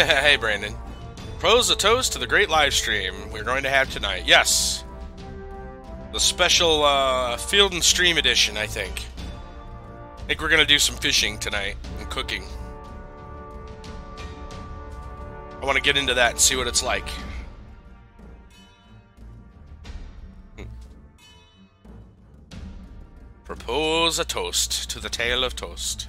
Hey, Brandon. Propose a toast to the great live stream we're going to have tonight. Yes. The special field and stream edition, I think. I think we're going to do some fishing tonight and cooking. I want to get into that and see what it's like. Propose a toast to the tale of toast.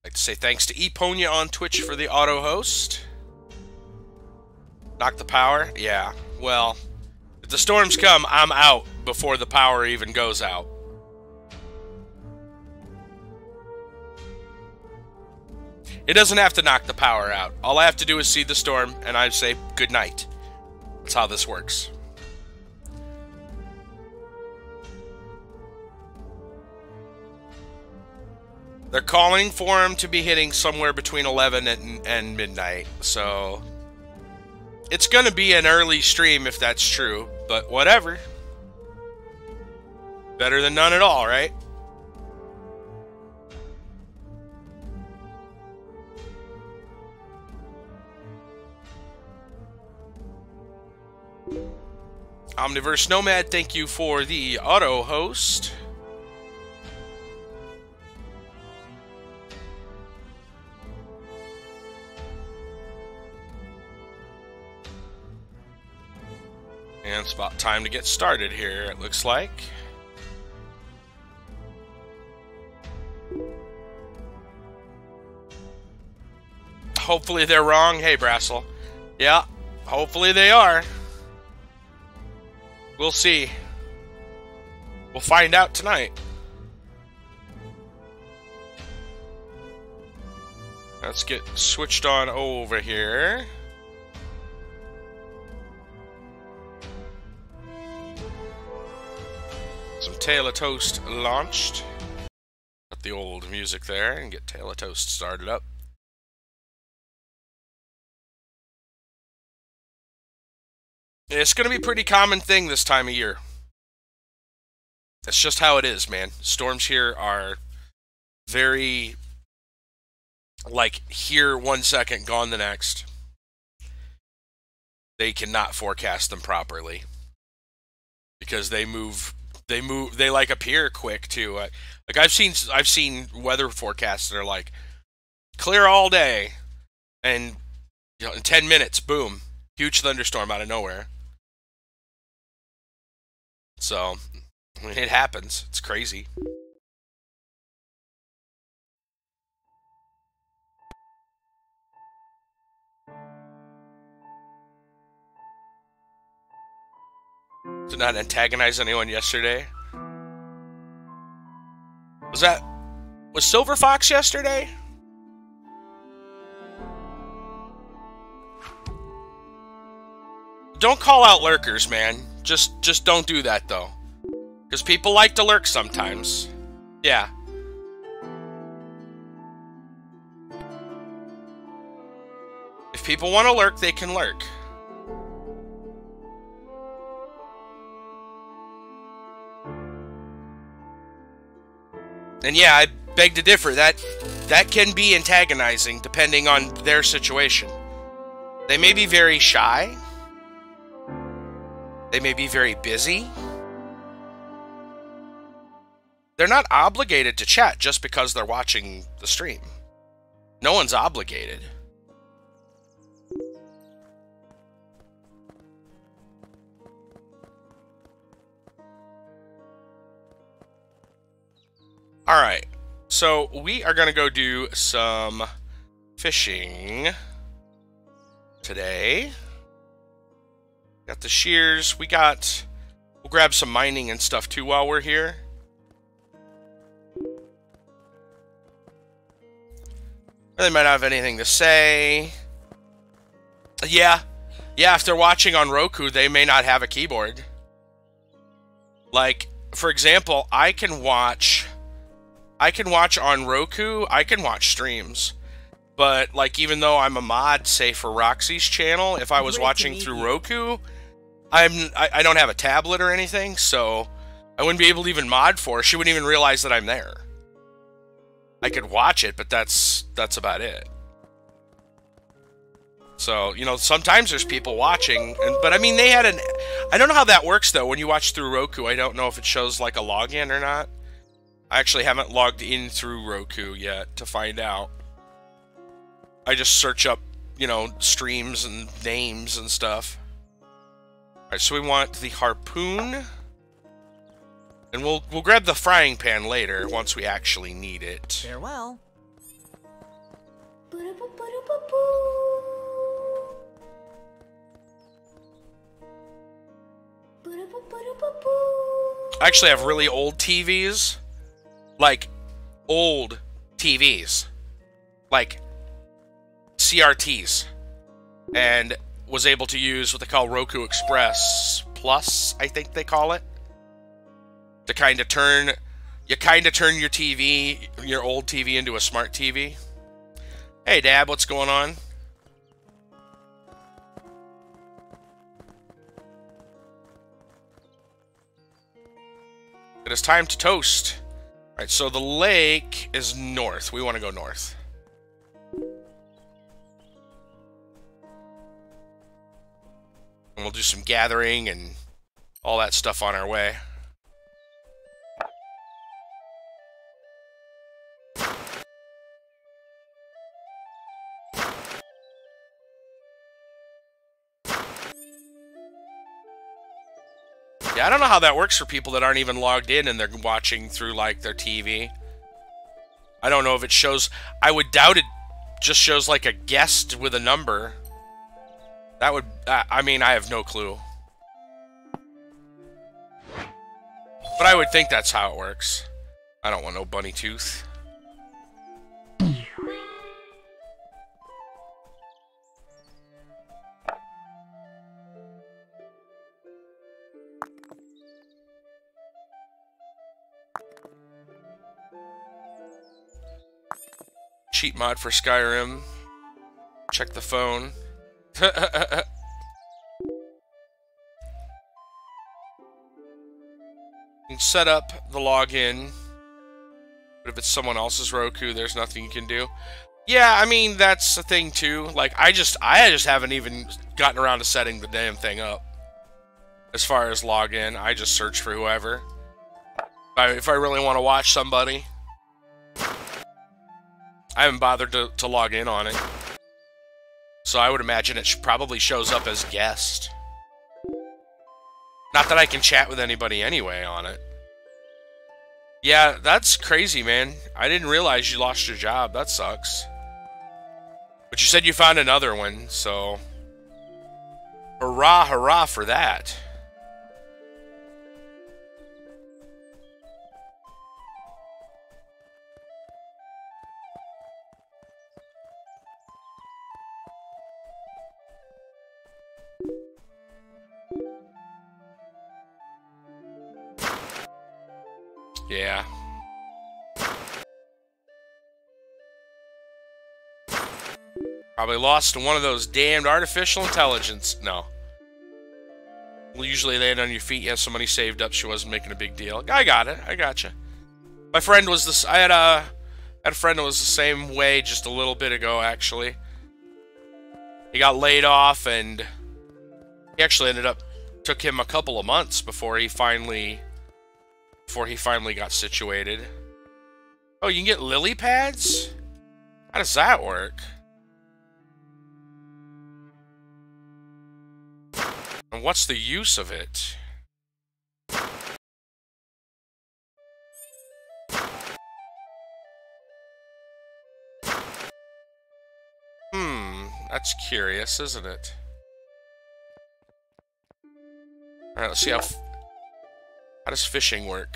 Like to say thanks to Eponia on Twitch for the auto host. Knock the power? Yeah. Well, if the storms come, I'm out before the power even goes out. It doesn't have to knock the power out. All I have to do is see the storm, and I say good night. That's how this works. They're calling for him to be hitting somewhere between 11 and midnight, so it's going to be an early stream if that's true, but whatever. Better than none at all, right? Omniverse Nomad, thank you for the auto host. And it's about time to get started here, it looks like. Hopefully they're wrong. Hey, Brassel. Yeah, hopefully they are. We'll see. We'll find out tonight. Let's get switched on over here. Some Tale of Toast launched. Got the old music there and get Tale of Toast started up. It's going to be a pretty common thing this time of year. That's just how it is, man. Storms here are very, like, here 1 second, gone the next. They cannot forecast them properly. Because they like appear quick too. Like I've seen weather forecasts that are like clear all day, and you know, in 10 minutes, boom, huge thunderstorm out of nowhere. So, I mean, it happens. It's crazy. Did not antagonize anyone yesterday. Was Silver Fox yesterday? Don't call out lurkers, man. Just don't do that though. Because people like to lurk sometimes. Yeah. If people want to lurk, they can lurk. And yeah, I beg to differ. That can be antagonizing depending on their situation. They may be very shy. They may be very busy. They're not obligated to chat just because they're watching the stream. No one's obligated. Alright, so we are going to go do some fishing today. Got the shears. We'll grab some mining and stuff too while we're here. They might not have anything to say. Yeah, if they're watching on Roku, they may not have a keyboard. Like, for example, I can watch on Roku, I can watch streams. But, like, even though I'm a mod, say, for Roxy's channel, if I was watching through Roku, I don't have a tablet or anything, so I wouldn't be able to even mod for her. She wouldn't even realize that I'm there. I could watch it, but that's about it. So, you know, sometimes there's people watching, but I mean, they had I don't know how that works, though. When you watch through Roku, I don't know if it shows, like, a login or not. I actually haven't logged in through Roku yet to find out. I just search up, you know, streams and names and stuff. Alright, so we want the harpoon. And we'll grab the frying pan later, once we actually need it. Farewell. I actually have really old TVs. Like, old TVs. Like, CRTs. And was able to use what they call Roku Express Plus, I think they call it. To kind of turn... You kind of turn your TV, your old TV, into a smart TV. Hey, Dad, what's going on? It is time to toast. Alright, so the lake is north. We want to go north. And we'll do some gathering and all that stuff on our way. Yeah, I don't know how that works for people that aren't even logged in and they're watching through, like, their TV. I don't know if it shows... I would doubt it just shows, like, a guest with a number. That would... I mean, I have no clue. But I would think that's how it works. I don't want no bunny tooth. Cheat mod for Skyrim. Check the phone. You can set up the login, but if it's someone else's Roku, there's nothing you can do. Yeah, I mean, that's the thing too. Like, I just haven't even gotten around to setting the damn thing up. As far as login, I just search for whoever. If I really want to watch somebody. I haven't bothered to log in on it. So I would imagine it probably shows up as guest. Not that I can chat with anybody anyway on it. Yeah, that's crazy, man. I didn't realize you lost your job. That sucks. But you said you found another one, so... Hurrah, hurrah for that. Yeah. Probably lost to one of those damned artificial intelligence. No. Well, usually land on your feet. You have some money saved up. She wasn't making a big deal. I got it. I gotcha. My friend was this. I had a friend that was the same way just a little bit ago, actually. He got laid off, and he actually took him a couple of months before he finally got situated. Oh, you can get lily pads? How does that work? And what's the use of it? That's curious, isn't it? Alright, let's see how does fishing work?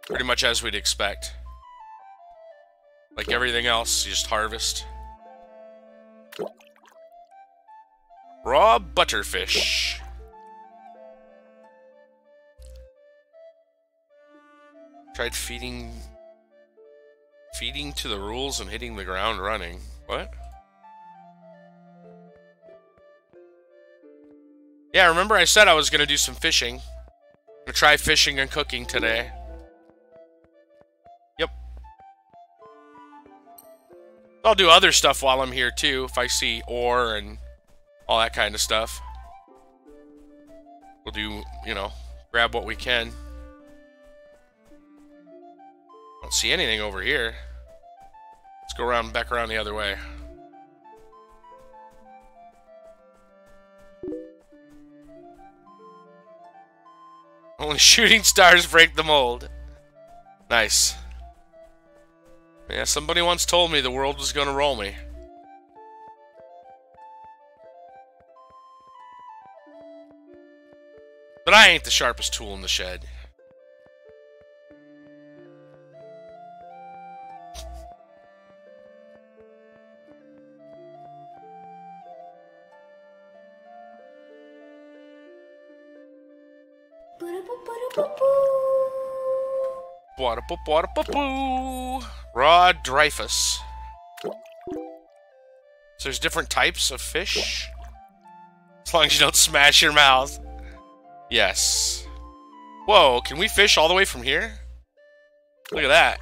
Pretty much as we'd expect. Like everything else, you just harvest. Raw butterfish. Tried feeding to the rules and hitting the ground running. What? Yeah, remember I said I was gonna do some fishing. I'm gonna try fishing and cooking today. Yep. I'll do other stuff while I'm here too, if I see ore and all that kind of stuff. We'll do, you know, grab what we can. Don't see anything over here. Let's go around, back around the other way. Only shooting stars break the mold. Nice. Yeah, somebody once told me the world was gonna roll me. But I ain't the sharpest tool in the shed. Raw Dreyfus. So there's different types of fish? As long as you don't smash your mouth. Yes. Whoa, can we fish all the way from here? Look at that.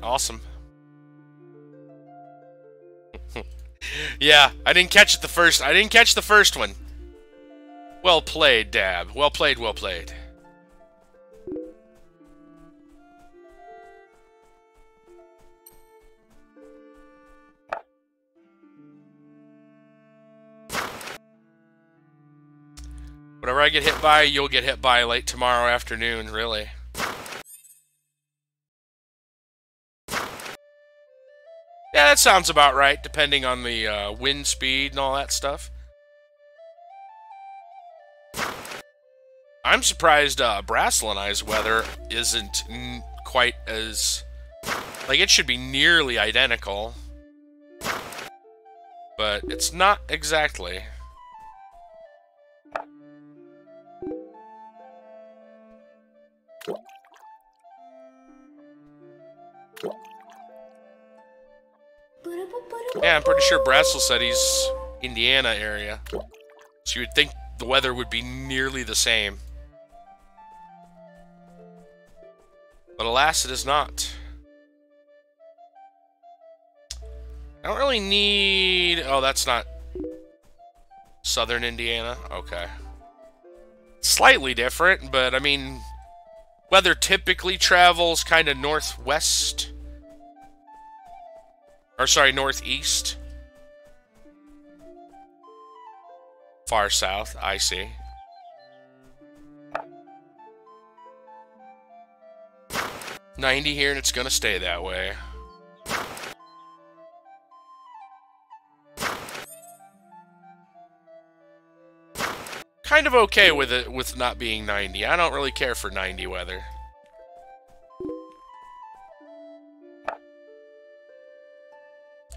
Awesome. Yeah, I didn't catch the first one. Well played, Dab. Well played, well played. Whatever I get hit by, you'll get hit by late tomorrow afternoon, really. Yeah, that sounds about right, depending on the wind speed and all that stuff. I'm surprised Brassel and I's weather isn't quite as... Like, it should be nearly identical. But it's not exactly. Yeah, I'm pretty sure Brassel said he's Indiana area. So you would think the weather would be nearly the same. But alas, it is not. I don't really need... Oh, that's not southern Indiana? Okay. Slightly different, but I mean... Weather typically travels kind of northwest. Or sorry, northeast. Far south, I see. $90 here, and it's gonna stay that way. Kind of okay with it, with not being 90. I don't really care for 90 weather.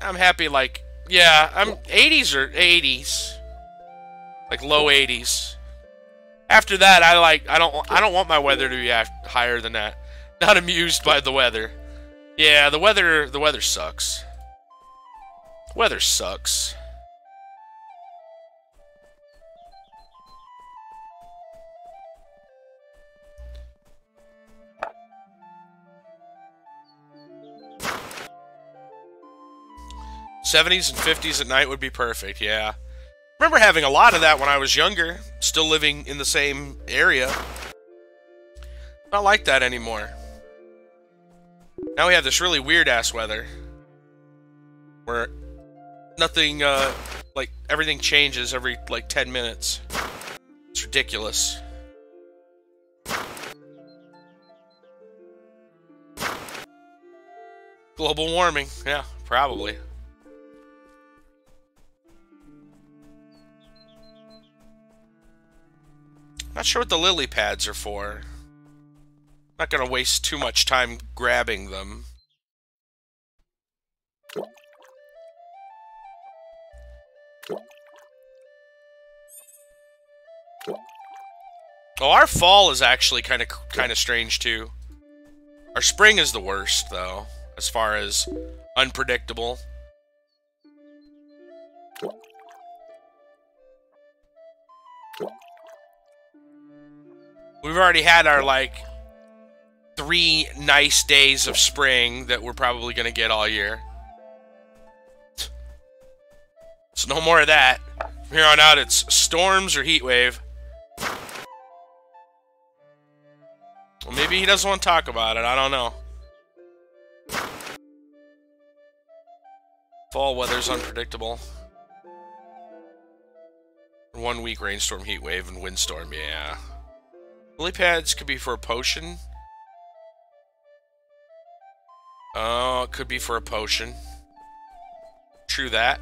I'm happy, like, yeah, I'm 80s or 80s. Like low 80s. After that, I don't want my weather to be higher than that. Not amused by the weather. Yeah, the weather sucks. Weather sucks. '70s and '50s at night would be perfect, yeah. Remember having a lot of that when I was younger, still living in the same area. Not like that anymore. Now we have this really weird-ass weather. Where nothing, like, everything changes every, like, 10 minutes. It's ridiculous. Global warming, yeah, probably. Not sure what the lily pads are for. Not gonna waste too much time grabbing them. Oh, our fall is actually kind of strange too. Our spring is the worst though, as far as unpredictable. We've already had our, like, 3 nice days of spring that we're probably going to get all year. So no more of that. From here on out, it's storms or heat wave. Well, maybe he doesn't want to talk about it. I don't know. Fall weather's unpredictable. 1 week rainstorm, heat wave, and windstorm, yeah. Lily pads could be for a potion. Oh, it could be for a potion. True that.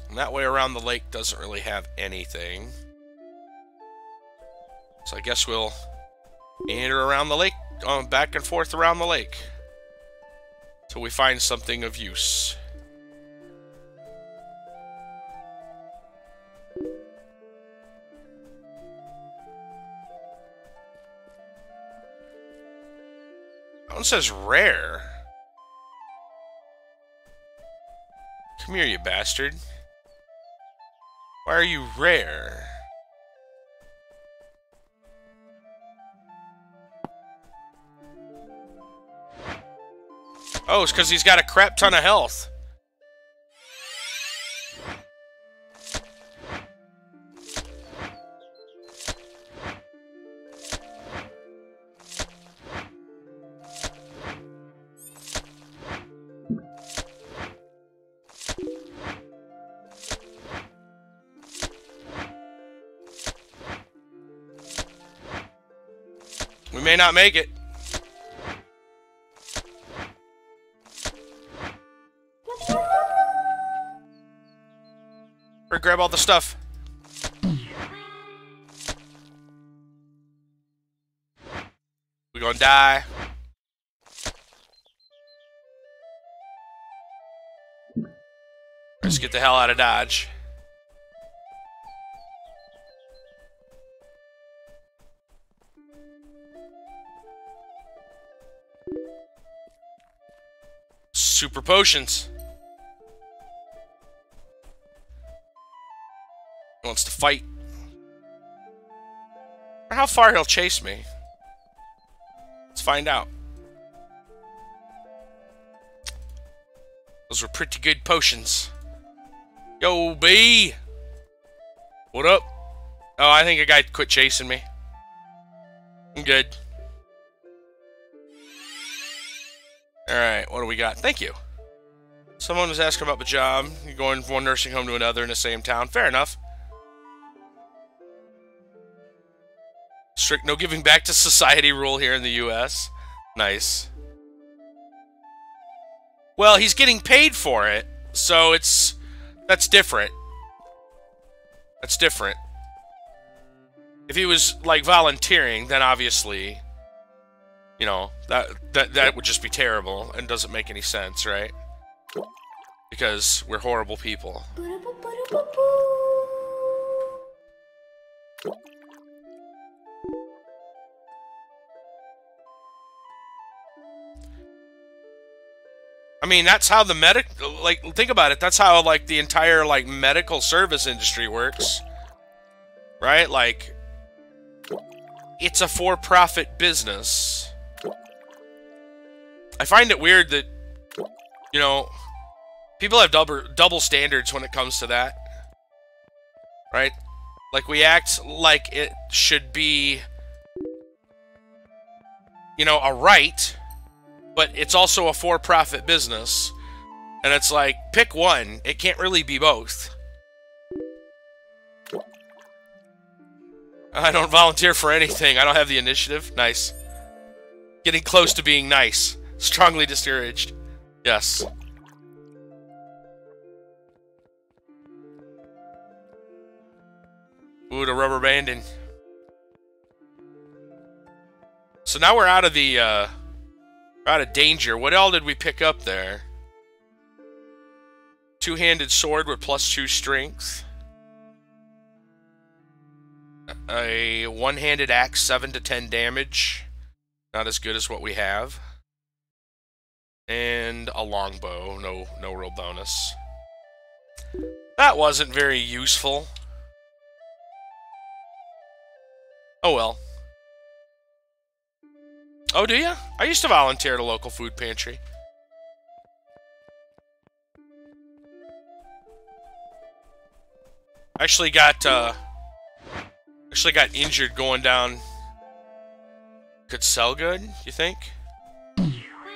And that way around the lake doesn't really have anything. So I guess we'll meander around the lake, back and forth around the lake, till we find something of use. That one says rare. Come here, you bastard. Why are you rare? Oh, it's because he's got a crap ton of health. We may not make it. Or grab all the stuff. We gonna die. Let's get the hell out of Dodge. Super potions. He wants to fight. Or how far he'll chase me. Let's find out. Those were pretty good potions. Yo, B! What up? Oh, I think a guy quit chasing me. I'm good. Alright, what do we got? Thank you. Someone was asking about the job. You're going from one nursing home to another in the same town. Fair enough. Strict no giving back to society rule here in the U.S. Nice. Well, he's getting paid for it, so that's different. That's different. If he was, like, volunteering, then obviously, you know, that would just be terrible and doesn't make any sense, right? Because we're horrible people. I mean, that's how the like, think about it. That's how, like, the entire, like, medical service industry works. Right? Like, it's a for-profit business. I find it weird that, you know, people have double standards when it comes to that. Right? Like, we act like it should be, you know, a right, but it's also a for-profit business. And it's like, pick one. It can't really be both. I don't volunteer for anything. I don't have the initiative. Nice. Getting close to being nice. Strongly discouraged. Yes. Ooh, the rubber banding. So now we're out of the, we're out of danger. What all did we pick up there? Two-handed sword with +2 strength. A one-handed axe, 7 to 10 damage. Not as good as what we have. And a longbow, no real bonus. That wasn't very useful. Oh well. Oh, do ya? I used to volunteer at a local food pantry. Actually got injured going down. Could sell good, you think?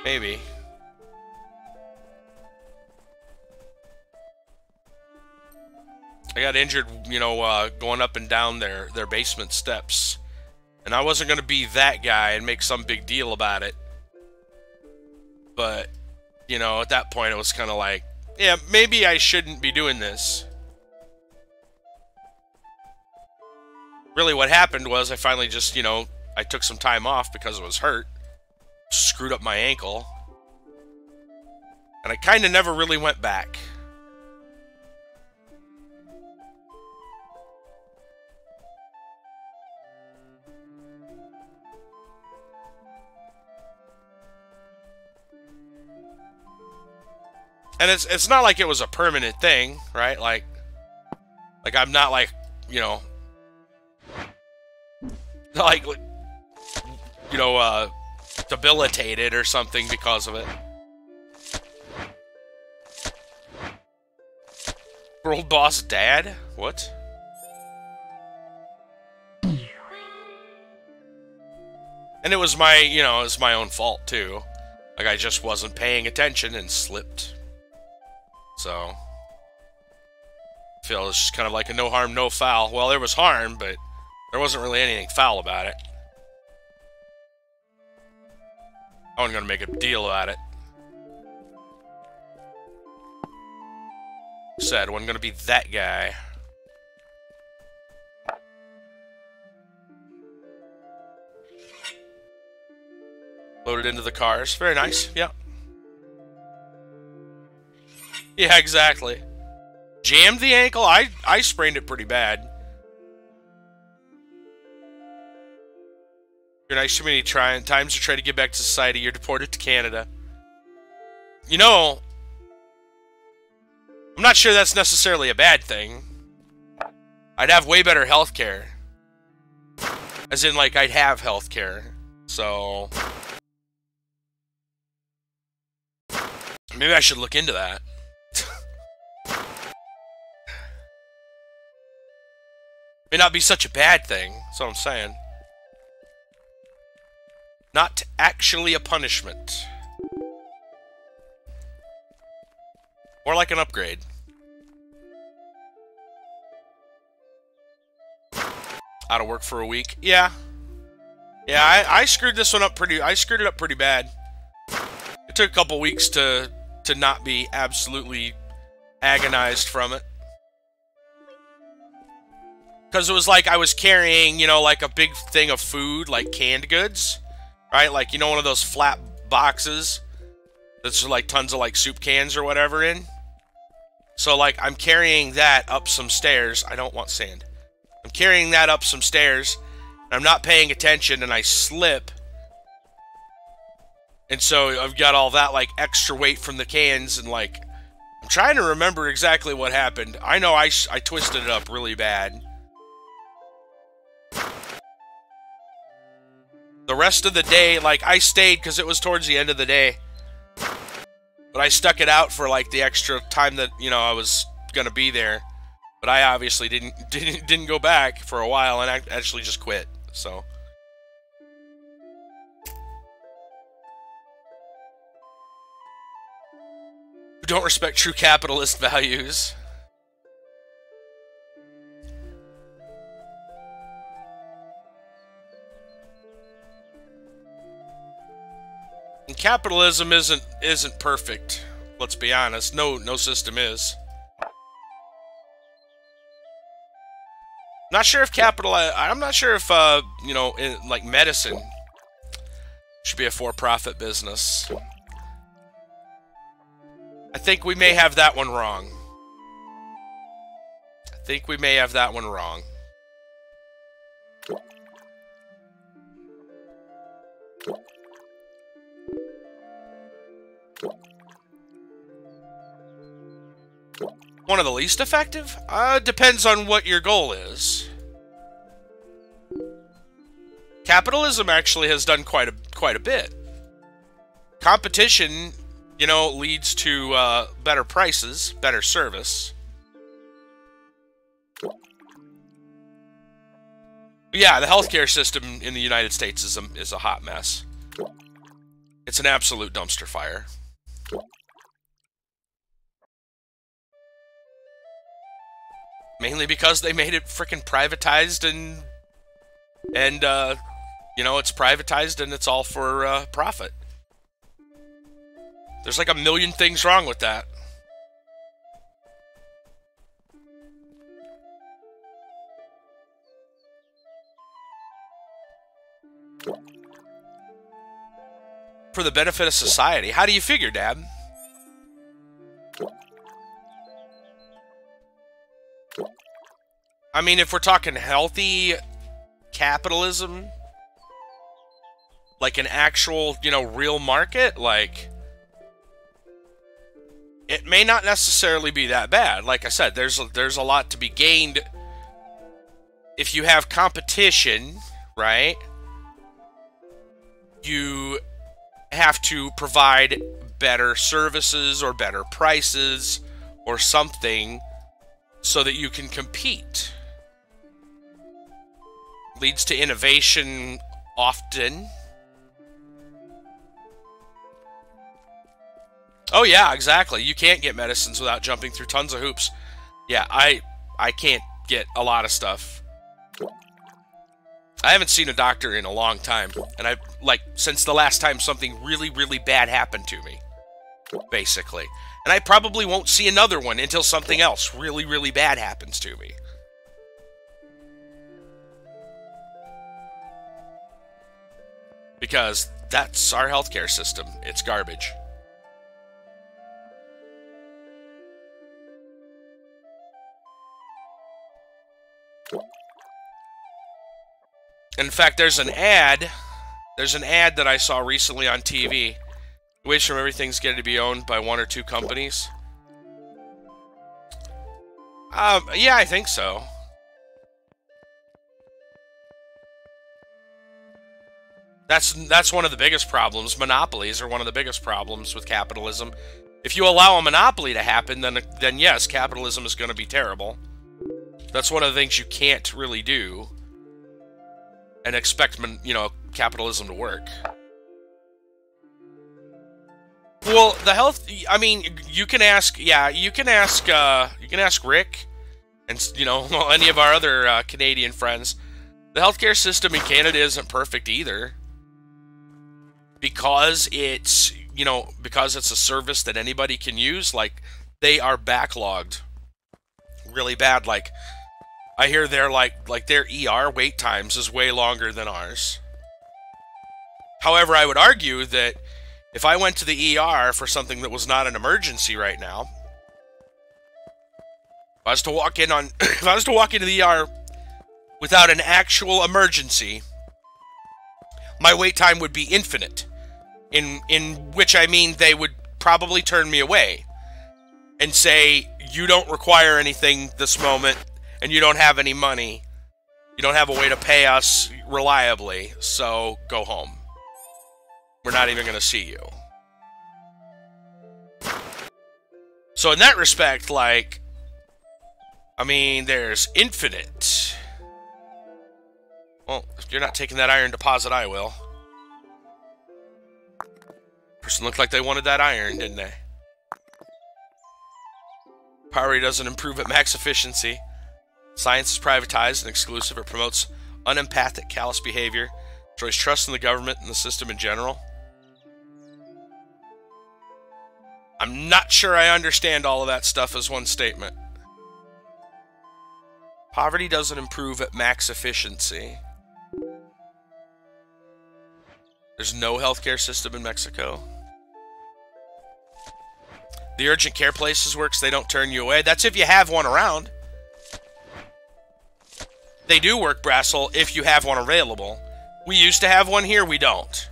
Maybe. I got injured, you know, going up and down their basement steps. And I wasn't going to be that guy and make some big deal about it. But, you know, at that point it was kind of like, yeah, maybe I shouldn't be doing this. Really what happened was I finally just, you know, I took some time off because I was hurt. Screwed up my ankle. And I kind of never really went back. And it's not like it was a permanent thing, right? Like I'm not like, you know, like, you know, debilitated or something because of it. World boss dad? What? And it was my, you know, it was my own fault too. Like I just wasn't paying attention and slipped. So, I feel it's just kind of like a no harm, no foul. Well, there was harm, but there wasn't really anything foul about it. I wasn't going to make a deal about it. Said, I wasn't going to be that guy. Loaded into the cars. Very nice. Yeah. Yeah, exactly. Jammed the ankle? I sprained it pretty bad. You're nice to me trying times to try to get back to society. You're deported to Canada. You know, I'm not sure that's necessarily a bad thing. I'd have way better healthcare. As in, like, I'd have healthcare. So maybe I should look into that. May not be such a bad thing. That's what I'm saying. Not actually a punishment. More like an upgrade. Out of work for a week. Yeah. Yeah, I screwed this one up pretty... I screwed it up pretty bad. It took a couple weeks to not be absolutely agonized from it. Because it was like I was carrying, you know, like a big thing of food, like canned goods. Right? Like, you know, one of those flat boxes that's like tons of like soup cans or whatever in. So like I'm carrying that up some stairs. I don't want sand. I'm carrying that up some stairs. And I'm not paying attention and I slip. And so I've got all that like extra weight from the cans and like I'm trying to remember exactly what happened. I know I twisted it up really bad. The rest of the day, like, I stayed because it was towards the end of the day. But I stuck it out for, like, the extra time that, you know, I was going to be there. But I obviously didn't go back for a while and I actually just quit, so. Don't respect true capitalist values. capitalism isn't perfect. Let's be honest. No system is. Not sure if I'm not sure if you know, like medicine should be a for-profit business. I think we may have that one wrong. I think we may have that one wrong. One of the least effective? Depends on what your goal is. Capitalism actually has done quite a bit. Competition, you know, leads to better prices, better service. Yeah, the healthcare system in the United States is a hot mess. It's an absolute dumpster fire. Mainly because they made it frickin' privatized and you know, it's privatized and it's all for profit. There's like a million things wrong with that. For the benefit of society. How do you figure, Dad? I mean, if we're talking healthy capitalism, like an actual, you know, real market, like, it may not necessarily be that bad. Like I said, there's a lot to be gained if you have competition, right? You have to provide better services or better prices or something so that you can compete. Leads to innovation often. Oh yeah, exactly. You can't get medicines without jumping through tons of hoops. Yeah, I can't get a lot of stuff. I haven't seen a doctor in a long time, and since the last time something really bad happened to me, basically. And I probably won't see another one until something else really bad happens to me. Because that's our healthcare system. It's garbage. In fact, there's an ad that I saw recently on TV. Ways from everything's getting to be owned by one or two companies. Yeah, I think so. That's one of the biggest problems. Monopolies are one of the biggest problems with capitalism. If you allow a monopoly to happen, then yes, capitalism is going to be terrible. That's one of the things you can't really do and expect, you know, capitalism to work. Well, I mean, you can ask Rick and, you know, any of our other Canadian friends. The healthcare system in Canada isn't perfect either. Because it's, you know, because it's a service that anybody can use, like, they are backlogged really bad. Like, I hear their ER wait times is way longer than ours. However, I would argue that if I went to the ER for something that was not an emergency right now, if I was to walk into the ER without an actual emergency, my wait time would be infinite. In which I mean they would probably turn me away and say, you don't require anything this moment, and you don't have any money. You don't have a way to pay us reliably, so go home. We're not even going to see you. So in that respect, like, I mean, there's infinite. Well, if you're not taking that iron deposit, I will. Person looked like they wanted that iron, didn't they? Power doesn't improve at max efficiency. Science is privatized and exclusive. It promotes unempathic, callous behavior. Destroys trust in the government and the system in general. I'm not sure I understand all of that stuff as one statement. Poverty doesn't improve at max efficiency. There's no healthcare system in Mexico. The urgent care places works, they don't turn you away. That's if you have one around. They do work, Brassel, if you have one available. We used to have one here, we don't.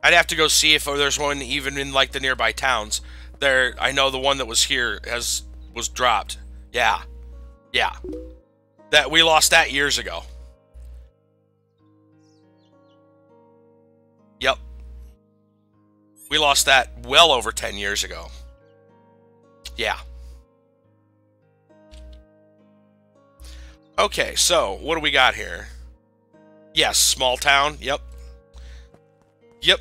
I'd have to go see if there's one even in like the nearby towns. There, I know the one that was here was dropped. Yeah. Yeah. That we lost that years ago. Yep. We lost that well over 10 years ago. Yeah. Okay, so what do we got here? Yes, small town. Yep. Yep.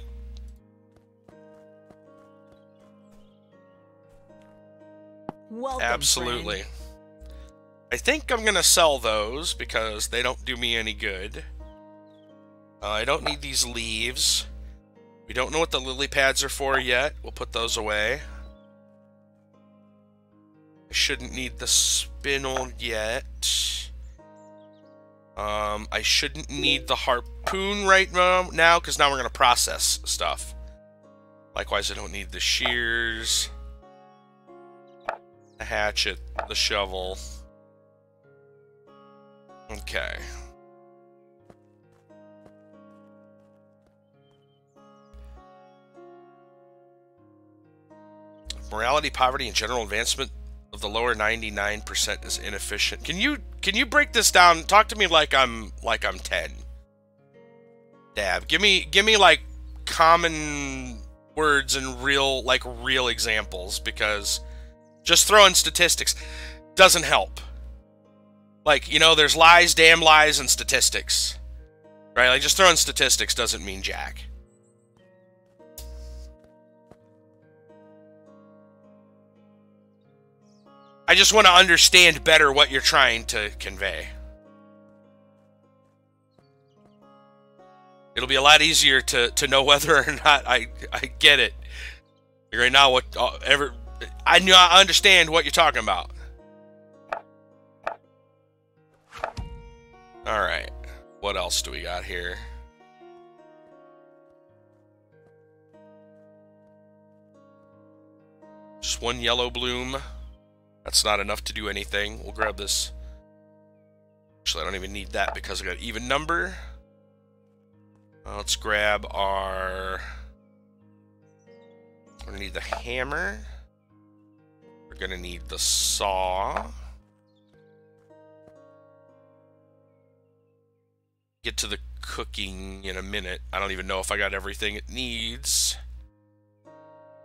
Welcome, absolutely. Friend. I think I'm gonna sell those because they don't do me any good. I don't need these leaves. We don't know what the lily pads are for yet. We'll put those away. I shouldn't need the spinel yet. I shouldn't need the harpoon right now because now we're gonna process stuff. Likewise, I don't need the shears, the hatchet, the shovel. Okay. Morality, poverty, and general advancement of the lower 99% is inefficient. Can you break this down? Talk to me like I'm 10. Dab. Give me like common words and real examples, because just throwing statistics doesn't help. Like, you know, there's lies, damn lies, and statistics. Right? Like, just throwing statistics doesn't mean jack. I just want to understand better what you're trying to convey. It'll be a lot easier to know whether or not I get it. Right now, I understand what you're talking about. Alright. What else do we got here? Just one yellow bloom. That's not enough to do anything. We'll grab this. Actually, I don't even need that because I got even number. Let's grab our... We're going to need the hammer. We're going to need the saw. Get to the cooking in a minute. I don't even know if I got everything it needs.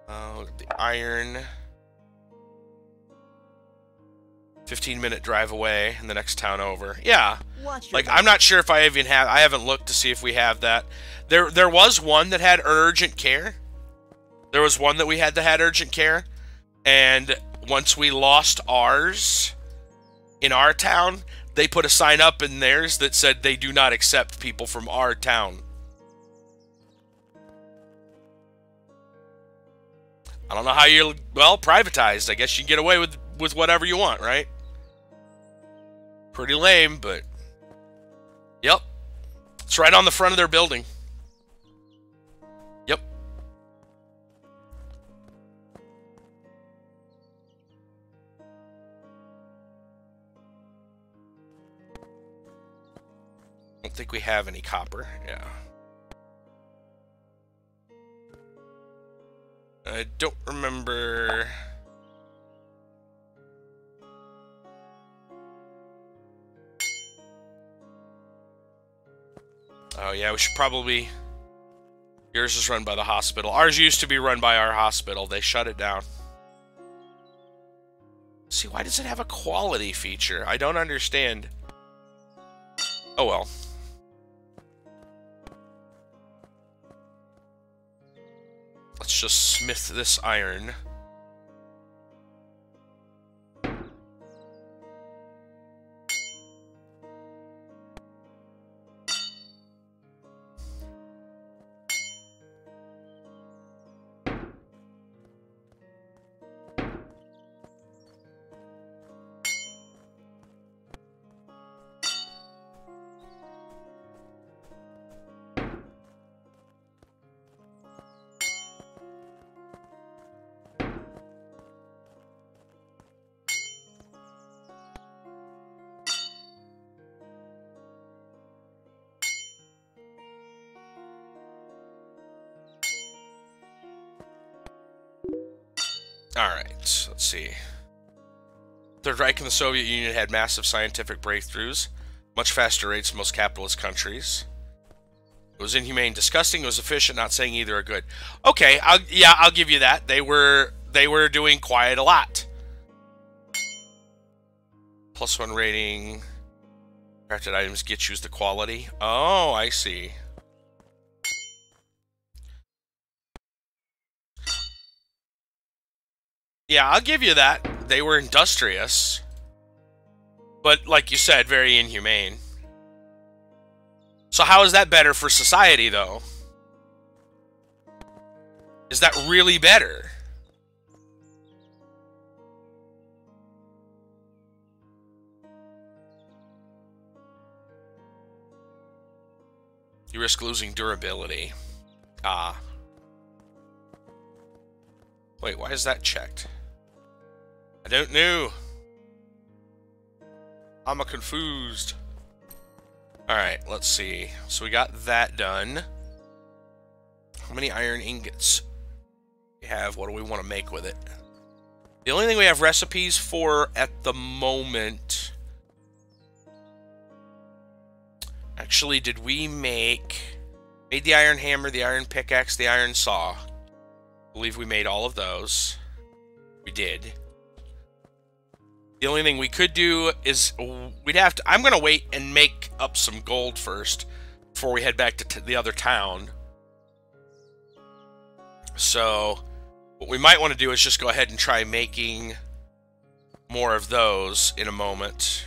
The iron. 15-minute drive away in the next town over. Yeah. Like, I'm not sure if I even have... I haven't looked to see if we have that. There was one that had urgent care. There was one that we had that had urgent care. And once we lost ours in our town, they put a sign up in theirs that said they do not accept people from our town. I don't know how you're... Well, privatized. I guess you can get away with whatever you want, right? Pretty lame, but... Yep. It's right on the front of their building. Yep. I don't think we have any copper. Yeah. I don't remember... Oh yeah, we should probably... Yours is run by the hospital. Ours used to be run by our hospital. They shut it down. See, why does it have a quality feature? I don't understand. Oh well. Let's just smith this iron. Alright, let's see. Third Reich and the Soviet Union had massive scientific breakthroughs, much faster rates than most capitalist countries. It was inhumane, disgusting, it was efficient, not saying either are good. Okay, I'll give you that. They were doing quite a lot. +1 rating. Crafted items get used the quality. Oh, I see. Yeah, I'll give you that. They were industrious. But, like you said, very inhumane. So how is that better for society, though? Is that really better? You risk losing durability. Ah. Wait, why is that checked? I don't know. I'm confused. Alright, let's see. So we got that done. How many iron ingots do we have? What do we want to make with it? The only thing we have recipes for at the moment... Actually, did we made the iron hammer, the iron pickaxe, the iron saw? I believe we made all of those. We did. The only thing we could do is we'd have to... I'm going to wait and make up some gold first before we head back to the other town. So, what we might want to do is just go ahead and try making more of those in a moment.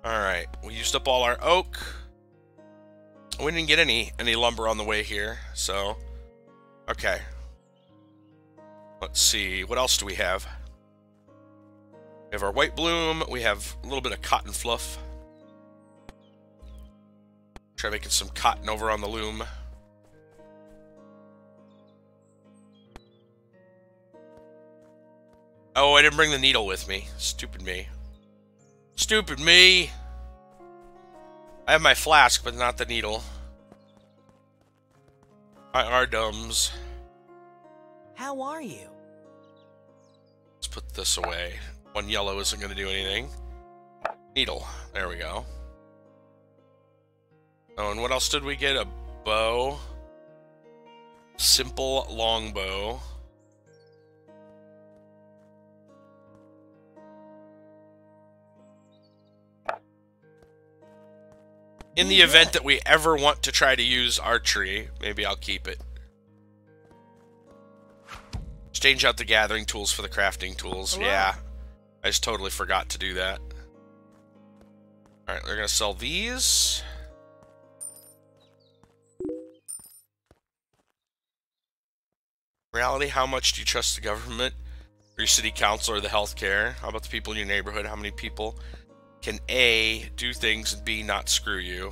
Alright, we used up all our oak. We didn't get any lumber on the way here, so... Okay. Let's see, what else do we have? We have our white bloom, we have a little bit of cotton fluff. Try making some cotton over on the loom. Oh, I didn't bring the needle with me. Stupid me. Stupid me! I have my flask, but not the needle. I are dumbs. How are you? Let's put this away. One yellow isn't going to do anything. Needle. There we go. Oh, and what else did we get? A bow. Simple longbow. In the event that we ever want to try to use archery, maybe I'll keep it. Exchange out the gathering tools for the crafting tools. Hello. Yeah. I just totally forgot to do that. Alright, we're going to sell these. Reality, how much do you trust the government, or your city council, or the healthcare? How about the people in your neighborhood? How many people can A, do things, and B, not screw you?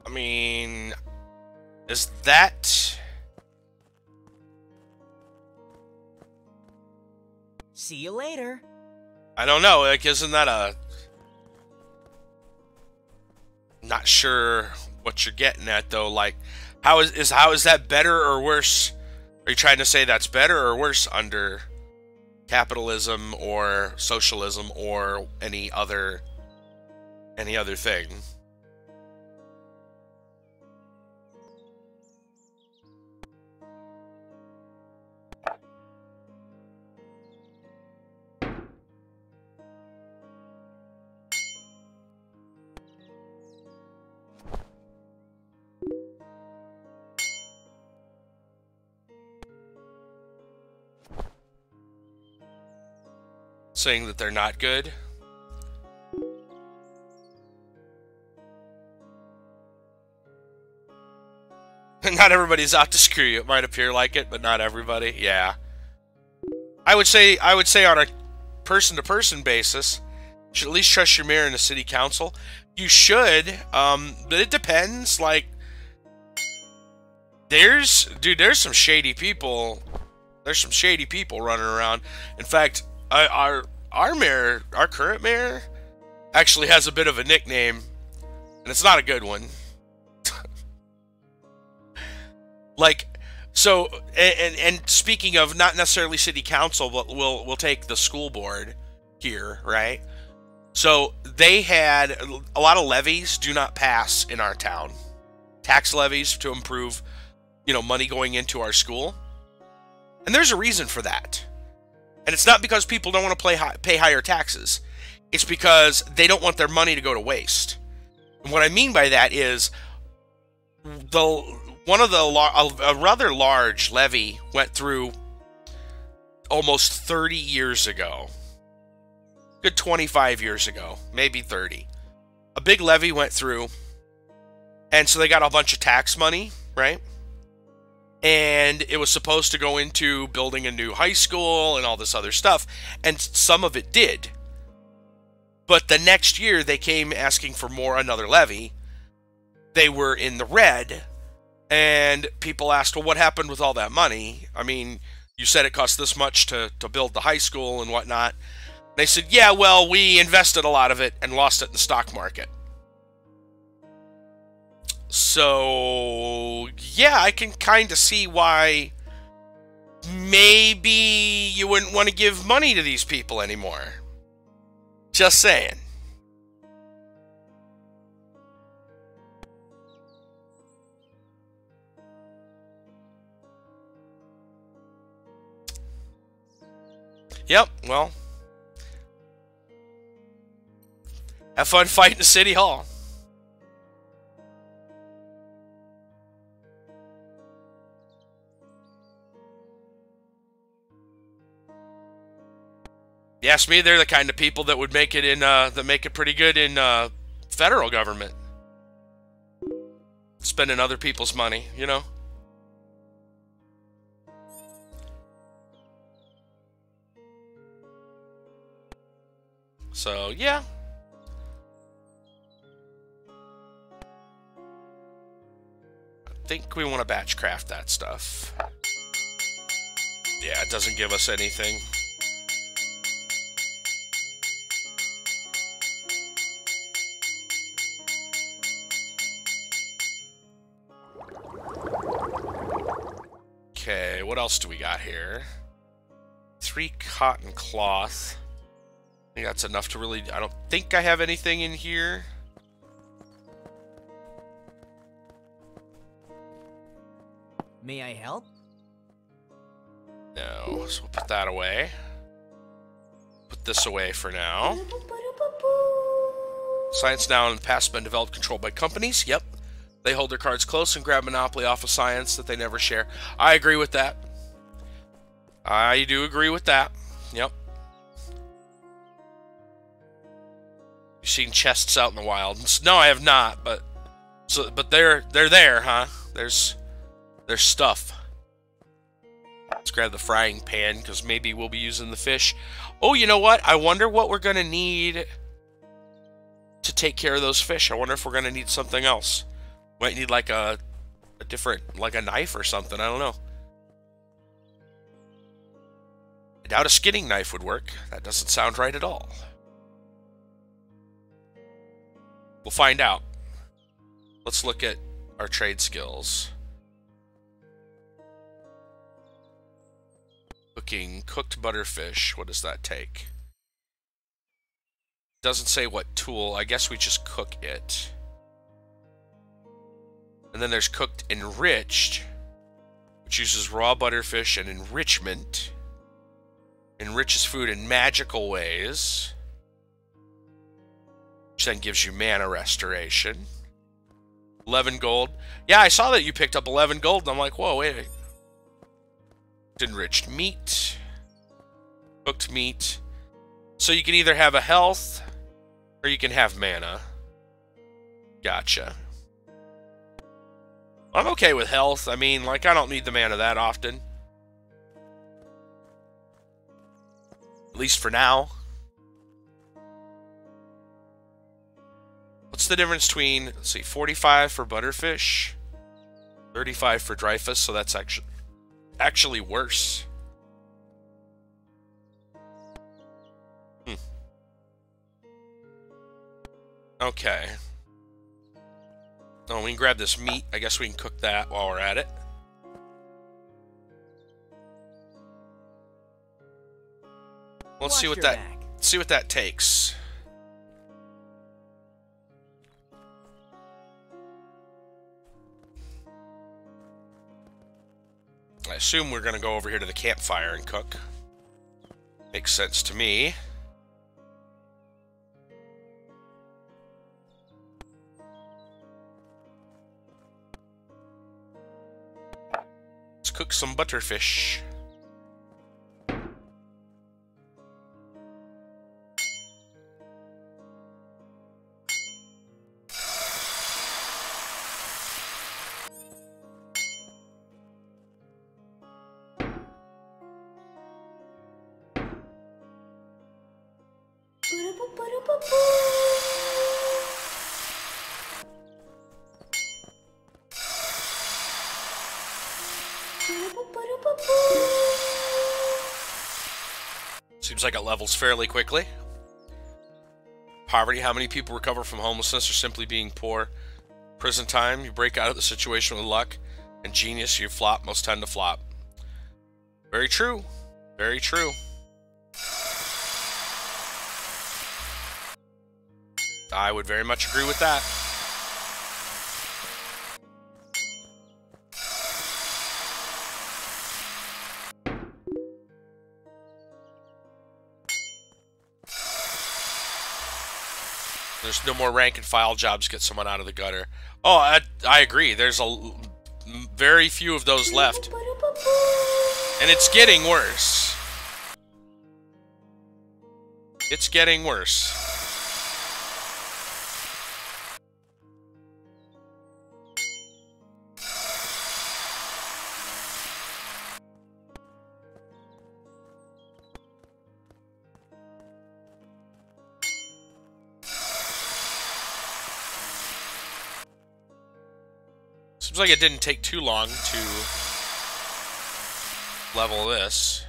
I mean, is that... See you later. I don't know, like, isn't that a... Not sure what you're getting at, though. Like, how is that better or worse? Are you trying to say that's better or worse under capitalism or socialism or any other thing? Saying that they're not good. Not everybody's out to screw you. It might appear like it, but not everybody. Yeah. I would say on a person-to-person basis, you should at least trust your mayor and the city council. You should, but it depends. Like, there's some shady people. There's some shady people running around. In fact, our mayor, our current mayor, actually has a bit of a nickname, and it's not a good one. Like, so, and speaking of not necessarily city council, but we'll take the school board here, right? So they had a lot of levies do not pass in our town. Tax levies to improve, money going into our school. And there's a reason for that. And it's not because people don't want to pay higher taxes. It's because they don't want their money to go to waste. And what I mean by that is a rather large levy went through almost 30 years ago. Good 25 years ago, maybe 30. A big levy went through, and so they got a bunch of tax money, right? And it was supposed to go into building a new high school and all this other stuff, and some of it did. But the next year, they came asking for another levy. They were in the red, and people asked, well, what happened with all that money? I mean, you said it cost this much to build the high school and whatnot. They said, yeah, well, we invested a lot of it and lost it in the stock market. So, yeah, I can kind of see why maybe you wouldn't want to give money to these people anymore. Just saying. Yep, well. Have fun fighting City Hall. You ask me, they're the kind of people that would make it that make it pretty good in federal government. Spending other people's money, So, yeah. I think we want to batch craft that stuff. Yeah, it doesn't give us anything. Okay, what else do we got here? 3 cotton cloth. I think that's enough to really... I don't think I have anything in here. May I help? No, so we'll put that away. Put this away for now. Science now in the past been developed, controlled by companies. Yep. They hold their cards close and grab monopoly off of science that they never share. I agree with that. I do agree with that. Yep. You've seen chests out in the wild? No, I have not, but they're there, huh? There's stuff. Let's grab the frying pan because maybe we'll be using the fish. Oh, you know what? I wonder what we're gonna need to take care of those fish. I wonder if we're gonna need something else. Might need like a different, like a knife or something. I don't know. I doubt a skinning knife would work. That doesn't sound right at all. We'll find out. Let's look at our trade skills. Cooking cooked butterfish. What does that take? Doesn't say what tool. I guess we just cook it. And then there's cooked enriched, which uses raw butterfish and enrichment. Enriches food in magical ways, which then gives you mana restoration. 11 gold. Yeah, I saw that you picked up 11 gold, and I'm like, whoa, wait. Enriched meat. Cooked meat. So you can either have a health, or you can have mana. Gotcha. I'm okay with health. I mean, like, I don't need the mana that often. At least for now. What's the difference between, let's see, 45 for butterfish, 35 for dryfish, so that's actually worse. Okay. Oh, we can grab this meat. I guess we can cook that while we're at it. Let's Watch see what your that back. see what that takes. I assume we're gonna go over here to the campfire and cook. Makes sense to me. Let's cook some butterfish. Seems like it levels fairly quickly. Poverty. How many people recover from homelessness or simply being poor? Prison time. You break out of the situation with luck. And genius. You flop. Most tend to flop. Very true. Very true. I would very much agree with that. There's no more rank and file jobs. Get someone out of the gutter. Oh, I agree. There's very few of those left. And it's getting worse. It's getting worse. Seems like it didn't take too long to level this.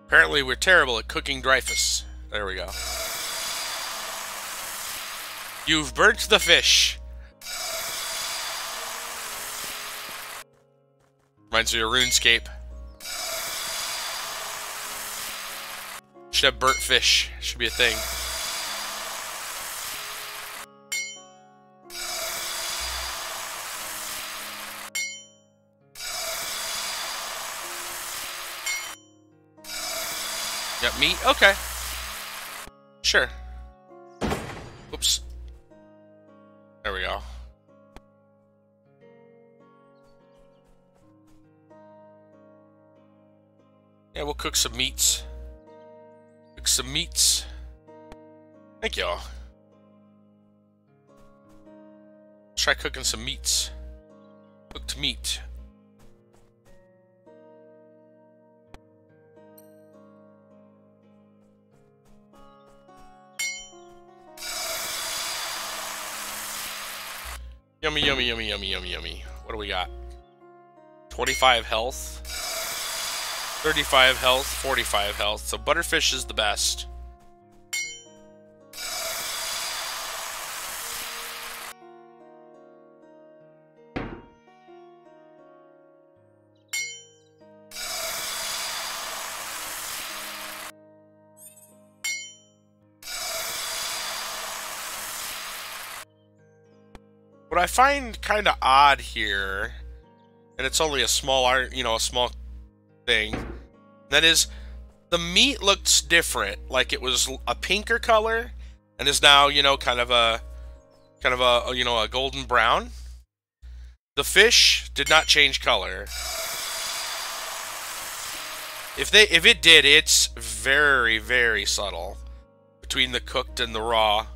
Apparently we're terrible at cooking Dreyfus. There we go. You've burnt the fish. Reminds me of RuneScape. Should have burnt fish. Should be a thing. Got meat? Okay. Sure. Whoops. There we go. Yeah, we'll cook some meats. Cook some meats. Thank y'all. Try cooking some meats. Cooked meat. Yummy, yummy, yummy, yummy, yummy, yummy. What do we got? 25 health. 35 health, 45 health. So butterfish is the best. What I find kind of odd here, and it's only a small a small thing, that is, the meat looks different. Like it was a pinker color, and is now, kind of a a golden brown. The fish did not change color. If it did, it's very, very subtle between the cooked and the raw.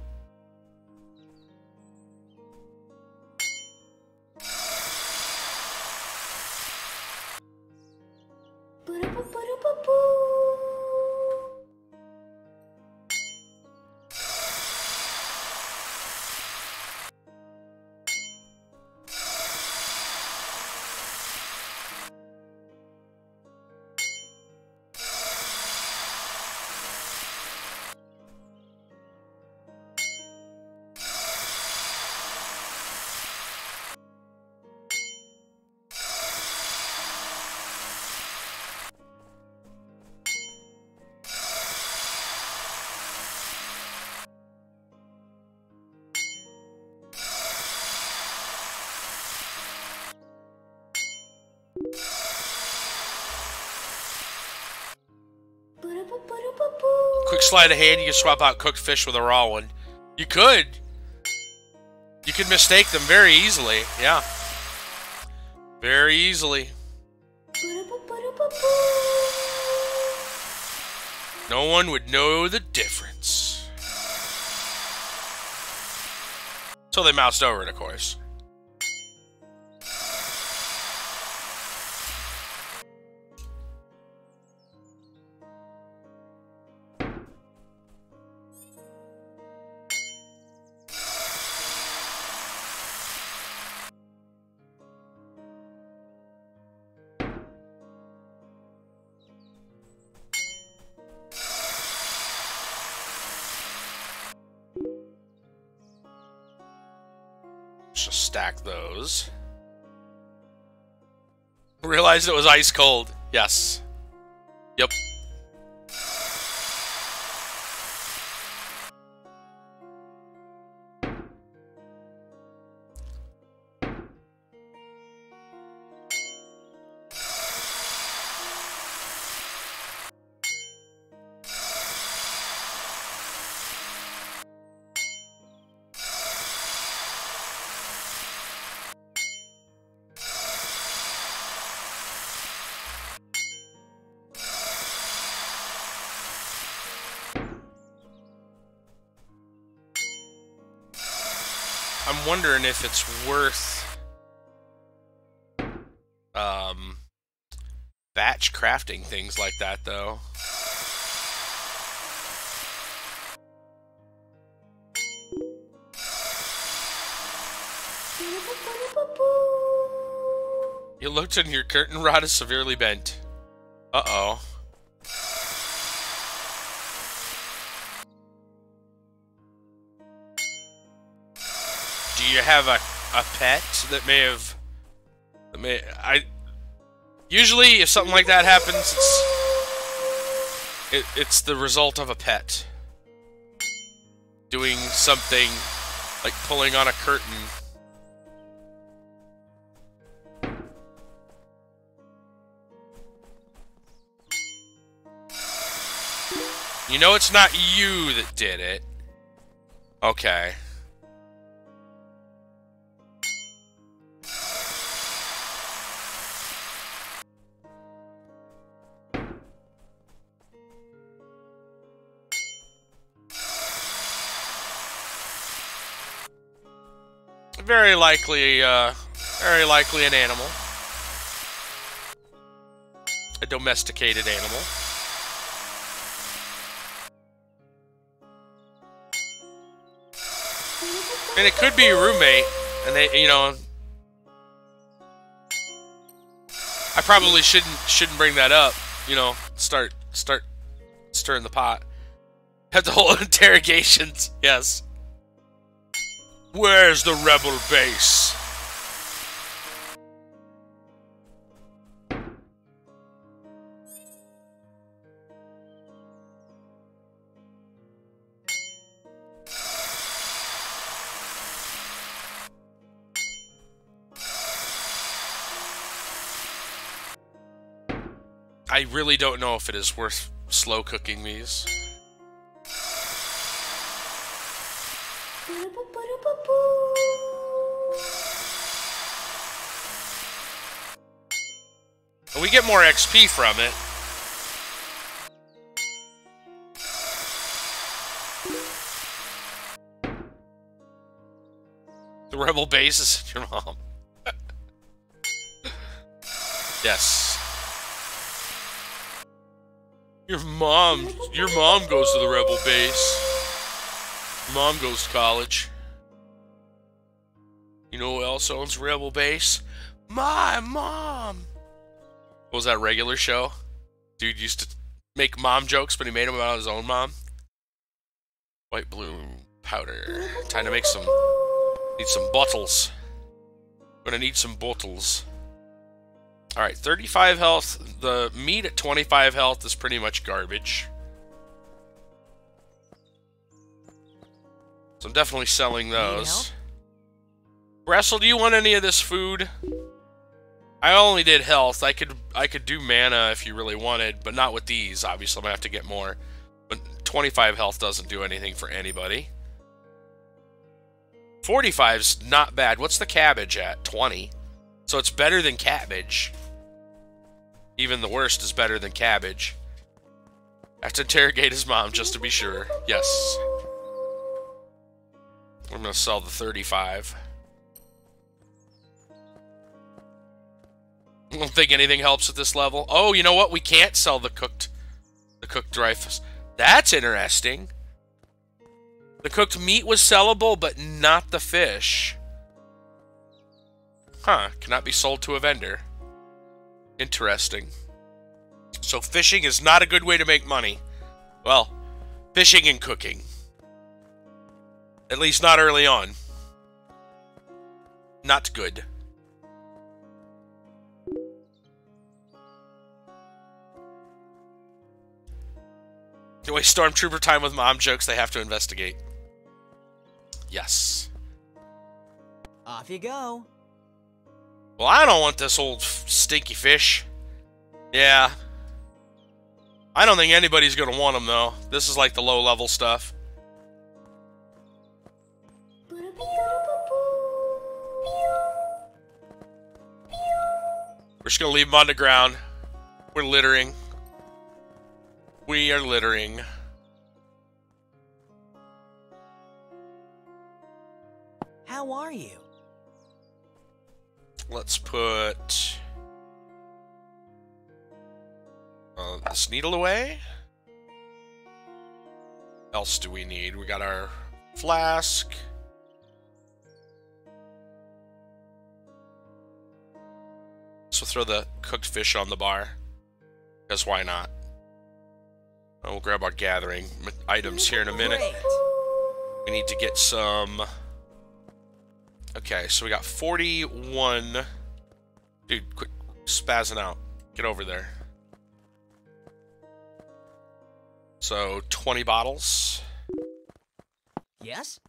Quick sleight of hand, you can swap out cooked fish with a raw one. You could. You could mistake them very easily. Yeah. Very easily. No one would know the difference. So they moused over it, of course. Just stack those. Realized it was ice cold. Yes. Yep. I'm wondering if it's worth batch crafting things like that, though. You looked and your curtain rod is severely bent. Uh-oh. Do you have a pet that may have... Usually, if something like that happens, it's the result of a pet doing something like pulling on a curtain. You know it's not you that did it. Okay. Very likely an animal. A domesticated animal. And it could be a roommate, and they, you know, I probably shouldn't bring that up, you know, start stirring the pot. Have the whole interrogations, yes. Where's the rebel base? I really don't know if it is worth slow cooking these. We get more XP from it. The rebel base is your mom. Yes. Your mom goes to the rebel base. Your mom goes to college. You know who else owns rebel base? My mom. What was that regular show? Dude used to make mom jokes, but he made them about his own mom. White bloom powder. Time to make some. Need some bottles. Gonna need some bottles. Alright, 35 health. The meat at 25 health is pretty much garbage. So I'm definitely selling those. Wrestle, do you want any of this food? I only did health. I could do mana if you really wanted, but not with these. Obviously, I'm gonna have to get more. But 25 health doesn't do anything for anybody. 45's not bad. What's the cabbage at? 20. So it's better than cabbage. Even the worst is better than cabbage. I have to interrogate his mom just to be sure. Yes. I'm going to sell the 35. I don't think anything helps at this level. Oh, you know what? We can't sell the cooked rifles. That's interesting. The cooked meat was sellable, but not the fish. Huh. Cannot be sold to a vendor. Interesting. So fishing is not a good way to make money. Well, fishing and cooking. At least not early on. Not good. Anyway, Stormtrooper time with mom jokes they have to investigate. Yes. Off you go. Well, I don't want this old stinky fish. Yeah. I don't think anybody's going to want them, though. This is like the low-level stuff. We're just going to leave them on the ground. We're littering. We are littering. How are you? Let's put this needle away. What else do we need? We got our flask. So throw the cooked fish on the bar. Because why not? We'll grab our gathering items here in a minute. Great. We need to get some... Okay, so we got 41... Dude, quit spazzing out. Get over there. So, 20 bottles. Yes?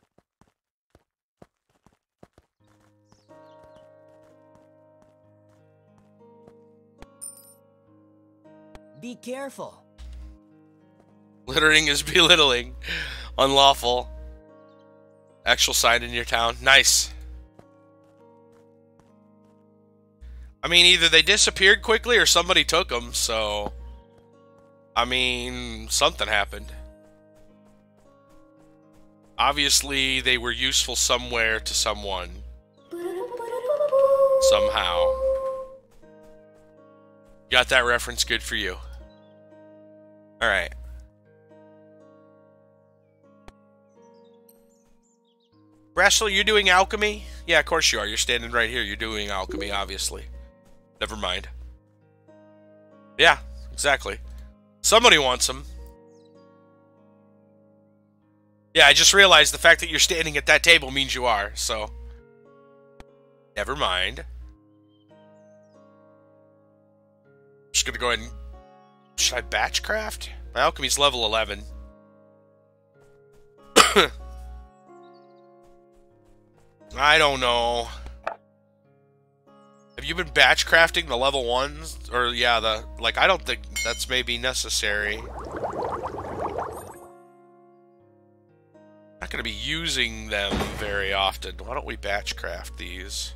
Be careful. Littering is belittling. Unlawful. Actual sign in your town. Nice. I mean, either they disappeared quickly or somebody took them, so... I mean, something happened. Obviously, they were useful somewhere to someone. Somehow. Got that reference? Good for you. Alright. Brasel, you're doing alchemy? Yeah, of course you are. You're standing right here. You're doing alchemy, obviously. Never mind. Yeah, exactly. Somebody wants them. Yeah, I just realized the fact that you're standing at that table means you are, so... Never mind. Just gonna go ahead and... Should I batch craft? My alchemy's level 11. I don't know. Have you been batch crafting the level 1s? Or, yeah, the... Like, I don't think that's maybe necessary. Not going to be using them very often. Why don't we batch craft these?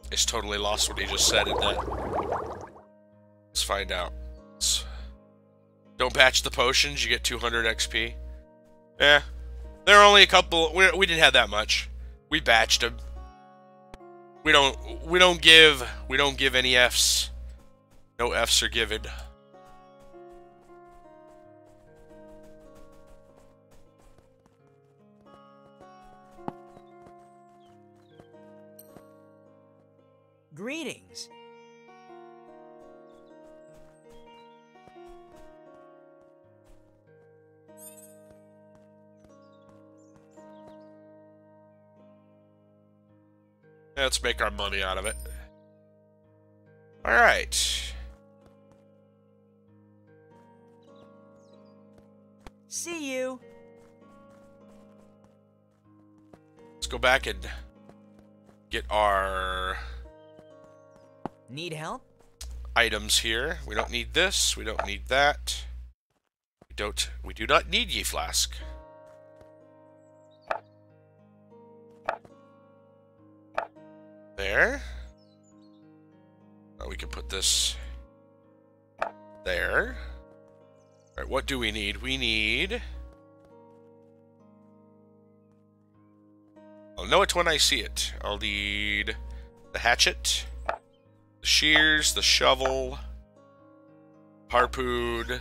Just totally lost what he just said in that. Let's find out. Don't batch the potions, you get 200 XP. Eh. There are only a couple... We didn't have that much. We batched them. We don't give any Fs. No Fs are given. Greetings. Let's make our money out of it. Alright. See you. Let's go back and get our Need help? items here. We don't need this. We don't need that. We do not need ye flask. There. Oh, we can put this there. Alright, what do we need? We need... I'll know it when I see it. I'll need the hatchet, the shears, the shovel, harpoon.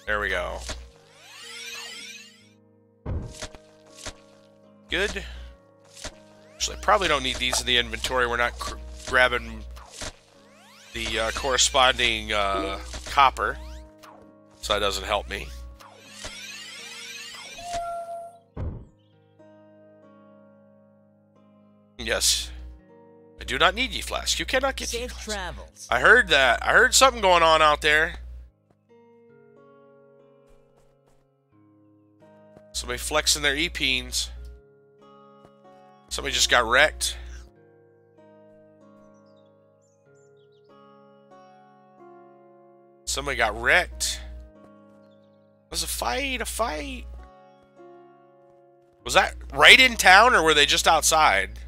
There we go. Good. Actually, I probably don't need these in the inventory. We're not grabbing the corresponding copper, so that doesn't help me. Yes. I do not need ye flask. You cannot get ye Safe flask. travels. I heard that. I heard something going on out there. Somebody flexing their E-peens. Somebody just got wrecked. Somebody got wrecked. It was a fight, Was that right in town, or were they just outside?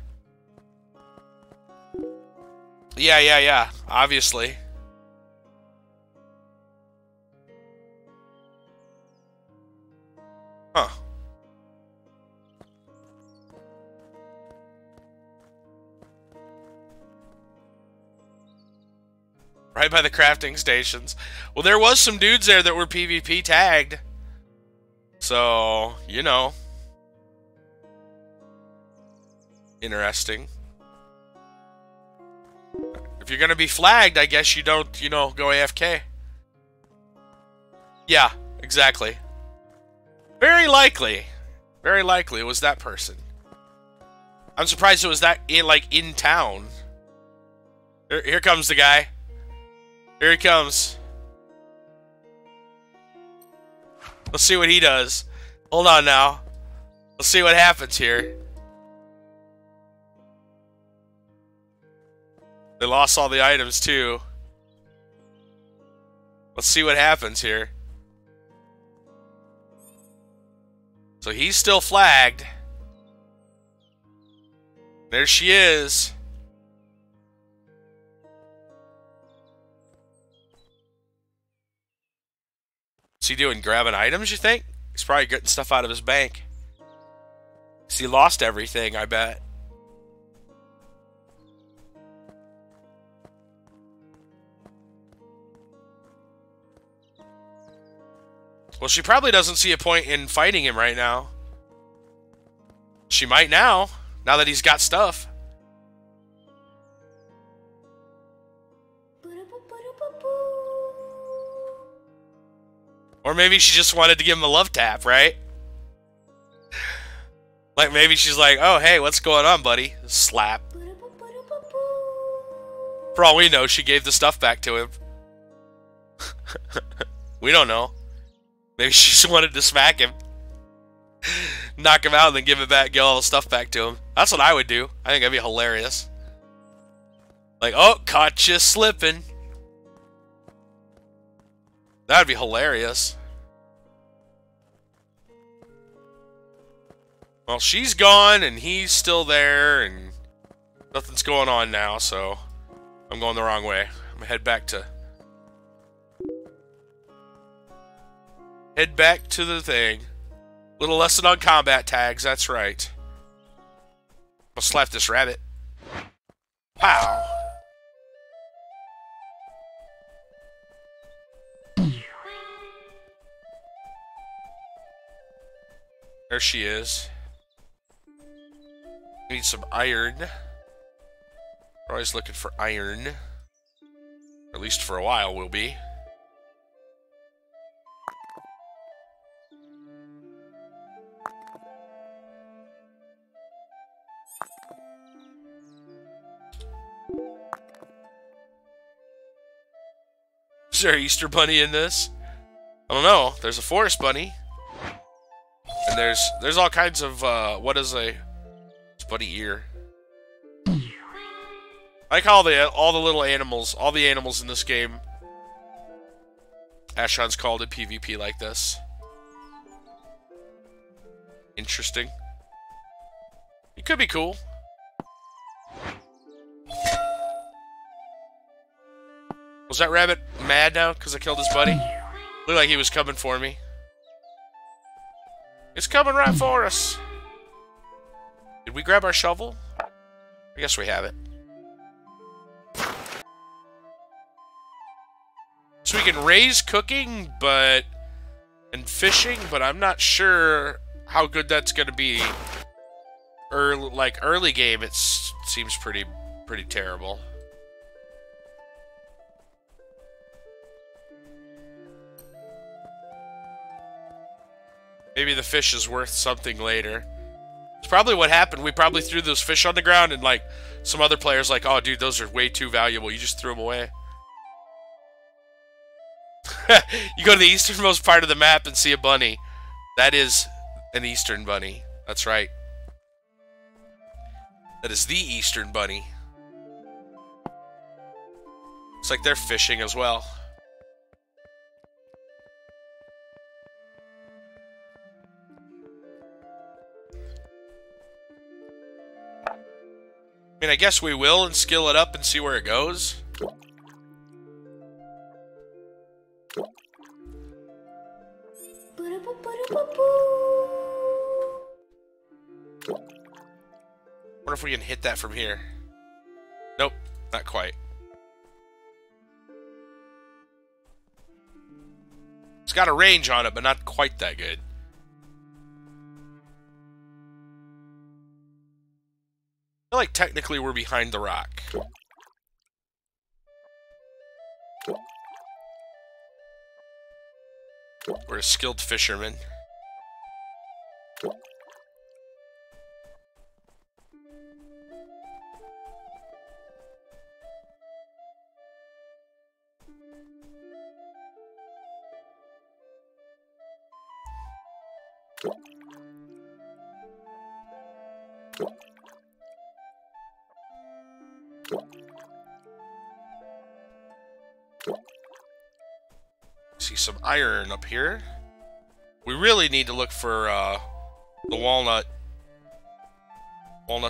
Yeah. Obviously. Huh. Right by the crafting stations. Well, there was some dudes there that were PvP tagged. So, you know. Interesting. If you're gonna be flagged, I guess you don't, you know, go AFK. Yeah, exactly. Very likely. Very likely it was that person. I'm surprised it was that in town. Here comes the guy. Here he comes. Let's see what he does. Hold on now. Let's see what happens here. They lost all the items too. Let's see what happens here. So he's still flagged. There she is. What's he doing? Grabbing items, you think? He's probably getting stuff out of his bank. 'Cause he lost everything, I bet. Well, she probably doesn't see a point in fighting him right now. She might now that he's got stuff. Or maybe she just wanted to give him a love tap, right? Like maybe she's like, oh, hey, what's going on, buddy? Slap. For all we know, she gave the stuff back to him. We don't know. Maybe she just wanted to smack him. Knock him out and then give it back, get all the stuff back to him. That's what I would do. I think that'd be hilarious. Like, oh, caught you slipping. That'd be hilarious. Well, she's gone and he's still there and nothing's going on now, so I'm going the wrong way. I'm gonna head back to the thing. Little lesson on combat tags, that's right. I'll slap this rabbit. Wow. There she is. Need some iron. We're always looking for iron. Or at least for a while we'll be. Is there an Easter bunny in this? I don't know. There's a forest bunny. And there's all kinds of, what is a It's bunny ear. I like how all the little animals, all the animals in this game, Ashan's called in PvP like this. Interesting. It could be cool. Was that rabbit mad now because I killed his buddy? Looked like he was coming for me. It's coming right for us. Did we grab our shovel? I guess we have it. So we can raise cooking, and fishing, but I'm not sure how good that's gonna be. Early game, it seems pretty terrible. Maybe the fish is worth something later. It's probably what happened. We probably threw those fish on the ground, and like some other players, like, oh, dude, those are way too valuable. You just threw them away. You go to the easternmost part of the map and see a bunny. That is an eastern bunny. That's right. That is the eastern bunny. It's like they're fishing as well. I mean, I guess we will and skill it up and see where it goes. Wonder if we can hit that from here. Nope, not quite. It's got a range on it, but not quite that good. I feel like technically we're behind the rock. We're a skilled fisherman. See some iron up here. We really need to look for the walnut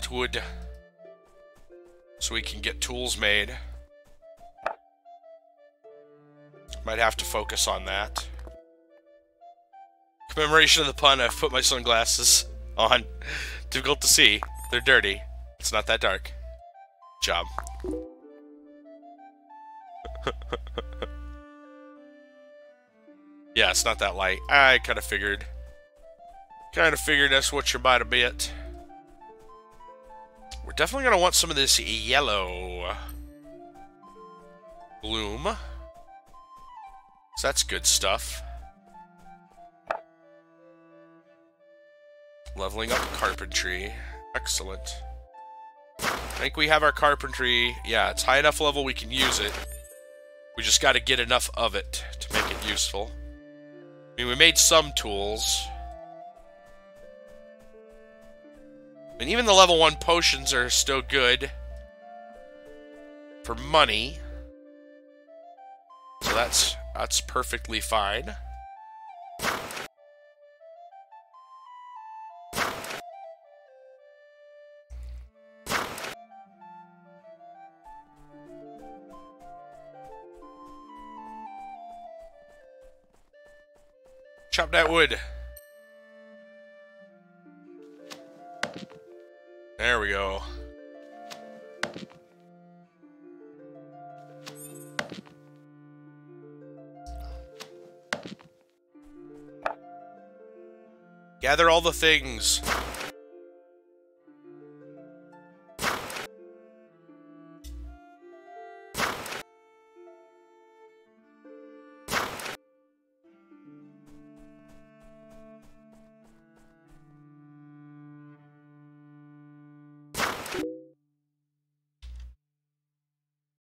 wood so we can get tools made. Might have to focus on that. Commemoration of the pun, I've put my sunglasses on. Difficult to see. They're dirty. It's not that dark. Job. Yeah, it's not that light. I kind of figured. That's what you're about a bit. We're definitely going to want some of this yellow bloom. So that's good stuff. Leveling up carpentry. Excellent. I think we have our carpentry. Yeah, it's high enough level we can use it. We just got to get enough of it to make it useful. I mean, we made some tools. And even the level 1 potions are still good for money. So that's perfectly fine. Chop that wood. There we go. Gather all the things.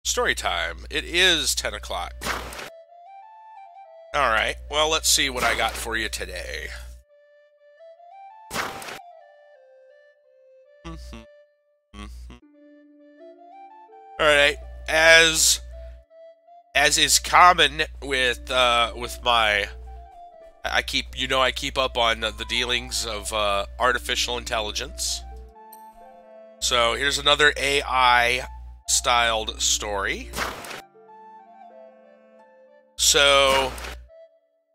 Story time. It is 10 o'clock. Alright, well, let's see what I got for you today. All right, as is common with my, I keep up on the dealings of artificial intelligence. So here's another AI styled story. So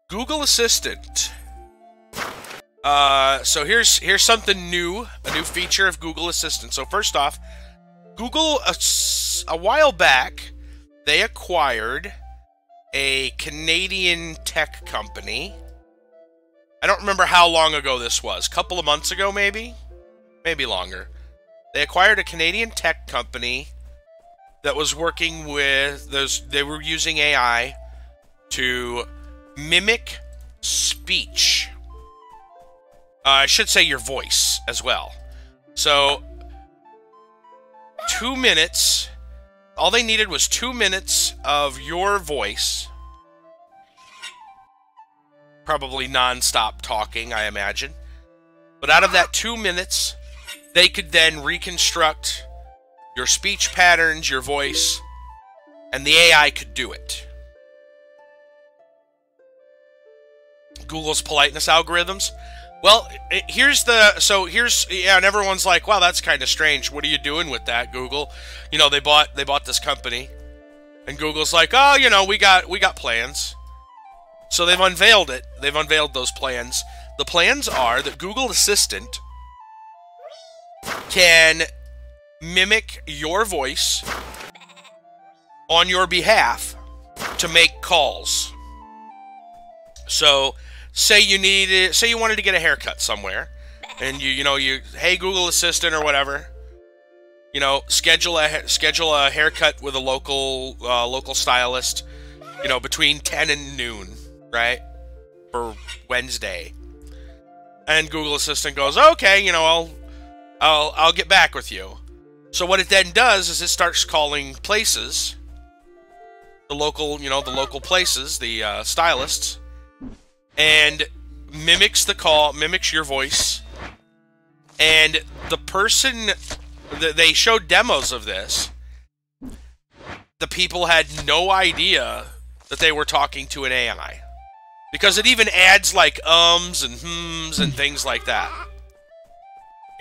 Google Assistant. So here's something new, a new feature of Google Assistant. So first off, Google a while back, they acquired a Canadian tech company. I don't remember how long ago this was. Couple of months ago, maybe longer. They acquired a Canadian tech company that was working with those. They were using AI to mimic speech. I should say your voice as well. So 2 minutes. All they needed was 2 minutes of your voice. Probably non-stop talking, I imagine. But out of that 2 minutes, they could then reconstruct your speech patterns, your voice, and the AI could do it. Google's politeness algorithms. Well, and everyone's like, wow, that's kind of strange. What are you doing with that, Google? You know, they bought this company, and Google's like, oh, you know, we got plans. So they've unveiled it. They've unveiled those plans. The plans are that Google Assistant can mimic your voice on your behalf to make calls. So say you wanted to get a haircut somewhere, and you hey Google Assistant or whatever, schedule a haircut with a local stylist, between 10 and noon, right, for Wednesday. And Google Assistant goes, okay, I'll get back with you. So what it then does is it starts calling places, the local places, the stylists, and mimics the call, mimics your voice. And the person, they showed demos of this. The people had no idea that they were talking to an AI. Because it even adds like ums and hms and things like that.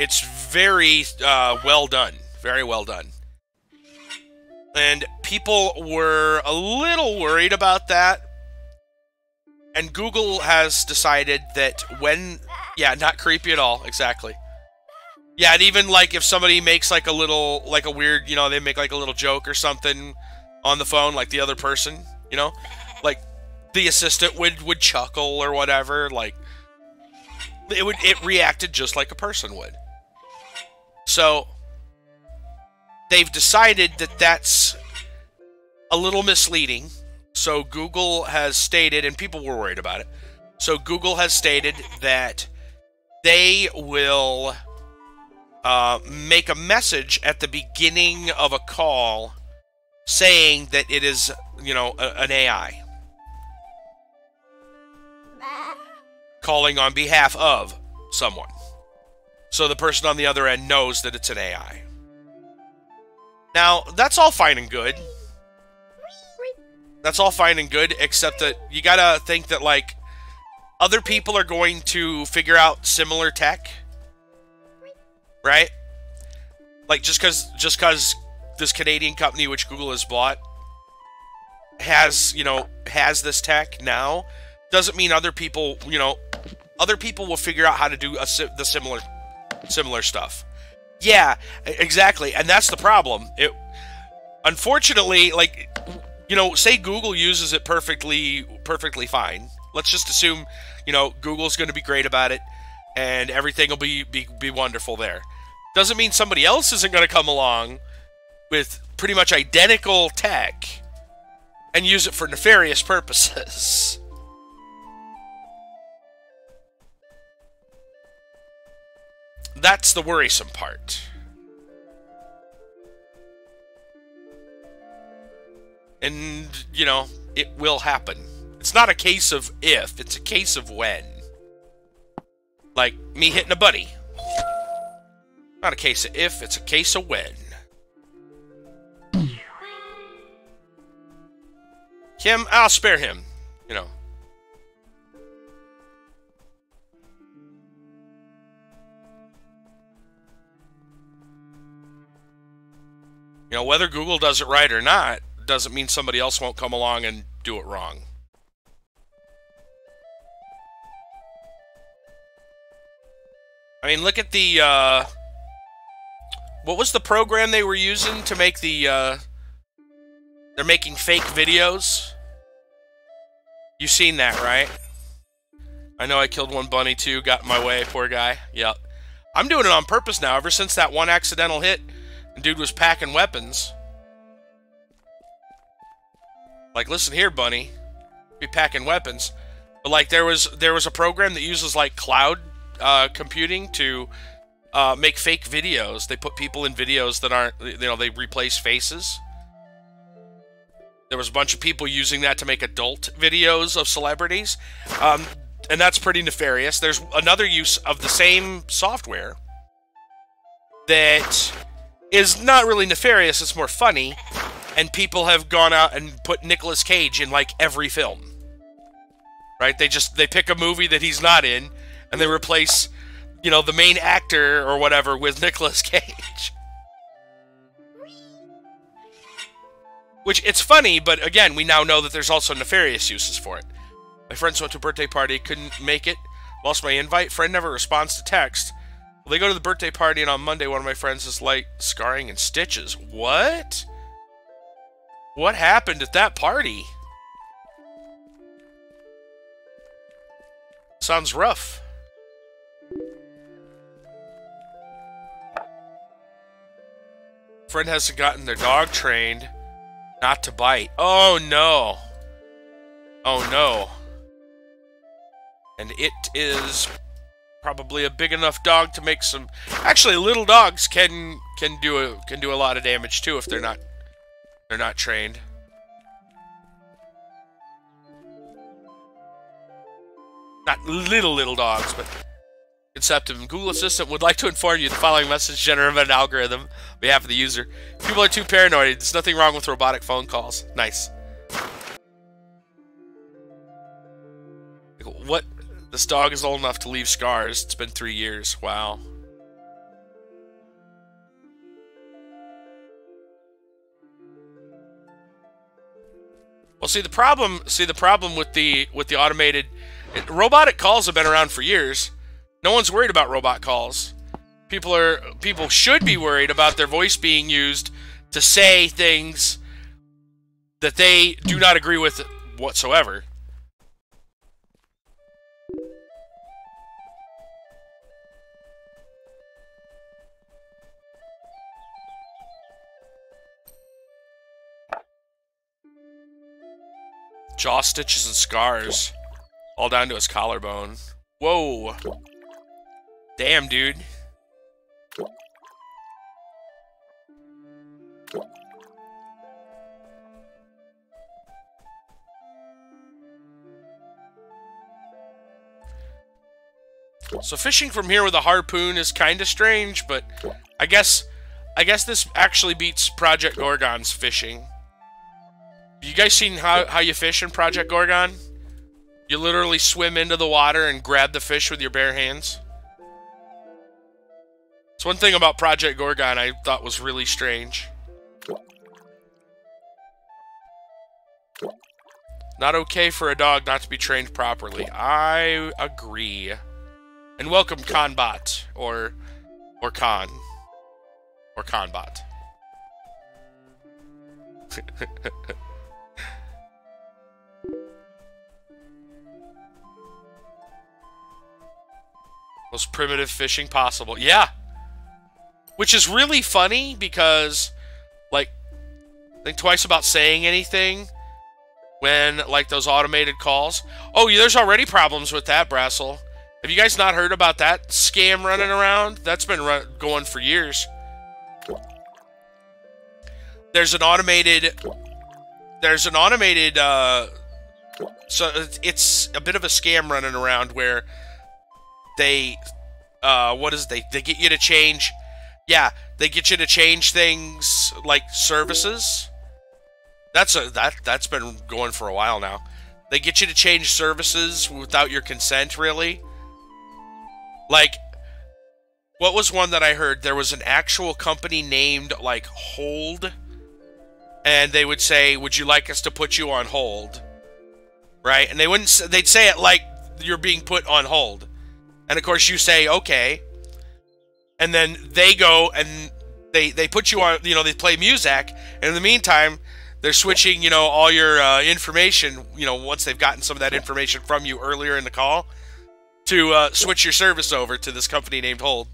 It's very well done. Very well done. And people were a little worried about that. And Google has decided that not creepy at all, exactly. Yeah, and even like if somebody makes like a weird, they make like a little joke or something on the phone, like the other person, like the assistant would chuckle or whatever, like it reacted just like a person would. So they've decided that that's a little misleading. So Google has stated, and people were worried about it, so Google has stated that they will make a message at the beginning of a call saying that it is, an AI. Calling on behalf of someone. So the person on the other end knows that it's an AI. Now, that's all fine and good. That's all fine and good, except that you gotta think that, like, other people are going to figure out similar tech. Right? Like, just because this Canadian company, which Google has bought, has this tech now, doesn't mean other people, other people will figure out how to do the similar stuff. Yeah, exactly. And that's the problem. Unfortunately, like, say Google uses it perfectly fine. Let's just assume, Google's going to be great about it and everything will be wonderful there. Doesn't mean somebody else isn't going to come along with pretty much identical tech and use it for nefarious purposes. That's the worrisome part. And, it will happen. It's not a case of if, it's a case of when. Like me hitting a buddy. Not a case of if, it's a case of when. Kim, I'll spare him, you know. You know, whether Google does it right or not doesn't mean somebody else won't come along and do it wrong. I mean, look at the, what was the program they were using to make the, they're making fake videos? You've seen that, right? I know I killed one bunny too, got in my way, poor guy. Yep. I'm doing it on purpose now, ever since that one accidental hit, and dude was packing weapons. Like, listen here, bunny. Be packing weapons. But like, there was a program that uses like cloud computing to make fake videos. They put people in videos that aren't, you know, they replace faces. There was a bunch of people using that to make adult videos of celebrities. And that's pretty nefarious. There's another use of the same software that is not really nefarious, it's more funny. And people have gone out and put Nicolas Cage in like every film. Right? They pick a movie that he's not in and they replace, you know, the main actor or whatever with Nicolas Cage. Which, it's funny, but again, we now know that there's also nefarious uses for it. My friends went to a birthday party, couldn't make it, lost my invite, friend never responds to text. Well, they go to the birthday party, and on Monday, one of my friends is light scarring and stitches. What? What happened at that party? Sounds rough. Friend hasn't gotten their dog trained not to bite. Oh no. Oh no. And it is probably a big enough dog to make some. Actually, little dogs can do a lot of damage too if they're not trained. Not little dogs, but Conceptive. Google Assistant would like to inform you the following message generated an algorithm on behalf of the user. People are too paranoid. There's nothing wrong with robotic phone calls. Nice. What? This dog is old enough to leave scars. It's been 3 years. Wow. Well, see the problem with the automated robotic calls have been around for years. No one's worried about robot calls. People should be worried about their voice being used to say things that they do not agree with whatsoever. Jaw stitches and scars. All down to his collarbone. Whoa. Damn, dude. So fishing from here with a harpoon is kind of strange, but I guess this actually beats Project Gorgon's fishing. You guys seen how you fish in Project Gorgon? You literally swim into the water and grab the fish with your bare hands. It's one thing about Project Gorgon I thought was really strange. Not okay for a dog not to be trained properly. I agree. And welcome Conbot or Con or Conbot. Most primitive fishing possible. Yeah. Which is really funny because, like, think twice about saying anything when, like, those automated calls. Oh, yeah, there's already problems with that, Brassel. Have you guys not heard about that scam running around? That's been going for years. There's an automated... so it's a bit of a scam running around where they, they get you to change Yeah, they get you to change things like services. That's been going for a while now. They get you to change services without your consent, really. Like, what was one that I heard? There was an actual company named, like, Hold. And they would say, would you like us to put you on hold? Right? And they'd say it like you're being put on hold. And, of course, you say, okay. And then they go and they put you on, you know, they play music. And in the meantime, they're switching, you know, all your information, you know, once they've gotten some of that information from you earlier in the call, to switch your service over to this company named Hold.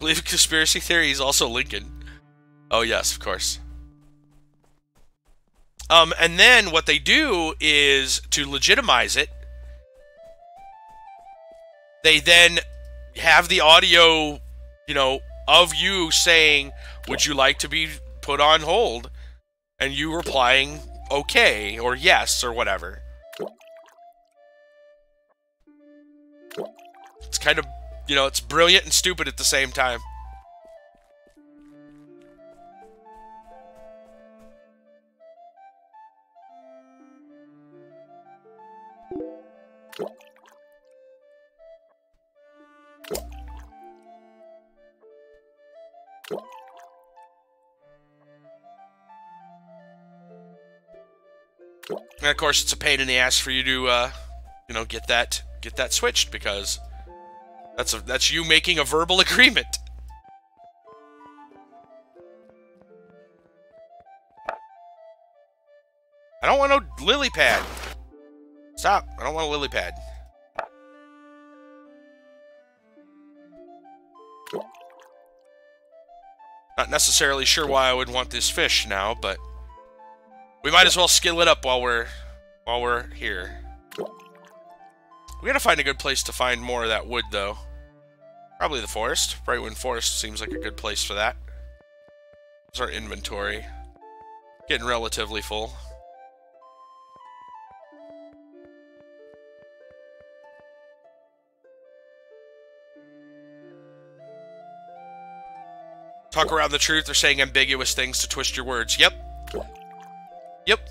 Believe conspiracy theory is also Lincoln. Oh, yes, of course. And then what they do is, to legitimize it, they then have the audio, you know, of you saying, would you like to be put on hold? And you replying, okay, or yes, or whatever. It's kind of, you know, it's brilliant and stupid at the same time. And of course, it's a pain in the ass for you to, you know, get that switched, because that's you making a verbal agreement. I don't want no lily pad. Stop! I don't want a lily pad. Not necessarily sure why I would want this fish now, but we might as well skill it up while we're here. We gotta find a good place to find more of that wood, though. Probably the forest. Brightwind Forest seems like a good place for that. There's our inventory. Getting relatively full. Talk around the truth or saying ambiguous things to twist your words. Yep. Yep.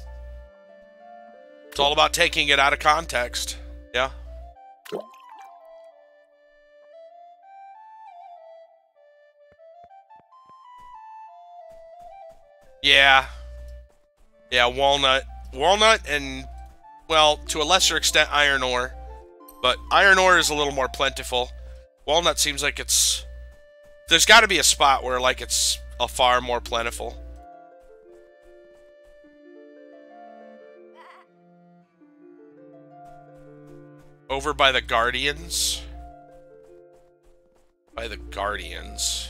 It's all about taking it out of context. Yeah. Yeah. Yeah, walnut. Walnut and, well, to a lesser extent, iron ore. But iron ore is a little more plentiful. Walnut seems like it's... There's got to be a spot where, like, it's a far more plentiful. Over by the Guardians. By the Guardians.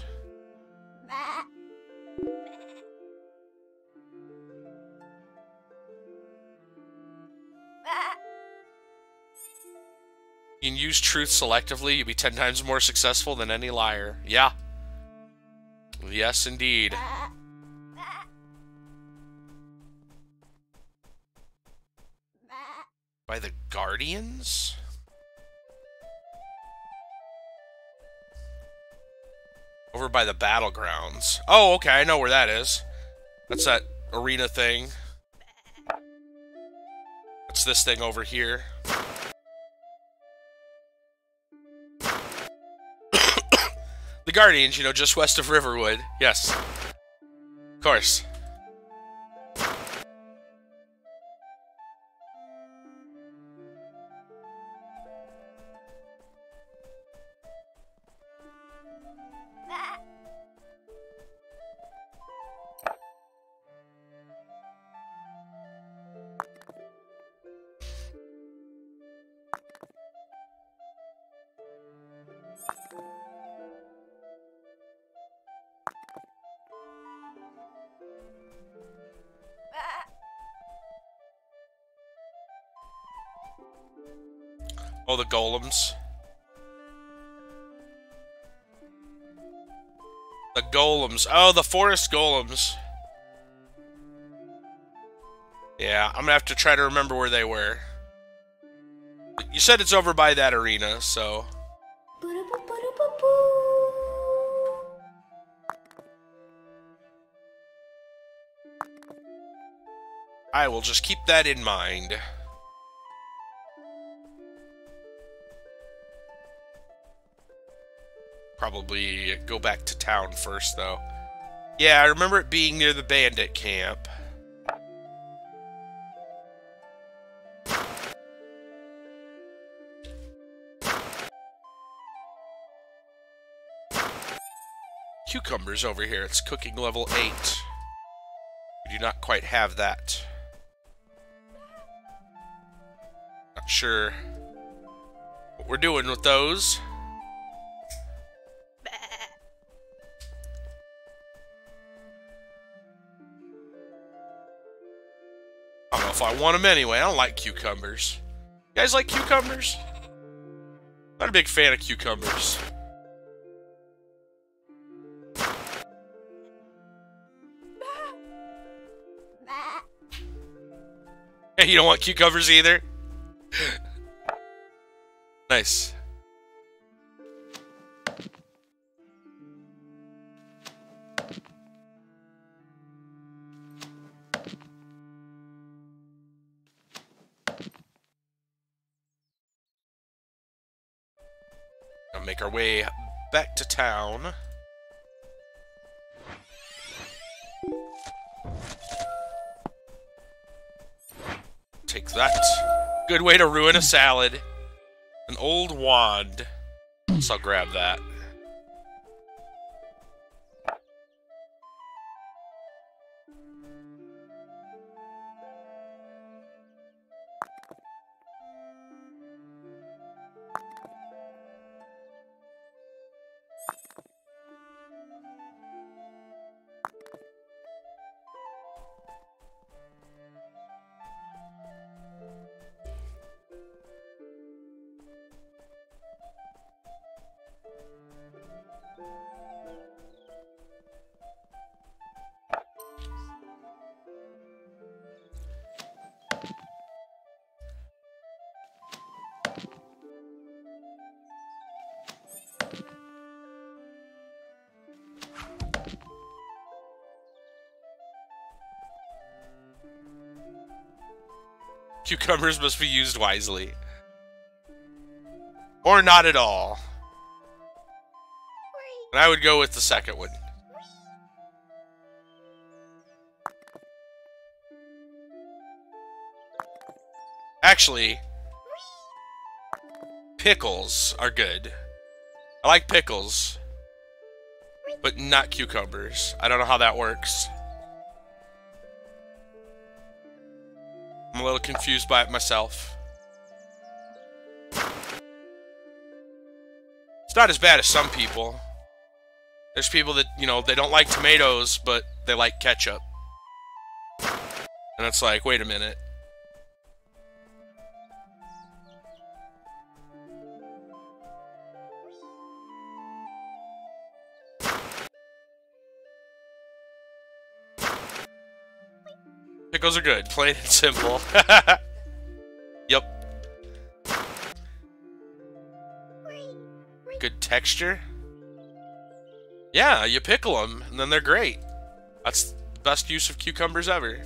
You can use truth selectively, you'll be 10 times more successful than any liar. Yeah. Yes, indeed. By the Guardians? Over by the Battlegrounds. Oh, okay, I know where that is. That's that arena thing. It's this thing over here. The Guardians, you know, just west of Riverwood. Yes. Of course. Oh, the golems. The golems. Oh, the forest golems. Yeah, I'm gonna have to try to remember where they were. You said it's over by that arena, so... I will just keep that in mind. Probably go back to town first, though. Yeah, I remember it being near the bandit camp. Cucumbers over here. It's cooking level 8. We do not quite have that. Not sure what we're doing with those. I don't know if I want them anyway. I don't like cucumbers. You guys like cucumbers? Not a big fan of cucumbers. Hey, you don't want cucumbers either? Nice. I'll make our way back to town. Take that. Good way to ruin a salad. An old wand. So I'll grab that. Cucumbers must be used wisely. Or not at all. And I would go with the second one. Actually, pickles are good. I like pickles, but not cucumbers. I don't know how that works. I'm a little confused by it myself. It's not as bad as some people. There's people that, you know, they don't like tomatoes, but they like ketchup. And it's like, wait a minute. Pickles are good, plain and simple. Yep. Good texture. Yeah, you pickle them, and then they're great. That's the best use of cucumbers ever.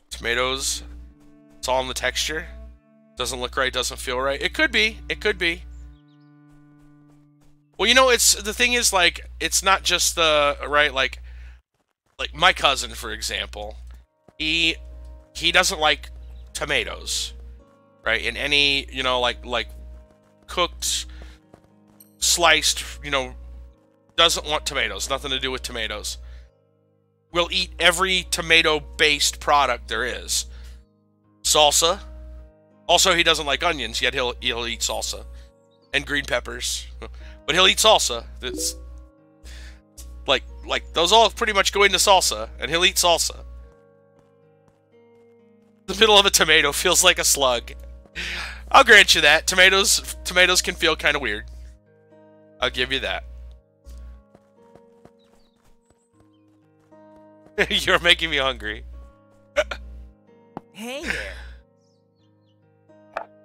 Tomatoes, it's all in the texture. Doesn't look right, doesn't feel right. It could be. It could be. Well, you know, it's the thing is, like, it's not just the right, like my cousin, for example. He doesn't like tomatoes, right? In any, you know, like cooked, sliced, you know, doesn't want tomatoes. Nothing to do with tomatoes. Will eat every tomato-based product there is. Salsa. Also, he doesn't like onions, yet he'll eat salsa. And green peppers. But he'll eat salsa. It's like those all pretty much go into salsa, and he'll eat salsa. The middle of a tomato feels like a slug. I'll grant you that. Tomatoes can feel kind of weird. I'll give you that. You're making me hungry. Hey there.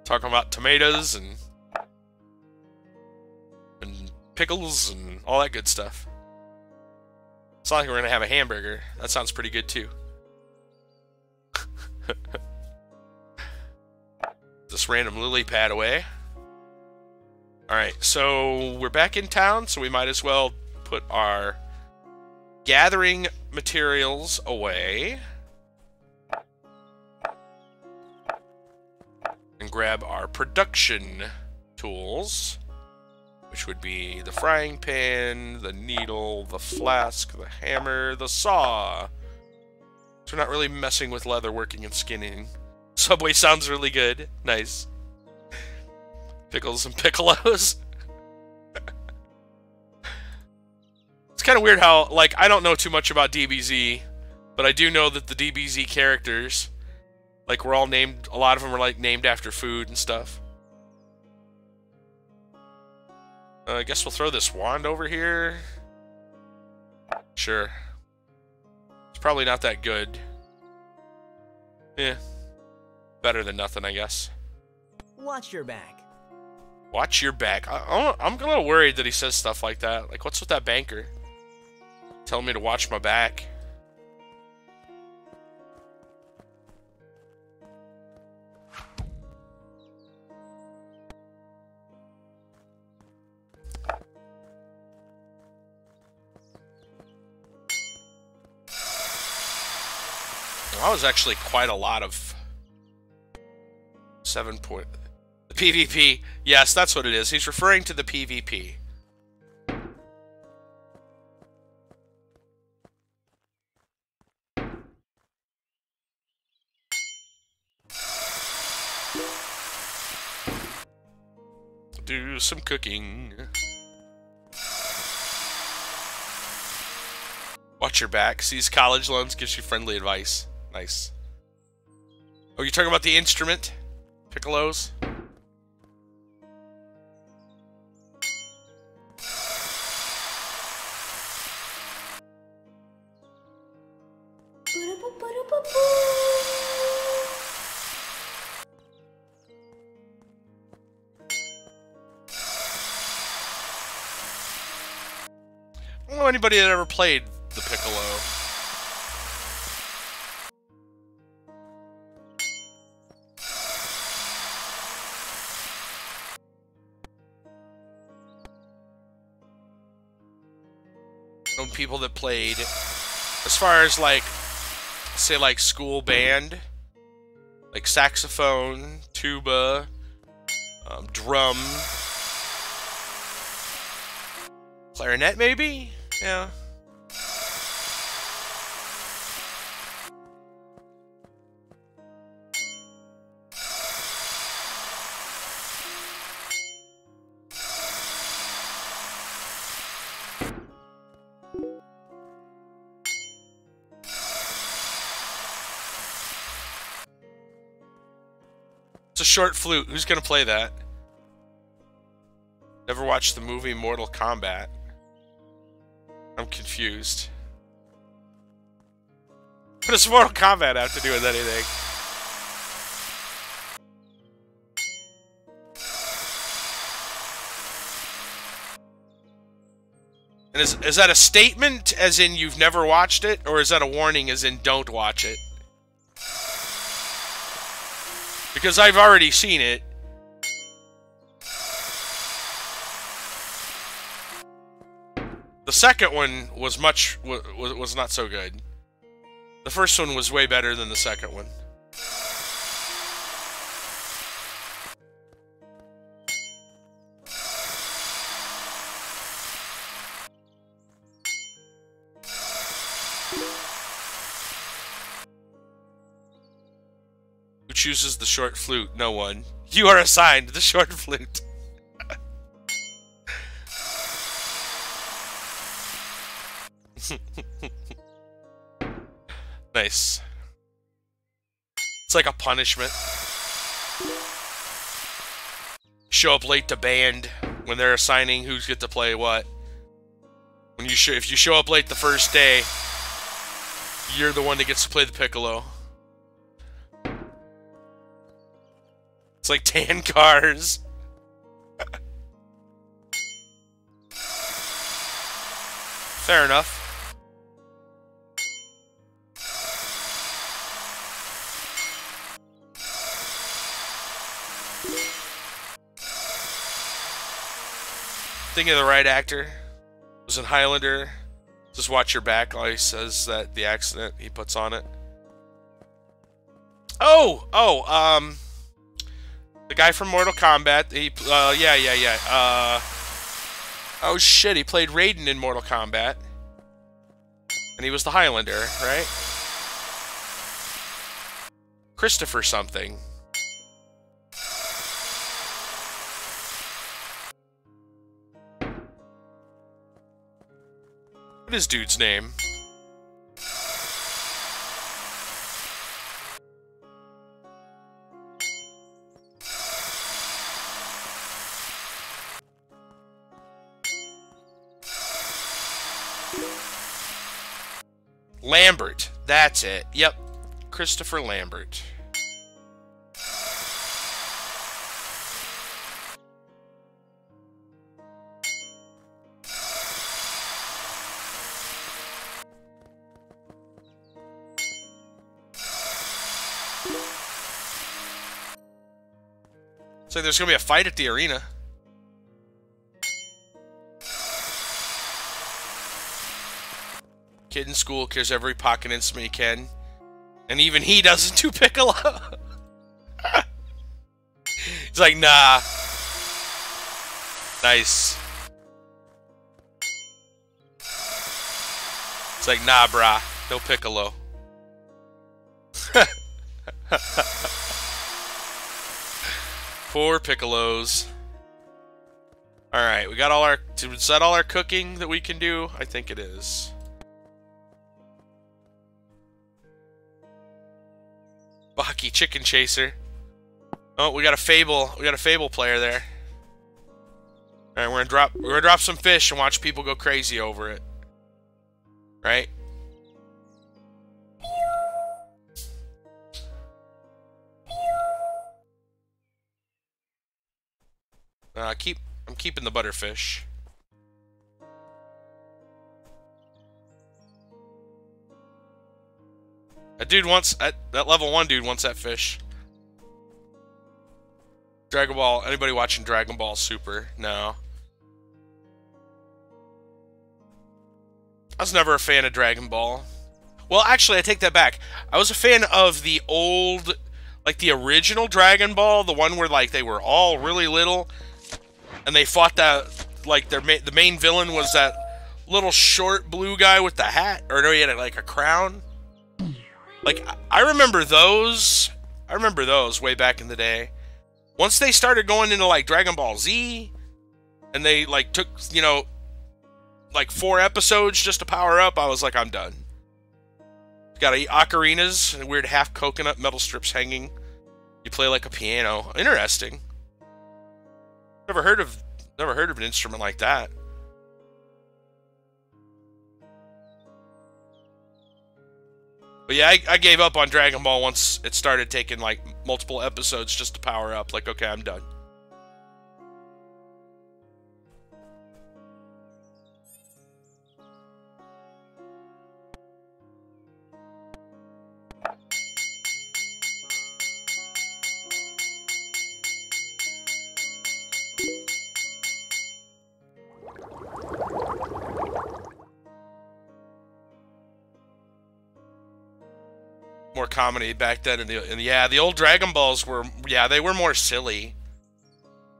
Talking about tomatoes and pickles and all that good stuff. It's not like we're gonna have a hamburger. That sounds pretty good too. This random lily pad away. Alright, so we're back in town, so we might as well put our gathering materials away. And grab our production tools, which would be the frying pan, the needle, the flask, the hammer, the saw. So we're not really messing with leather working and skinning. Subway sounds really good. Nice. Pickles and piccolos. It's kind of weird how, like, I don't know too much about DBZ, but I do know that the DBZ characters, like, we're all named, a lot of them are, like, named after food and stuff. I guess we'll throw this wand over here. Sure. It's probably not that good. Yeah. Better than nothing, I guess. Watch your back. Watch your back. I'm a little worried that he says stuff like that. Like, what's with that banker? Telling me to watch my back. That was actually quite a lot of 7 point. The PvP. Yes, that's what it is. He's referring to the PvP. Do some cooking. Watch your back. Sees college loans, gives you friendly advice. Nice. Oh, you're talking about the instrument? Piccolos? I don't know anybody that ever played the piccolo. Known people that played, as far as like, say like school band, like saxophone, tuba, drum, clarinet maybe? Yeah. It's a short flute. Who's gonna play that? Never watched the movie Mortal Kombat. I'm confused. What does Mortal Kombat have to do with anything? And is that a statement as in you've never watched it? Or is that a warning as in don't watch it? Because I've already seen it. The second one was was not so good. The first one was way better than the second one. Who chooses the short flute? No one. You are assigned the short flute. Nice. It's like a punishment. Show up late to band when they're assigning who's get to play what. When you if you show up late the first day, you're the one that gets to play the piccolo. It's like tan cars. Fair enough. Think of the right actor. Was in Highlander. Just watch your back while he says that the accident he puts on it. The guy from Mortal Kombat. He, oh shit, he played Raiden in Mortal Kombat. And he was the Highlander, right? Christopher something. What is dude's name? Lambert. That's it. Yep. Christopher Lambert. So there's gonna be a fight at the arena. Kid in school kills every pocket instrument he can. And even he doesn't do Piccolo. He's like, nah. Nice. It's like, nah, brah. No Piccolo. Poor Piccolos. Alright, we got all our... Is that all our cooking that we can do? I think it is. Baki Chicken Chaser. Oh, we got a Fable. We got a Fable player there. Alright, we're gonna drop some fish and watch people go crazy over it. Right? I'm keeping the butterfish. That dude wants that level 1 dude wants that fish. Dragon Ball. Anybody watching Dragon Ball Super? No. I was never a fan of Dragon Ball. Well, actually, I take that back. I was a fan of the old, like the original Dragon Ball, the one where like they were all really little, and they fought that, like the main villain was that little short blue guy with the hat, or no, he had like a crown. Like I remember those. I remember those way back in the day. Once they started going into like Dragon Ball Z, and they like took, you know, like 4 episodes just to power up, I was like, I'm done. Got ocarinas and weird half coconut metal strips hanging. You play like a piano. Interesting. Never heard of an instrument like that. But yeah, I gave up on Dragon Ball once it started taking like multiple episodes just to power up. Like, okay, I'm done. More comedy back then, and the old Dragon Balls were, they were more silly.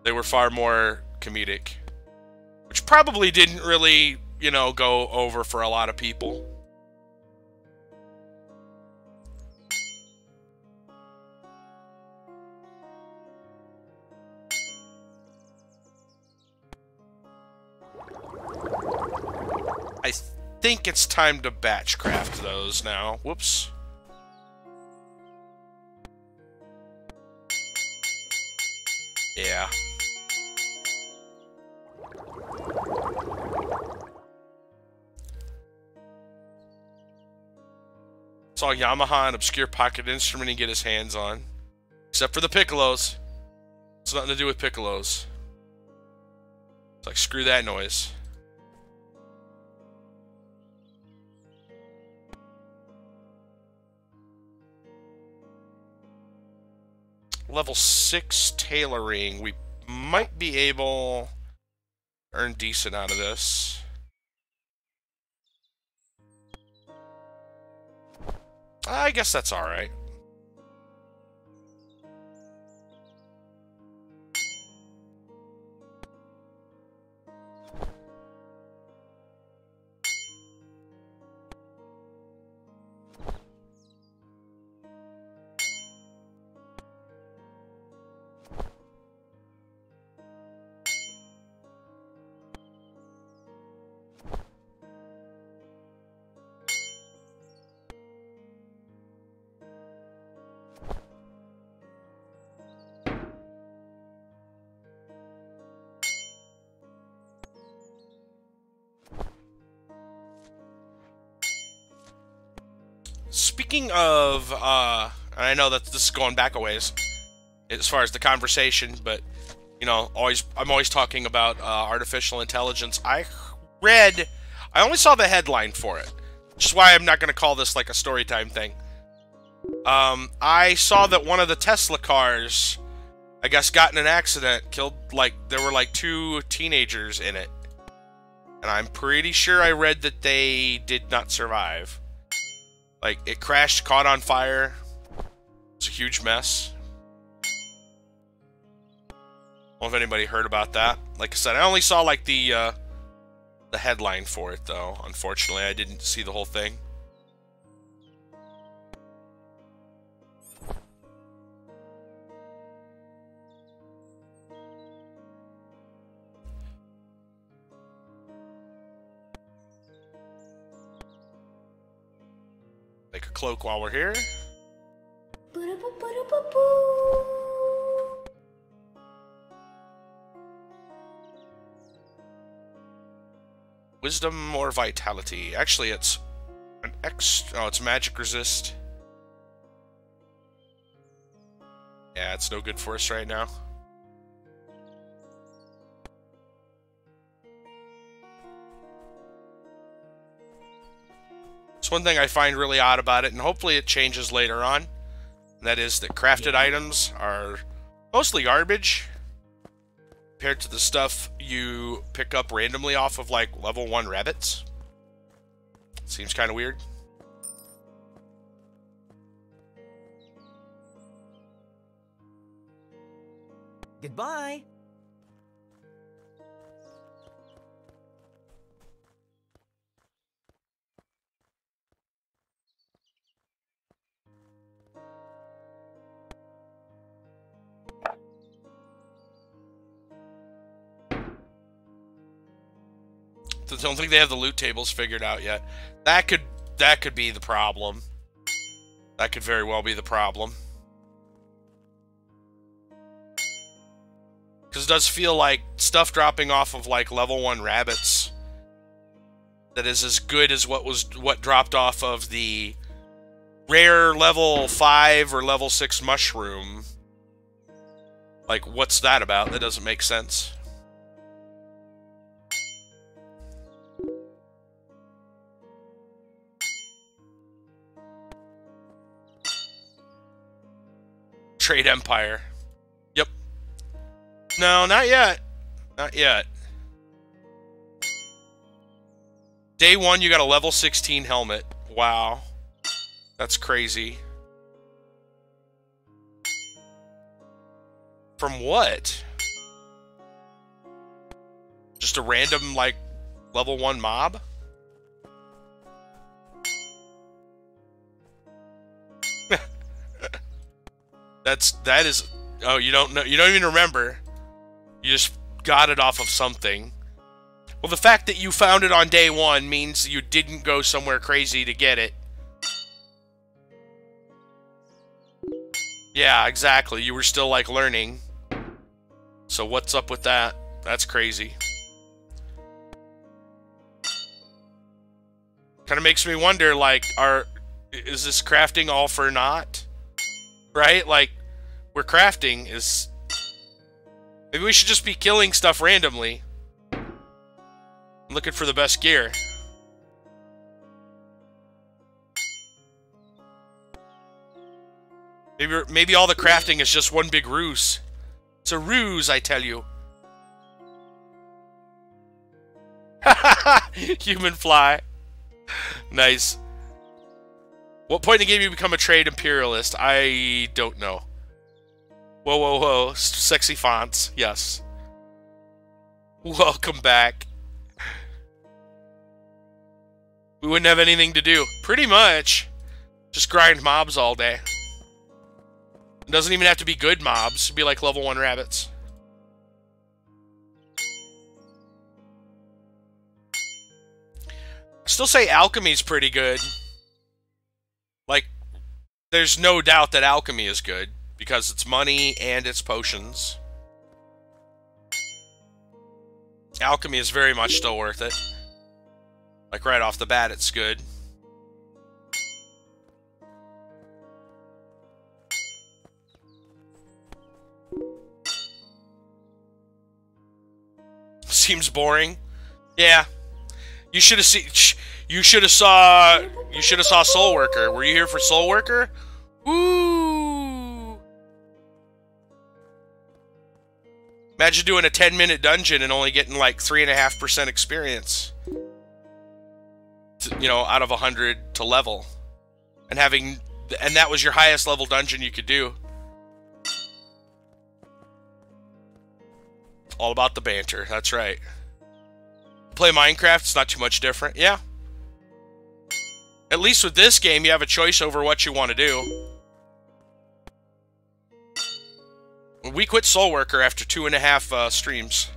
They were far more comedic, which probably didn't really, you know, go over for a lot of people. I think it's time to batch craft those now. Whoops. Yeah. Saw Yamaha, an obscure pocket instrument he get his hands on. Except for the Piccolos. It's nothing to do with Piccolos. It's like, screw that noise. level 6 tailoring, we might be able to earn decent out of this. I guess that's alright. Speaking of, I know that this is going back a ways as far as the conversation, but you know, I'm always talking about artificial intelligence. I only saw the headline for it, which is why I'm not going to call this like a story time thing. I saw that one of the Tesla cars, I guess, got in an accident, killed, like, there were like 2 teenagers in it, and I'm pretty sure I read that they did not survive. Like, it crashed, caught on fire. It's a huge mess. I don't know if anybody heard about that. Like I said, I only saw, like, the headline for it, though. Unfortunately, I didn't see the whole thing. Make a cloak while we're here. Wisdom or vitality? Actually, it's an oh, it's magic resist. Yeah, it's no good for us right now. It's one thing I find really odd about it, and hopefully it changes later on. And that is that crafted items are mostly garbage compared to the stuff you pick up randomly off of, like, level 1 rabbits. Seems kind of weird. Goodbye. I don't think they have the loot tables figured out yet. That could be the problem. That could very well be the problem. Because it does feel like stuff dropping off of, like, level 1 rabbits that is as good as what dropped off of the rare level 5 or level 6 mushroom. Like, what's that about? That doesn't make sense. Trade Empire. Yep. No, not yet. Not yet. Day 1, you got a level 16 helmet. Wow. That's crazy. From what? Just a random, like, level 1 mob? That is, oh, you don't know, you don't even remember. You just got it off of something. Well, the fact that you found it on day 1 means you didn't go somewhere crazy to get it. Yeah, exactly. You were still, like, learning. So what's up with that? That's crazy. Kind of makes me wonder, like, is this crafting all for naught? Right? Like, we're crafting is... Maybe we should just be killing stuff randomly. Looking for the best gear. Maybe all the crafting is just one big ruse. It's a ruse, I tell you. Human fly. Nice. What point in the game you become a trade imperialist? I don't know. Whoa, whoa, whoa. Sexy fonts. Yes. Welcome back. We wouldn't have anything to do. Pretty much. Just grind mobs all day. It doesn't even have to be good mobs. It'd be like level 1 rabbits. I still say alchemy's pretty good. Like, there's no doubt that alchemy is good. Because it's money and it's potions. Alchemy is very much still worth it. Like, right off the bat, it's good. Seems boring. Yeah. You should have seen. You should have saw Soul Worker. Were you here for Soul Worker? Ooh. Imagine doing a 10-minute dungeon and only getting like 3.5% experience. You know, out of 100 to level, and that was your highest level dungeon you could do. All about the banter. That's right. Play Minecraft, it's not too much different. Yeah. At least with this game, you have a choice over what you want to do. We quit Soul Worker after 2.5 streams.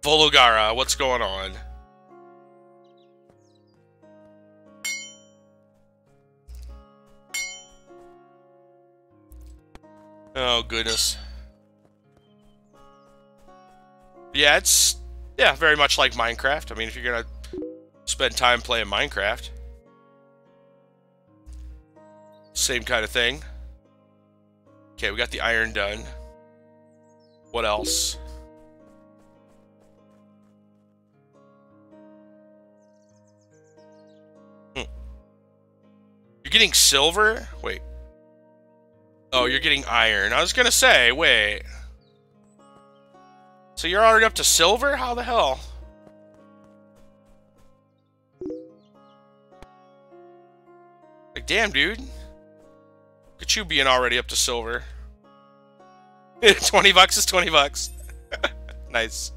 Vologara, what's going on? Oh, goodness. Yeah, it's... yeah, very much like Minecraft. I mean, if you're gonna spend time playing Minecraft. Same kind of thing. Okay, we got the iron done. What else? You're getting silver? Wait. Oh, you're getting iron. I was gonna say, wait. So you're already up to silver? How the hell? Like, damn, dude. Look at you being already up to silver. 20 bucks is 20 bucks. Nice.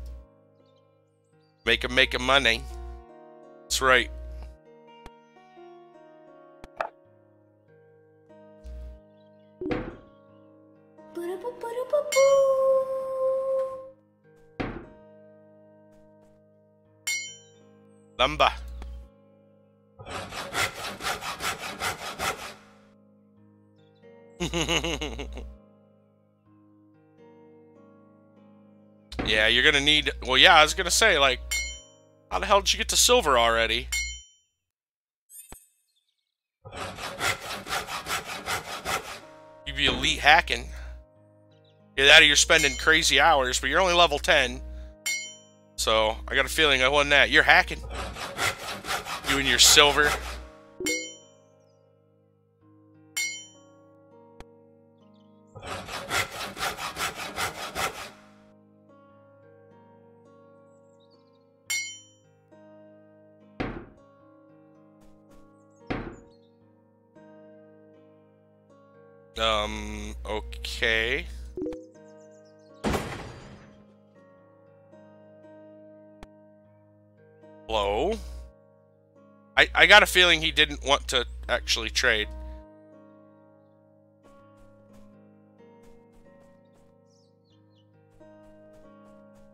Make 'em money. That's right. Lumber. Yeah, you're gonna need... well, yeah, I was gonna say, like... how the hell did you get to silver already? You'd be elite hacking. Yeah, that or you're spending crazy hours, but you're only level 10. So, I got a feeling I won that. You're hacking. You and your silver. Okay. Hello? I got a feeling he didn't want to actually trade.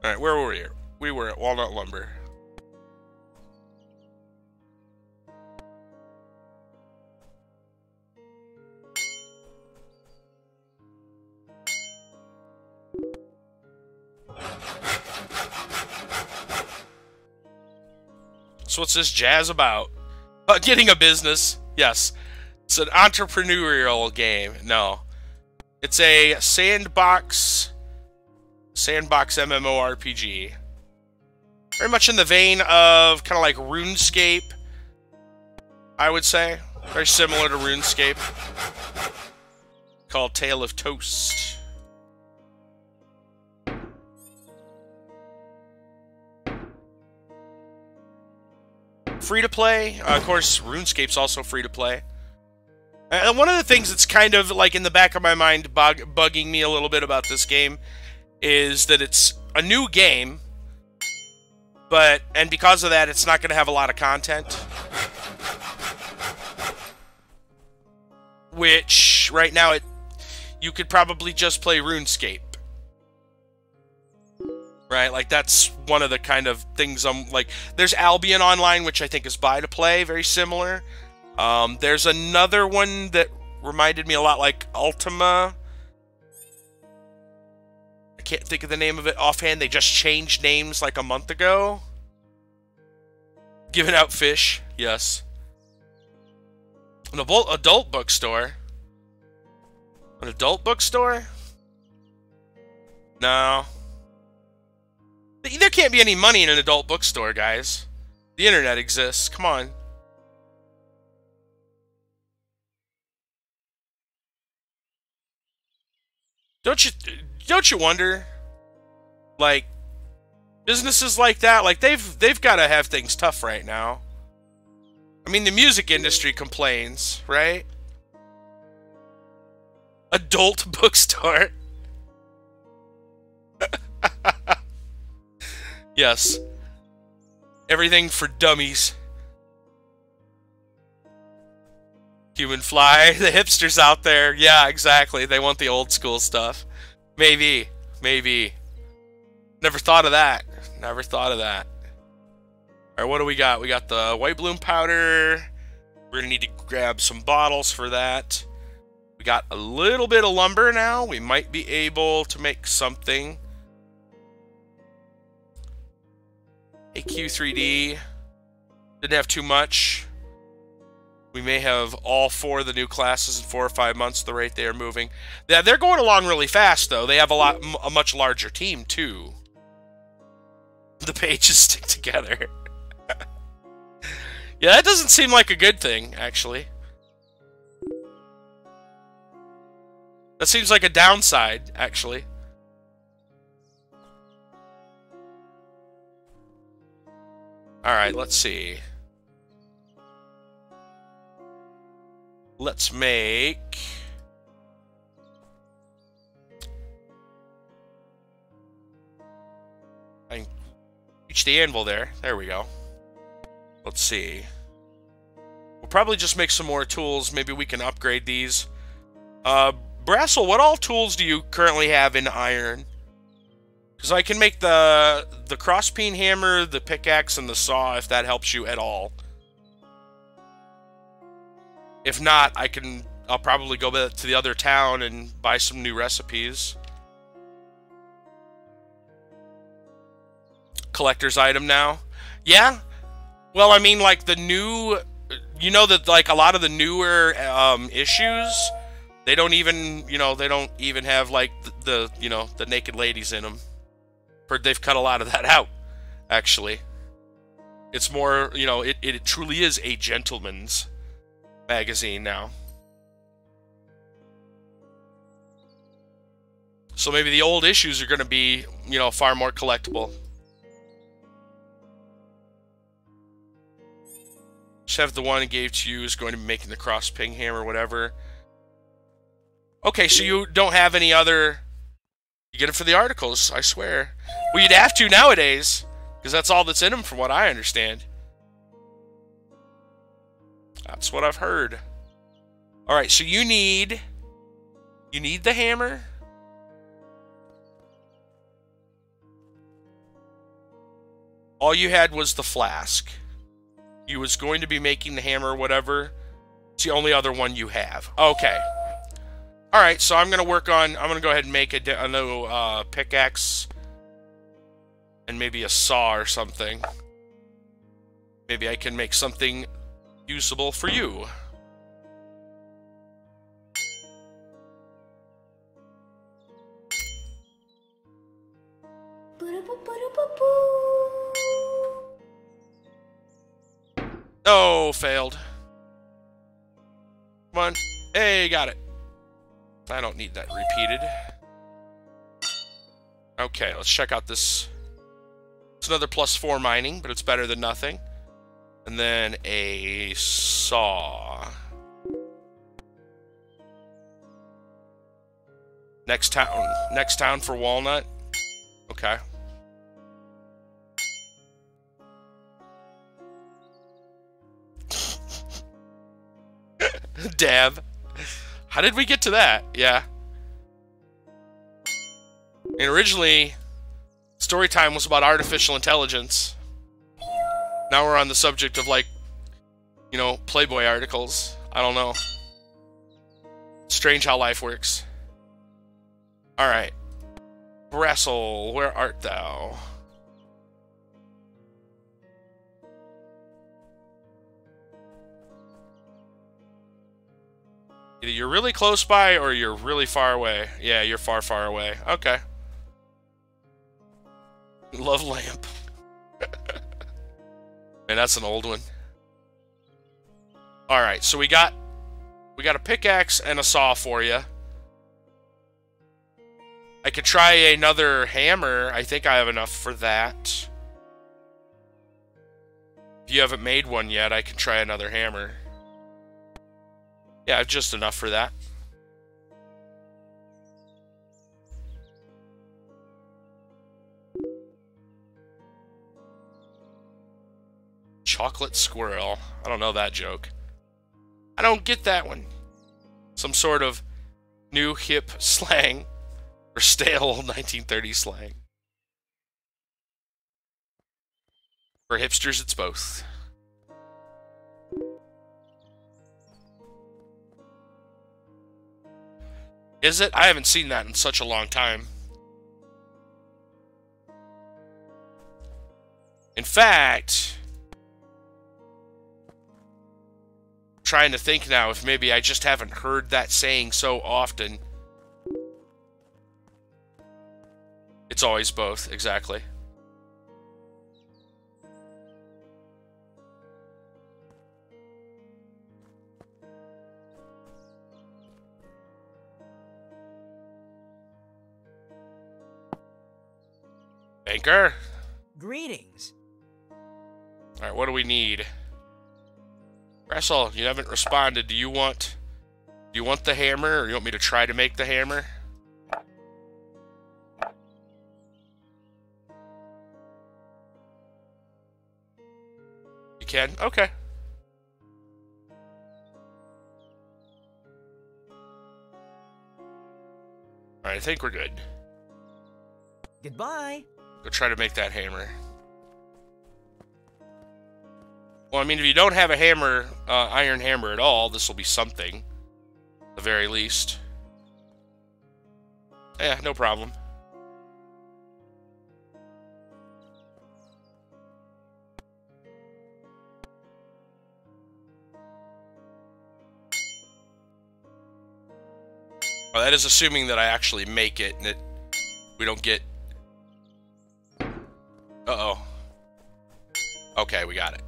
Alright, where were we? We were at Walnut Lumber. So what's this jazz about? Getting a business. Yes. It's an entrepreneurial game. No. It's a sandbox MMORPG. Very much in the vein of kind of like RuneScape, I would say. Very similar to RuneScape. Called Tale of Toast. Free to play. Of course, RuneScape's also free to play. And one of the things that's kind of like in the back of my mind bugging me a little bit about this game is that it's a new game, and because of that, it's not going to have a lot of content. Which, right now, you could probably just play RuneScape. Right? Like, that's one of the kind of things I'm, like... There's Albion Online, which I think is buy-to-play, very similar. There's another one that reminded me a lot like Ultima. I can't think of the name of it offhand. They just changed names like a month ago. Giving out fish, yes. An adult bookstore? An adult bookstore? No. There can't be any money in an adult bookstore, guys. The internet exists. Come on. Don't you wonder? Like, businesses like that, like they've got to have things tough right now. I mean, the music industry complains, right? Adult bookstore. Yes. Everything for dummies. Human fly, the hipsters out there. Yeah, exactly. They want the old school stuff. Maybe. Maybe. Never thought of that. Never thought of that. Alright, what do we got? We got the white bloom powder. We're going to need to grab some bottles for that. We got a little bit of lumber now. We might be able to make something. AQ3D. Didn't have too much. We may have all 4 of the new classes in 4 or 5 months at the rate they are moving. Yeah, they're going along really fast, though. They have a much larger team, too. The pages stick together. Yeah, that doesn't seem like a good thing, actually. That seems like a downside, actually. Alright, let's see. Let's make... I can reach the anvil there. There we go. Let's see. We'll probably just make some more tools. Maybe we can upgrade these. Brassel, what all tools do you currently have in iron? Because I can make the cross-peen hammer, the pickaxe, and the saw, if that helps you at all. If not, I'll probably go back to the other town and buy some new recipes. Collector's item now. Yeah? Well, I mean, like, the new... You know that, like, a lot of the newer issues, they don't even, they don't even have, like, the naked ladies in them. Heard they've cut a lot of that out, actually. It's more, it truly is a gentleman's magazine now. So maybe the old issues are going to be, far more collectible. Chef, the one I gave to you is going to be making the cross-ping hammer or whatever. Okay, so you don't have any other... You get it for the articles, I swear. Well, you'd have to nowadays, because that's all that's in them from what I understand. That's what I've heard. Alright, so you need the hammer. All you had was the flask. You was going to be making the hammer or whatever. It's the only other one you have. Okay. Alright, so I'm going to go ahead and make a new pickaxe. And maybe a saw or something. Maybe I can make something usable for you. Oh, failed. Come on. Hey, got it. I don't need that repeated. Okay, let's check out this. It's another +4 mining, but it's better than nothing. And then a saw. Next town for walnut. Okay. Dab. How did we get to that? Yeah. And originally, story time was about artificial intelligence. Now we're on the subject of, like, you know, Playboy articles. I don't know. Strange how life works. Alright. Brestle, where art thou? Either you're really close by or you're really far away. Yeah, you're far, far away. Okay. Love lamp. Man, that's an old one. Alright, so we got a pickaxe and a saw for you. I could try another hammer. I think I have enough for that. If you haven't made one yet, I can try another hammer. Yeah, just enough for that. Chocolate squirrel. I don't know that joke. I don't get that one. Some sort of new hip slang. Or stale 1930s slang. For hipsters, it's both. Is it? I haven't seen that in such a long time. In fact, I'm trying to think now if maybe I just haven't heard that saying so often. It's always both, exactly. Banker? Greetings. Alright, what do we need? Russell, you haven't responded. Do you want the hammer, or you want me to try to make the hammer? You can? Okay. Alright, I think we're good. Goodbye. Go try to make that hammer. Well, I mean, if you don't have a hammer, iron hammer at all, this will be something. At the very least. Yeah, no problem. Well, that is assuming that I actually make it and that we don't get... Uh-oh. Okay, we got it.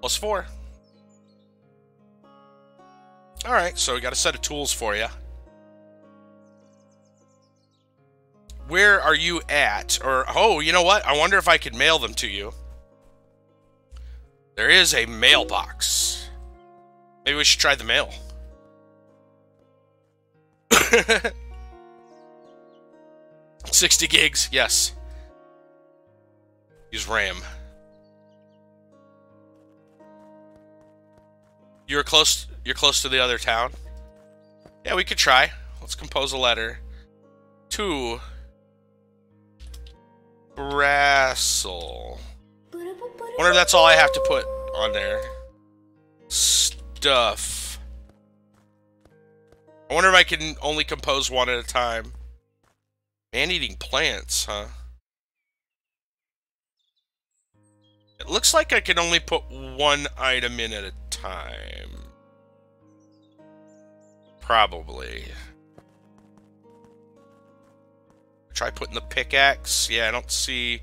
+4. Alright, so we got a set of tools for you. Where are you at? Or, oh, you know what? I wonder if I could mail them to you. There is a mailbox. Maybe we should try the mail. 60 gigs, yes. Use RAM. You're close to the other town? Yeah, we could try. Let's compose a letter. To Brawls. Wonder if that's all I have to put on there. Stuff. I wonder if I can only compose one at a time. Man-eating plants, huh? It looks like I can only put one item in at a time. Probably. Try putting the pickaxe. Yeah, I don't see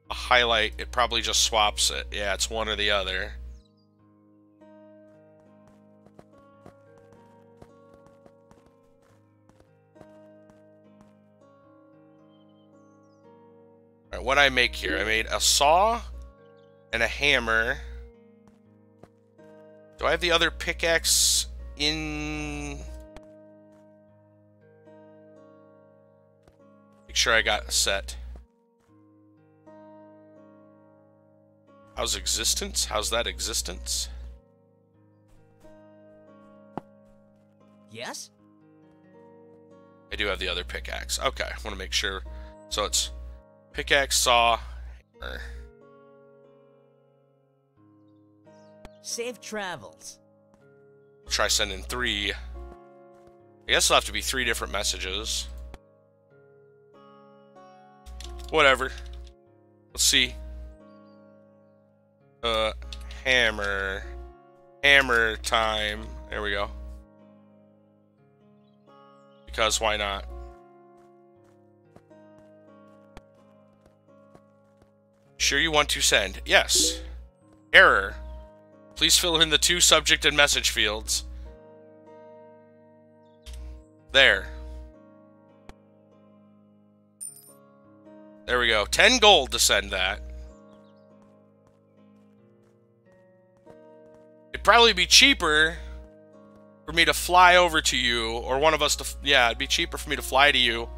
a highlight. It probably just swaps it. Yeah, it's one or the other. Alright, what did I make here? I made a saw and a hammer. Do I have the other pickaxe in... Make sure I got a set. How's existence? How's that existence? Yes? I do have the other pickaxe. Okay, I want to make sure. So it's pickaxe, saw, hammer. Safe travels. Try sending 3. I guess it'll have to be 3 different messages. Whatever. Let's see. Hammer. Hammer time. There we go. Because why not? Sure you want to send? Yes. Error. Please fill in the 2 subject and message fields. There. There we go. 10 gold to send that. It'd probably be cheaper for me to fly over to you, or one of us to... Yeah, it'd be cheaper for me to fly to you,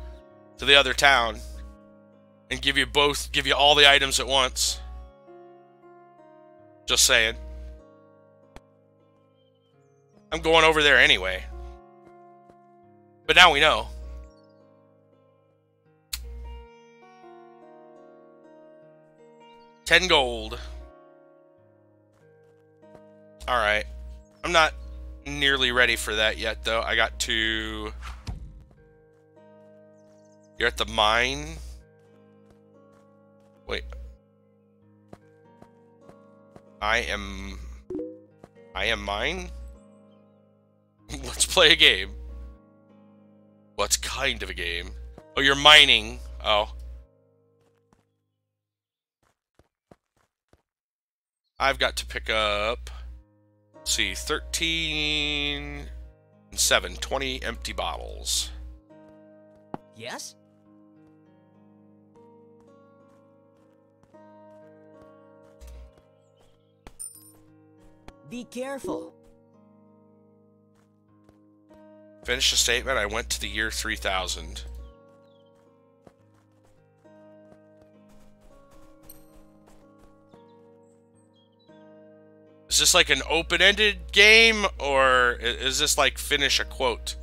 to the other town, and give you all the items at once. Just saying. I'm going over there anyway. But now we know. $10 gold. Alright. I'm not nearly ready for that yet, though. I got to... You're at the mine? Wait. I am mine? Let's play a game. What's kind of a game? Oh, you're mining. Oh. I've got to pick up... Let's see, 13 and 7, 20 empty bottles. Yes? Be careful. Finish the statement. I went to the year 3000. Is this like an open-ended game, or is this like finish a quote?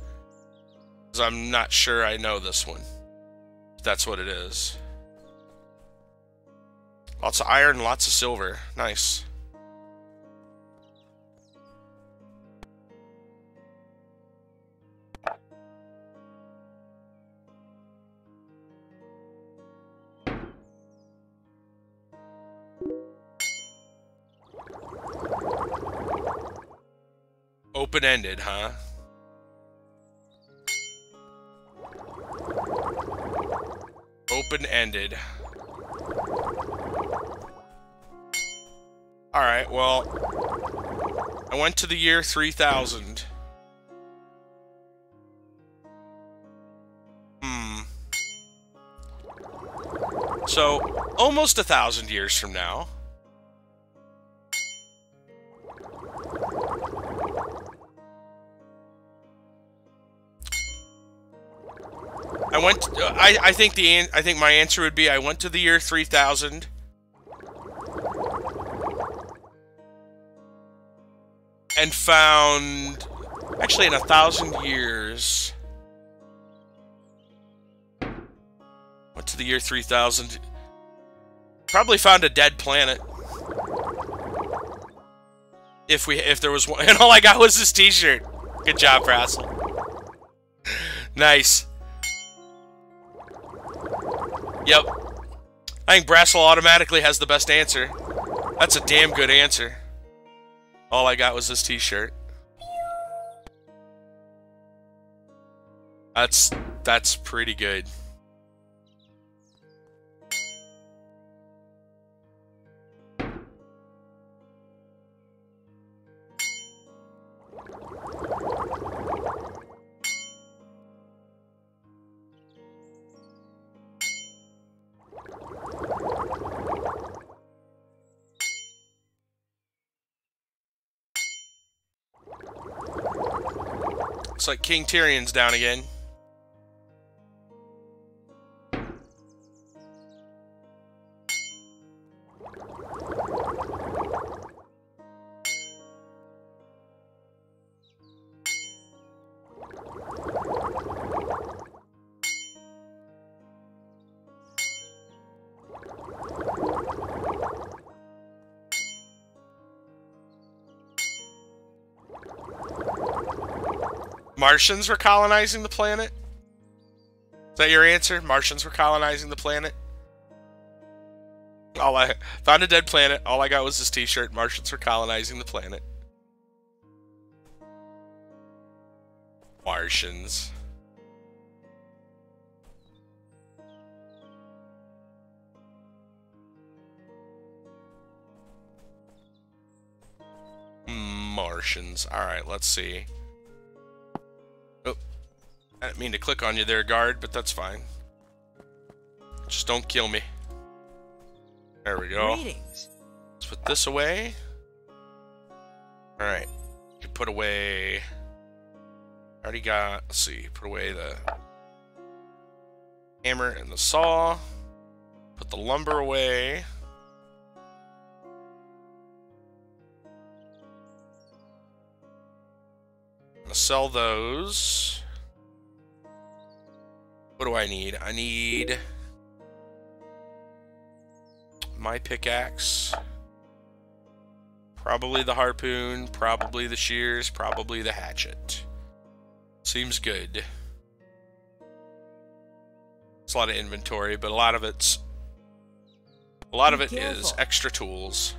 Because I'm not sure I know this one. If that's what it is. Lots of iron, lots of silver. Nice. Open-ended, huh? Open-ended. Alright, well... I went to the year 3000. So, almost 1,000 years from now. I think my answer would be I went to the year 3000 and found actually in 1,000 years went to the year 3000, probably found a dead planet if there was one, and all I got was this t-shirt. Good job, Brassel. Nice. Yep. I think Brassel automatically has the best answer. That's a damn good answer. All I got was this t-shirt. That's pretty good. Looks like King Tyrion's down again. Martians were colonizing the planet? Is that your answer? Martians were colonizing the planet? Found a dead planet. All I got was this t-shirt. Martians were colonizing the planet. Martians. Martians. Alright, let's see. Oh, I didn't mean to click on you there, guard, but that's fine. Just don't kill me. There we go. Greetings. Let's put this away. Alright. You can put away... Already got... Let's see. Put away the hammer and the saw. Put the lumber away. I'm gonna sell those. What do I need? I need my pickaxe, probably the harpoon, probably the shears, probably the hatchet. Seems good. It's a lot of inventory, but a lot of it is extra tools.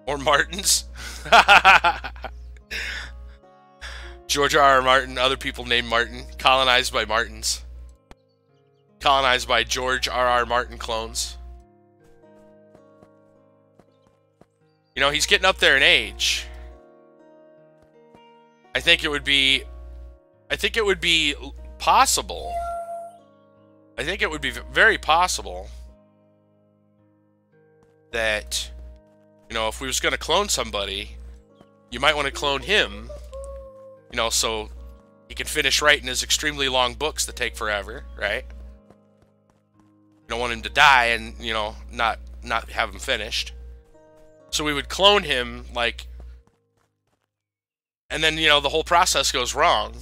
Or Martins. George R.R. Martin, other people named Martin, colonized by Martins. Colonized by George R.R. Martin clones. You know, he's getting up there in age. I think it would be possible. I think it would be very possible that, you know, if we was going to clone somebody, you might want to clone him, you know, so he can finish writing his extremely long books that take forever, right? You don't want him to die and, you know, not have him finished. So we would clone him, like, and then, you know, the whole process goes wrong.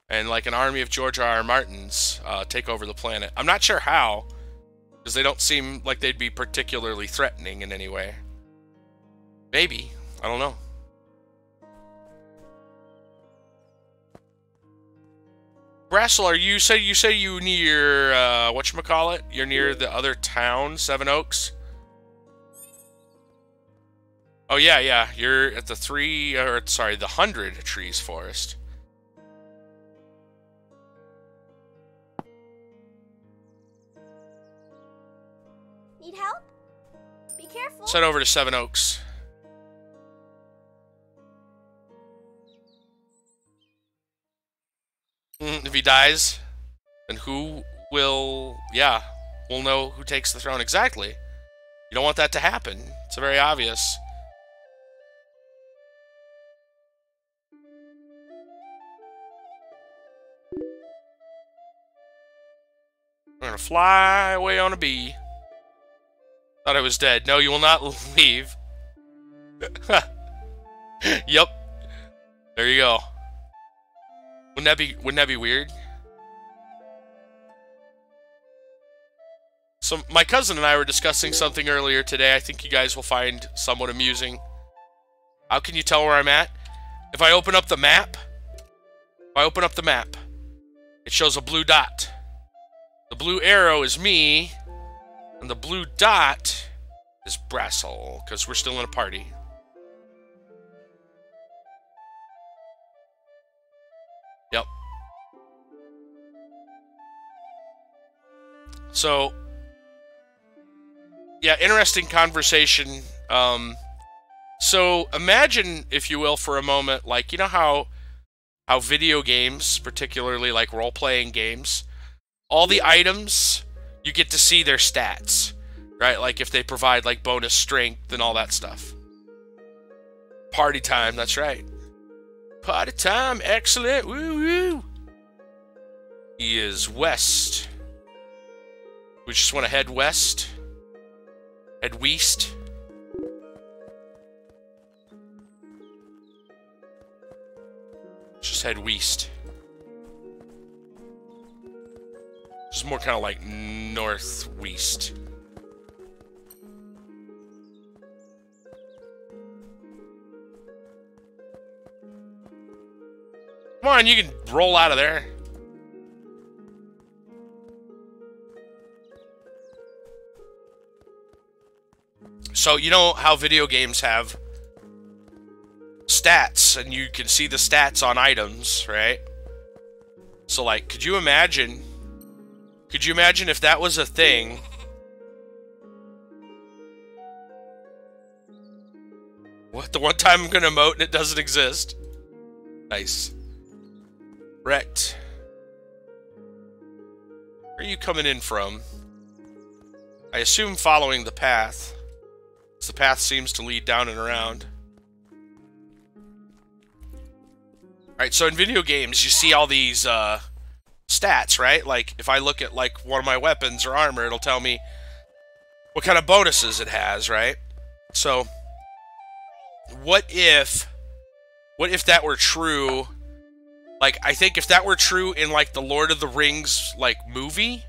And, like, an army of George R.R. Martins take over the planet. I'm not sure how, because they don't seem like they'd be particularly threatening in any way. Maybe. I don't know. Brassel, you say you near whatchamacallit? You're near the other town, Seven Oaks? Oh yeah, you're at the the 100 Trees Forest. Need help? Be careful. Head over to Seven Oaks. If he dies, then who will... Yeah, we'll know who takes the throne exactly. You don't want that to happen. It's very obvious. We're gonna fly away on a bee. Thought I was dead. No, you will not leave. Yep. There you go. Wouldn't that be weird? So my cousin and I were discussing something earlier today I think you guys will find somewhat amusing. How can you tell where I'm at? If I open up the map, it shows a blue dot. The blue arrow is me, and the blue dot is Brassel, because we're still in a party. Yep. So, yeah, interesting conversation. So imagine, if you will, for a moment, like, you know how video games, particularly like role-playing games, all the items, you get to see their stats, right? Like if they provide like bonus strength and all that stuff. Party time, that's right. Party time. Excellent. Woo woo. He is west. We just want to head west. Head west. Just head west. Just more kind of like northwest. Come on, you can roll out of there. So, you know how video games have stats, and you can see the stats on items, right? So, like, could you imagine if that was a thing? What, the one time I'm gonna emote and it doesn't exist? Nice. Wrecked. Where are you coming in from? I assume following the path. The path seems to lead down and around. Alright, so in video games, you see all these stats, right? Like, if I look at, like, one of my weapons or armor, it'll tell me what kind of bonuses it has, right? So, what if that were true? Like, I think if that were true in, like, the Lord of the Rings, like, movie,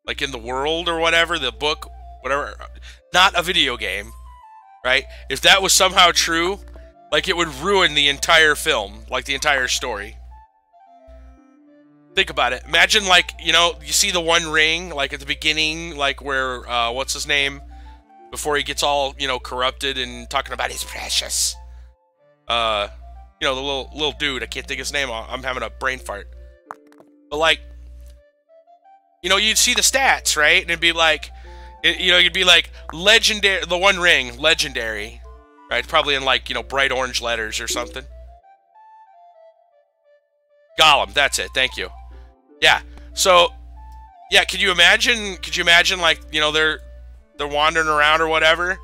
like, in the world or whatever, the book, whatever, not a video game, right? If that was somehow true, like, it would ruin the entire film, like, the entire story. Think about it. Imagine, like, you know, you see the One Ring, like, at the beginning, like, where, what's his name? Before he gets all, you know, corrupted and talking about his precious. You know, the little dude, I can't think of his name, I'm having a brain fart. But, like, you know, you'd see the stats, right? And it'd be like, you know, you'd be like, legendary, the One Ring, legendary. Right? Probably in, like, you know, bright orange letters or something. Gollum, that's it, thank you. Yeah, so, yeah, could you imagine, like, you know, they're wandering around or whatever,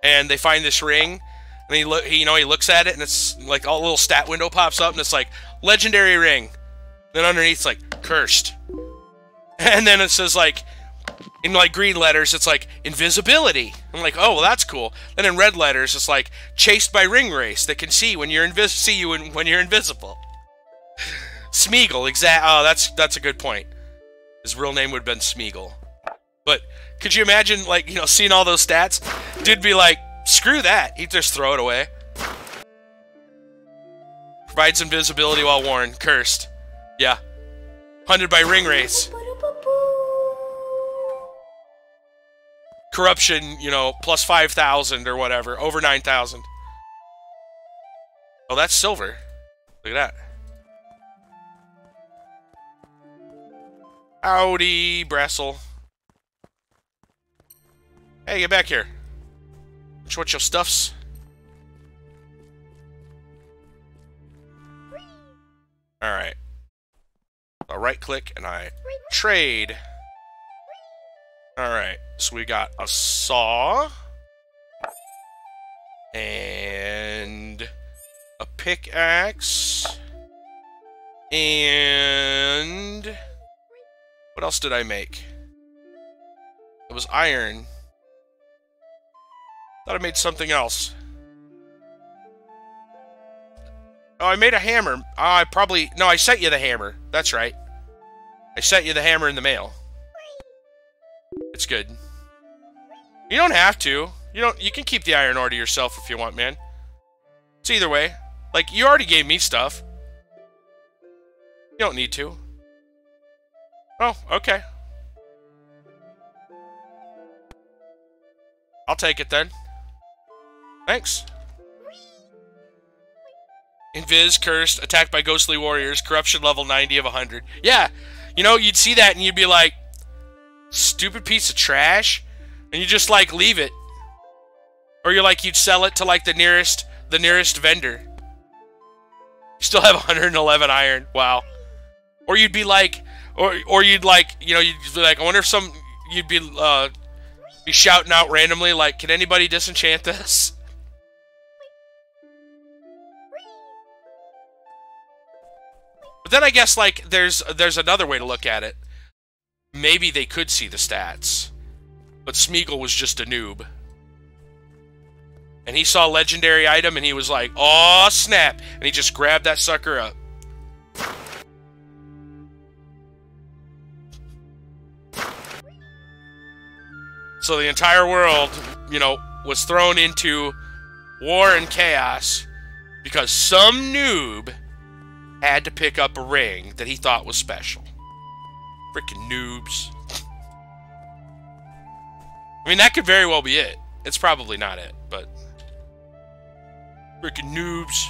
and they find this ring, and he looks at it, and it's, like, a little stat window pops up, and it's like, legendary ring. Then underneath, it's like, cursed. And then it says, like, in, like, green letters, it's like, invisibility. I'm like, oh, well, that's cool. Then in red letters, it's like, chased by ring race that can see when you're when you're invisible. Smeagol, oh, that's a good point. His real name would have been Smeagol. But could you imagine, like, you know, seeing all those stats? Dude'd be like, screw that. He'd just throw it away. Provides invisibility while worn. Cursed. Yeah. Hunted by ring race. Corruption, you know, plus 5,000 or whatever. Over 9,000. Oh, that's silver. Look at that. Howdy, Brassel. Hey, get back here. Show what your stuffs. Alright. I'll right click and I trade. Alright, so we got a saw. And a pickaxe. And what else did I make? It was iron. Thought I made something else. Oh, I made a hammer. No, I sent you the hammer. That's right. I sent you the hammer in the mail. It's good. You don't have to. You can keep the iron ore to yourself if you want, man. It's either way. Like, you already gave me stuff. You don't need to. Oh, okay. I'll take it then. Thanks. Invis, cursed, attacked by ghostly warriors, corruption level 90 of 100. Yeah, you know, you'd see that and you'd be like, stupid piece of trash, and you just, like, leave it. Or you'd sell it to, like, the nearest vendor. You still have 111 iron. Wow. Or you'd be like, or you'd like, you know, you'd be like, I wonder if you'd be shouting out randomly, like, can anybody disenchant this? then I guess, like, there's another way to look at it. Maybe they could see the stats, but Smeagol was just a noob. And he saw a legendary item, and he was like, "Aw, snap!" And he just grabbed that sucker up. So the entire world, you know, was thrown into war and chaos because some noob had to pick up a ring that he thought was special. Freaking noobs. I mean, that could very well be it. It's probably not it, but... freaking noobs.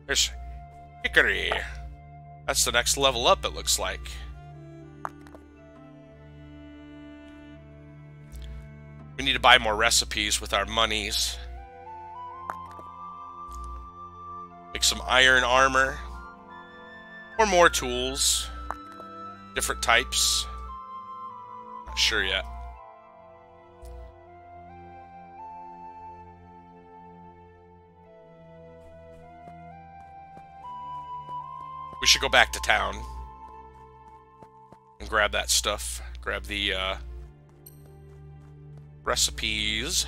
There's Hickory. That's the next level up, it looks like. We need to buy more recipes with our monies. Make some iron armor. Or more tools. Different types. Not sure yet. We should go back to town and grab that stuff. Grab the recipes.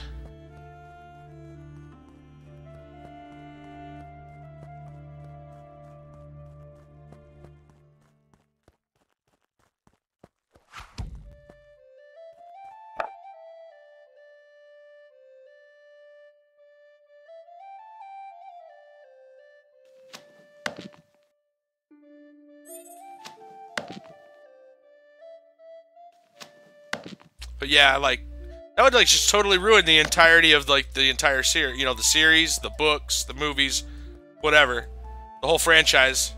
But yeah, like, that would, like, just totally ruin the entirety of, like, the entire series. You know, the series, the books, the movies, whatever. The whole franchise.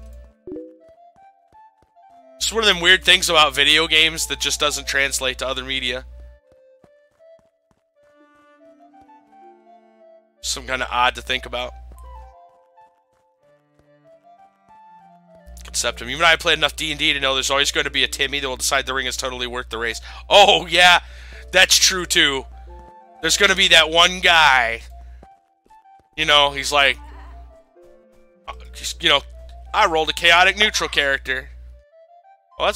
It's one of them weird things about video games that just doesn't translate to other media. Some kind of odd to think about. Septum. Even I played enough D&D to know there's always going to be a Timmy that will decide the ring is totally worth the race. Oh, yeah, that's true, too. There's going to be that one guy. You know, he's like, you know, I rolled a chaotic neutral character. Well,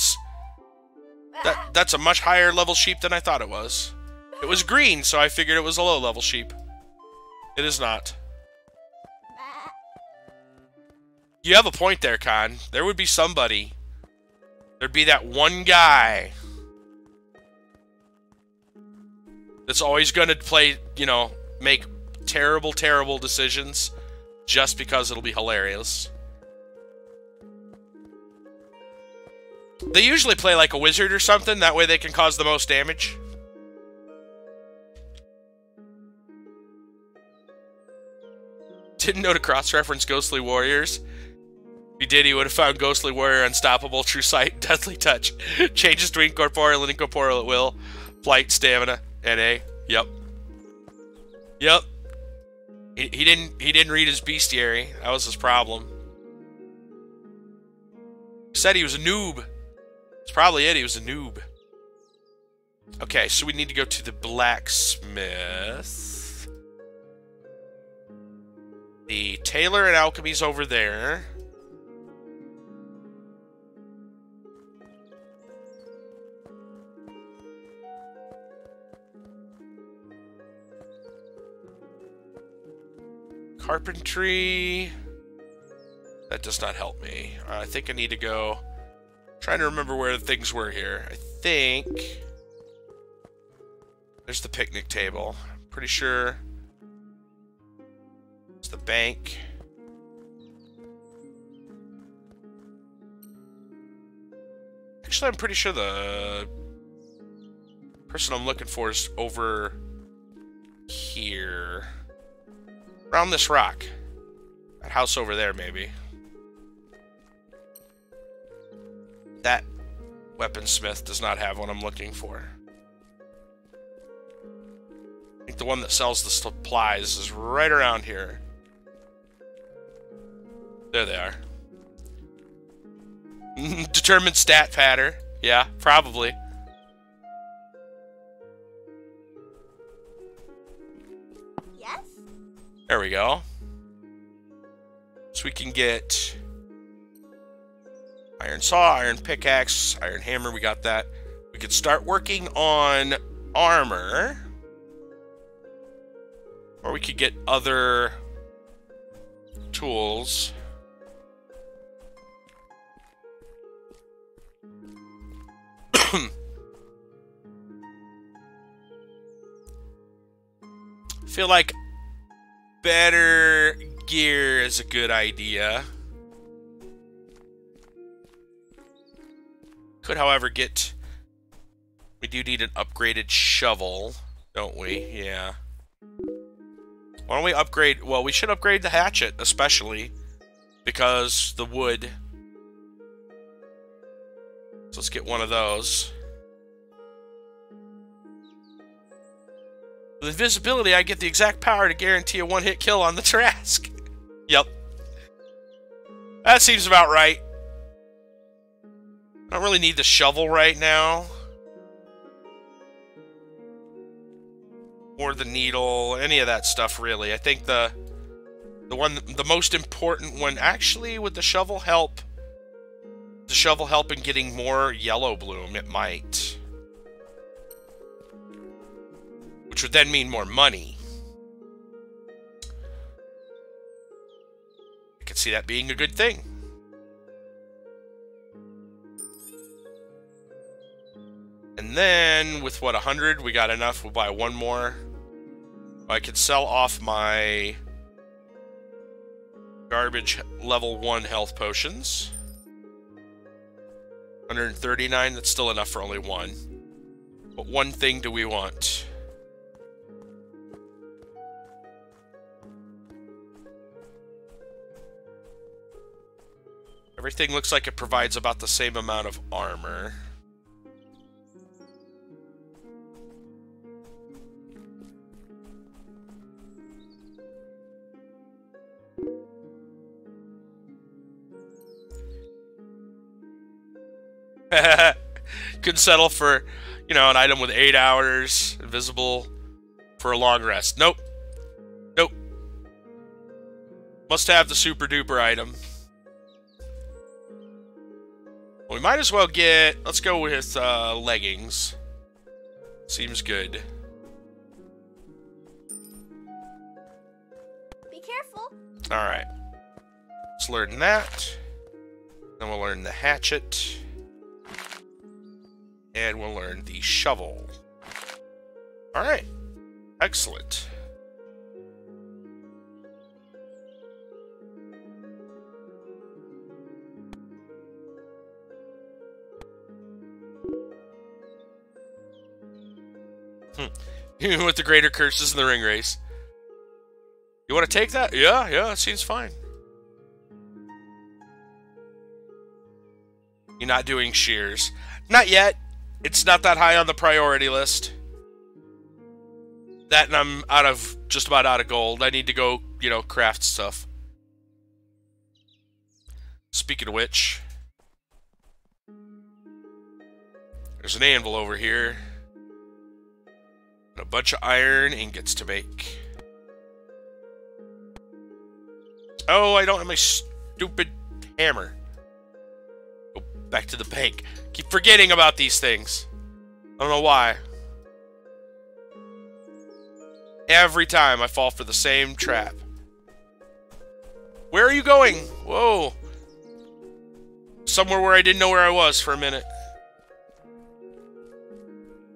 that's a much higher level sheep than I thought it was. It was green, so I figured it was a low level sheep. It is not. You have a point there, Con. There would be somebody. There'd be that one guy that's always going to play, you know, make terrible, terrible decisions just because it'll be hilarious. They usually play like a wizard or something. That way they can cause the most damage. Didn't know to cross-reference Ghostly Warriors. If he did, he would have found Ghostly Warrior unstoppable, True Sight, Deathly Touch. Changes to incorporeal and incorporeal at will. Flight, stamina, NA. Yep. Yep. He didn't read his bestiary. That was his problem. He said he was a noob. That's probably it. He was a noob. Okay, so we need to go to the blacksmith. The tailor and alchemy's over there. Carpentry. That does not help me. I think I need to go. Trying to remember where the things were here. I think there's the picnic table. I'm pretty sure it's the bank. Actually, I'm pretty sure the person I'm looking for is over here. Around this rock. That house over there, maybe. That weaponsmith does not have what I'm looking for. I think the one that sells the supplies is right around here. There they are. Determined stat pattern. Yeah, probably. There we go. So we can get iron saw, iron pickaxe, iron hammer. We got that. We could start working on armor. Or we could get other tools. Feel like better gear is a good idea. Could, however, get... We do need an upgraded shovel, don't we? Yeah. Why don't we upgrade... Well, we should upgrade the hatchet, especially. Because the wood... So let's get one of those. With invisibility, I get the exact power to guarantee a one-hit kill on the Trask. Yep. That seems about right. I don't really need the shovel right now. Or the needle, any of that stuff, really. I think the most important one, actually, would the shovel help? The shovel help in getting more yellow bloom? It might. Which would then mean more money. I could see that being a good thing. And then, with what, 100? We got enough. We'll buy one more. I could sell off my garbage level 1 health potions. 139, that's still enough for only one. But one thing do we want? Everything looks like it provides about the same amount of armor. Couldn't settle for, you know, an item with 8 hours, invisible for a long rest. Nope. Nope. Must have the super duper item. We might as well get, let's go with leggings. Seems good. Be careful. Alright. Let's learn that. Then we'll learn the hatchet. And we'll learn the shovel. Alright. Excellent. Even with the greater curses in the ring race. You want to take that? Yeah, it seems fine. You're not doing shears. Not yet. It's not that high on the priority list. That and I'm just about out of gold. I need to go, you know, craft stuff. Speaking of which, there's an anvil over here. And a bunch of iron ingots to make. Oh, I don't have my stupid hammer. Go back to the bank. Keep forgetting about these things. I don't know why. Every time I fall for the same trap. Where are you going? Whoa. Somewhere where I didn't know where I was for a minute.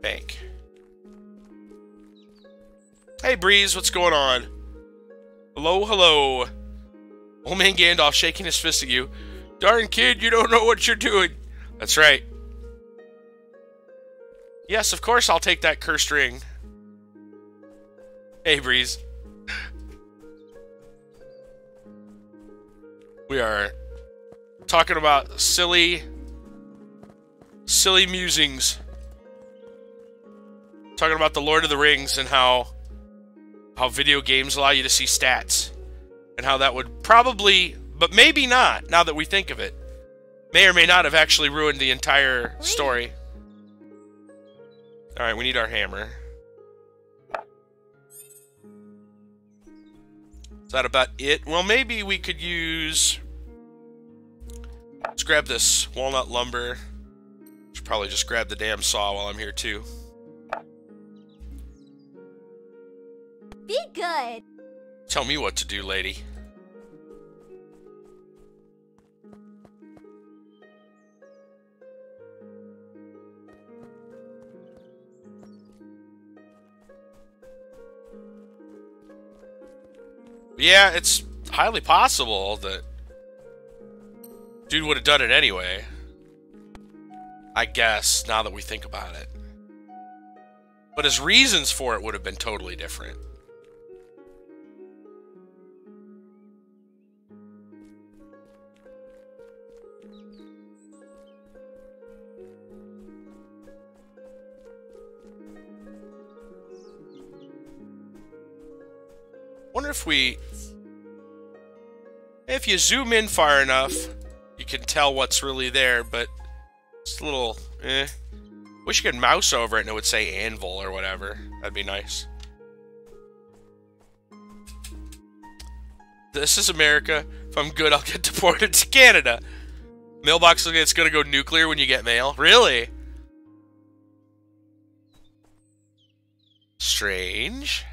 Bank. Hey, Breeze, what's going on? Hello, hello. Old man Gandalf shaking his fist at you. Darn kid, you don't know what you're doing. That's right. Yes, of course I'll take that cursed ring. Hey, Breeze. We are talking about silly musings. Talking about the Lord of the Rings and how video games allow you to see stats. And how that would probably, but maybe not, now that we think of it, may or may not have actually ruined the entire story. Alright, we need our hammer. Is that about it? Well, maybe we could use... Let's grab this walnut lumber. Should probably just grab the damn saw while I'm here, too. Be good. Tell me what to do, lady. Yeah, it's highly possible that dude would have done it anyway. I guess, now that we think about it. But his reasons for it would have been totally different. Wonder if you zoom in far enough, you can tell what's really there, but it's a little, Wish you could mouse over it and it would say anvil or whatever. That'd be nice. This is America. If I'm good, I'll get deported to Canada. Mailbox looks like it's gonna go nuclear when you get mail. Really? Strange.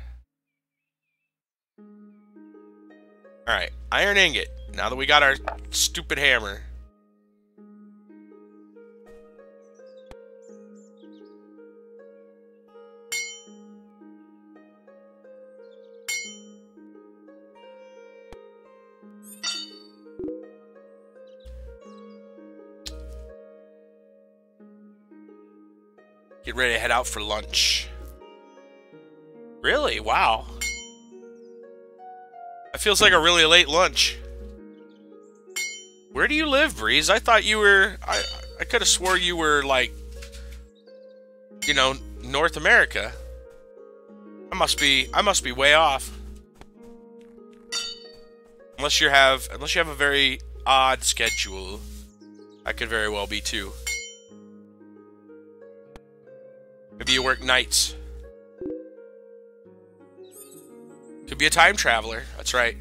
Alright, iron ingot. Now that we got our stupid hammer. Get ready to head out for lunch. Really? Wow. That feels like a really late lunch. Where do you live, Breeze? I thought you were... I could have swore you were, like... You know, North America. I must be way off. Unless you have a very odd schedule. I could very well be, too. Maybe you work nights. Could be a time traveler. That's right.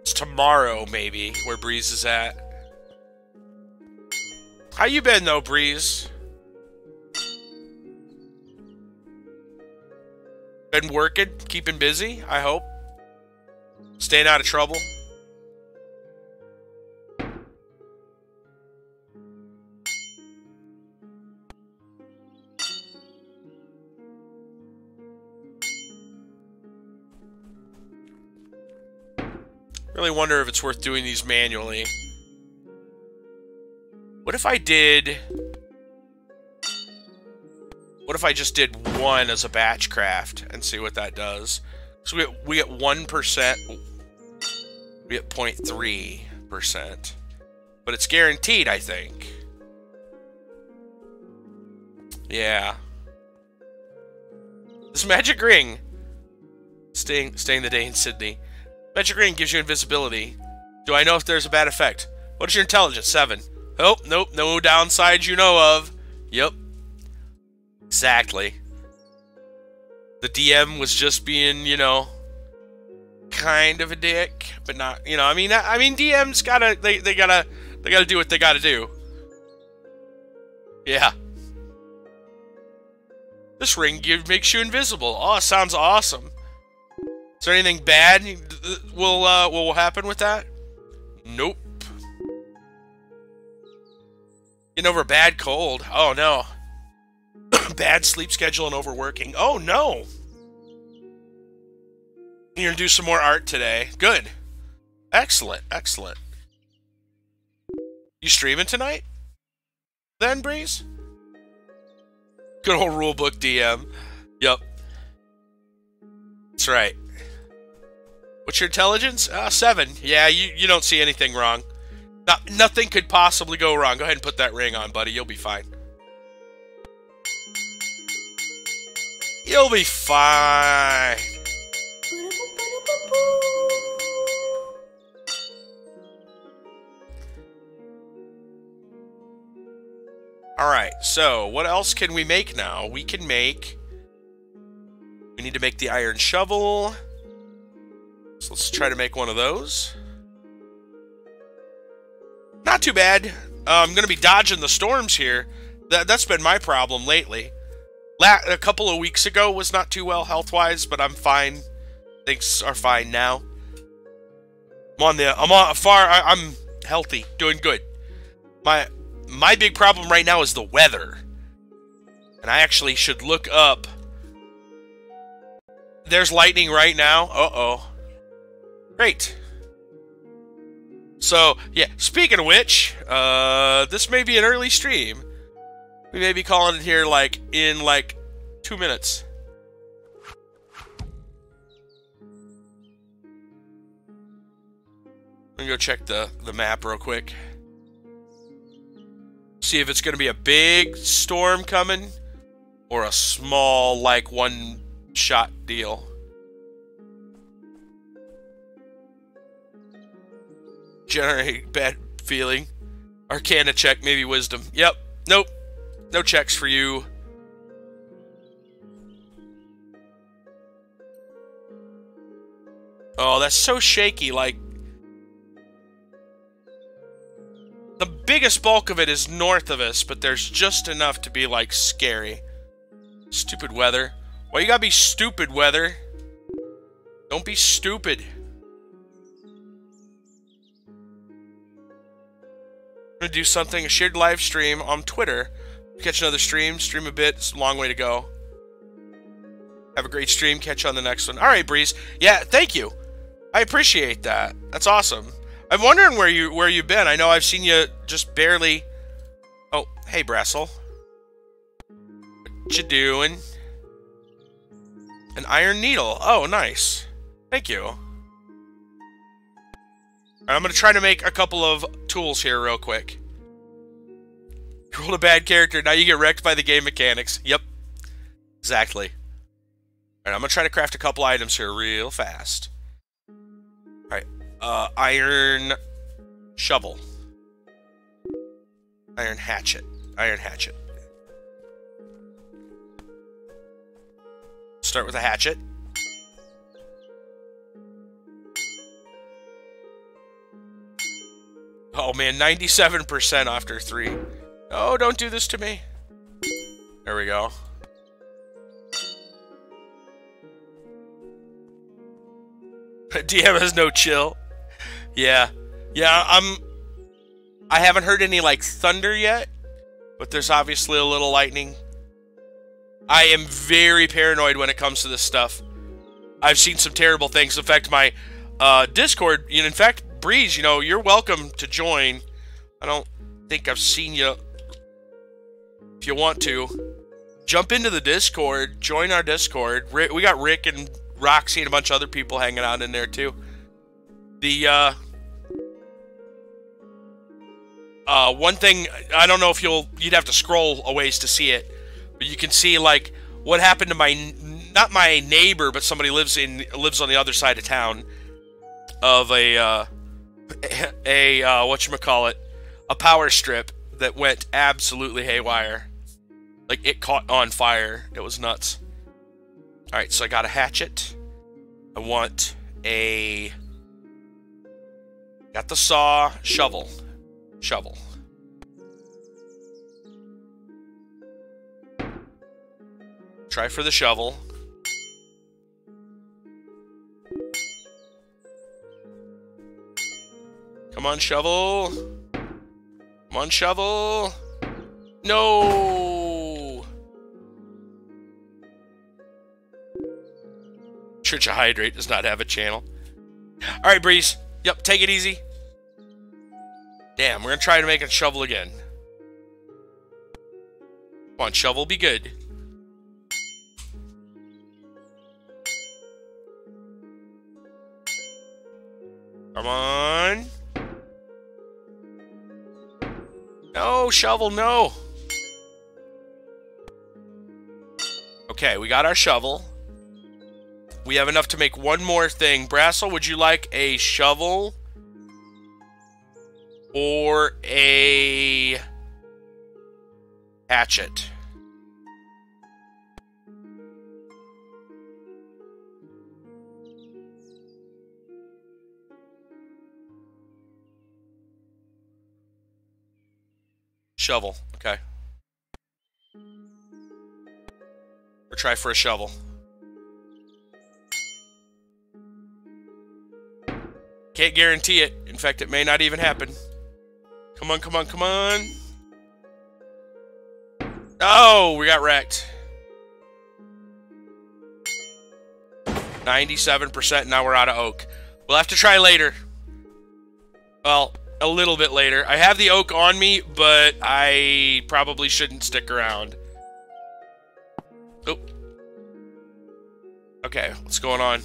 It's tomorrow, maybe, where Breeze is at. How you been, though, Breeze? Been working? Keeping busy, I hope? Staying out of trouble? Really wonder if it's worth doing these manually. What if I did... What if I just did one as a batch craft and see what that does? So we get 1%. We get 0.3%. But it's guaranteed, I think. Yeah. This magic ring. Staying the day in Sydney. Magic ring gives you invisibility. Do I know if there's a bad effect? What is your intelligence? 7. Oh, nope. No downsides you know of. Yep. Exactly. The DM was just being, you know, kind of a dick, but not, you know, I mean DMs gotta, they gotta do what they gotta do. Yeah. This ring makes you invisible. Oh, sounds awesome. Is there anything bad will happen with that? Nope. Getting over a bad cold. Oh no. Bad sleep schedule and overworking. Oh no. You're gonna do some more art today. Good. Excellent. Excellent. You streaming tonight? Then, Breeze? Good old rulebook DM. Yup. That's right. What's your intelligence? 7. Yeah, you don't see anything wrong. Nothing could possibly go wrong. Go ahead and put that ring on, buddy. You'll be fine. You'll be fine. Alright, so what else can we make now? We need to make the iron shovel. So let's try to make one of those. Not too bad. I'm going to be dodging the storms here. That's been my problem lately. A couple of weeks ago was not too well health-wise, but I'm fine. Things are fine now. I'm healthy, doing good. My big problem right now is the weather. And I actually should look up. There's lightning right now. Uh-oh. Great. So, yeah, speaking of which, this may be an early stream. We may be calling it here, like, in, like, 2 minutes. Let me go check the map real quick. See if it's going to be a big storm coming or a small, like, one-shot deal. Generate bad feeling. Arcana check, maybe wisdom. Yep. Nope. No checks for you. Oh, that's so shaky, like... The biggest bulk of it is north of us, but there's just enough to be, like, scary. Stupid weather. Why you gotta be stupid, weather? Don't be stupid. I'm gonna do something, a shared live stream on Twitter. Catch another stream a bit. It's a long way to go. Have a great stream. Catch you on the next one. Alright, Breeze. Yeah, thank you. I appreciate that. That's awesome. I'm wondering where you've been. I know I've seen you just barely... Oh, hey, Brassel. What you doing? An iron needle. Oh, nice. Thank you. I'm going to try to make a couple of tools here real quick. You rolled a bad character, now you get wrecked by the game mechanics. Yep. Exactly. Alright, I'm going to try to craft a couple items here real fast. Alright. Iron shovel. Iron hatchet. Iron hatchet. Start with a hatchet. Oh man, 97% after 3. Oh, don't do this to me. There we go. DM has no chill. Yeah. Yeah, I haven't heard any, like, thunder yet, but there's obviously a little lightning. I am very paranoid when it comes to this stuff. I've seen some terrible things. In fact, my Discord, in fact, Breeze, you're welcome to join. I don't think I've seen you. If you want to, jump into the Discord, join our Discord. We got Rick and Roxy and a bunch of other people hanging out in there too. The one thing, I don't know if you'd have to scroll a ways to see it, but you can see, like, what happened to not my neighbor, but somebody lives on the other side of town of a whatchamacallit, a power strip that went absolutely haywire. Like, it caught on fire. It was nuts. Alright, so I got a hatchet. I want got the saw, shovel. Shovel. Try for the shovel. Come on, shovel. Come on, shovel. No! Church of Hydrate does not have a channel. Alright, Breeze. Yep, take it easy. Damn, we're gonna try to make a shovel again. Come on, shovel, be good. Come on. No, shovel, no. Okay, we got our shovel. We have enough to make one more thing. Brassel, would you like a shovel? Or a hatchet? Shovel. Okay. Or try for a shovel. Can't guarantee it. In fact, it may not even happen. Come on, come on, come on. Oh, we got wrecked. 97%, now we're out of oak. We'll have to try later. Well, a little bit later. I have the oak on me, but I probably shouldn't stick around. Oh. Okay, what's going on?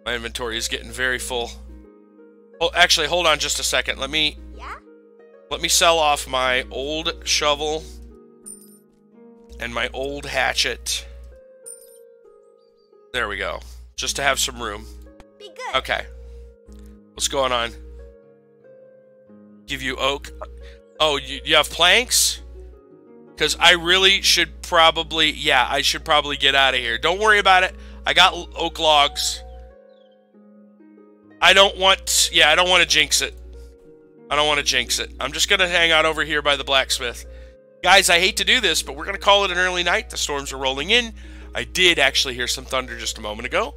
My inventory is getting very full. Oh, actually, hold on just a second. Let me sell off my old shovel and my old hatchet. There we go. Just to have some room. Be good. Okay. What's going on? Give you oak. Oh, you have planks? Because I really should probably... Yeah, I should probably get out of here. Don't worry about it. I got oak logs. I don't want... Yeah, I don't want to jinx it. I don't want to jinx it. I'm just going to hang out over here by the blacksmith. Guys, I hate to do this, but we're going to call it an early night. The storms are rolling in. I did actually hear some thunder just a moment ago.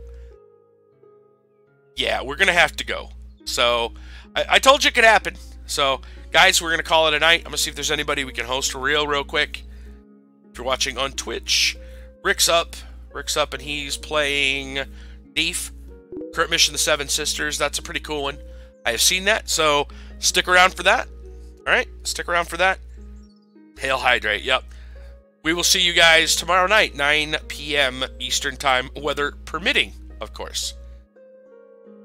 Yeah, we're going to have to go. So, I told you it could happen. So, guys, we're going to call it a night. I'm going to see if there's anybody we can host real quick. If you're watching on Twitch, Rick's up. Rick's up, and he's playing Thief. Current mission, the Seven Sisters. That's a pretty cool one. I have seen that, so stick around for that. All right, stick around for that. Hail Hydrate, yep. We will see you guys tomorrow night, 9 p.m. Eastern Time, weather permitting, of course.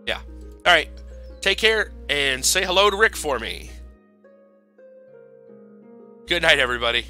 Yeah. All right, take care, and say hello to Rick for me. Good night, everybody.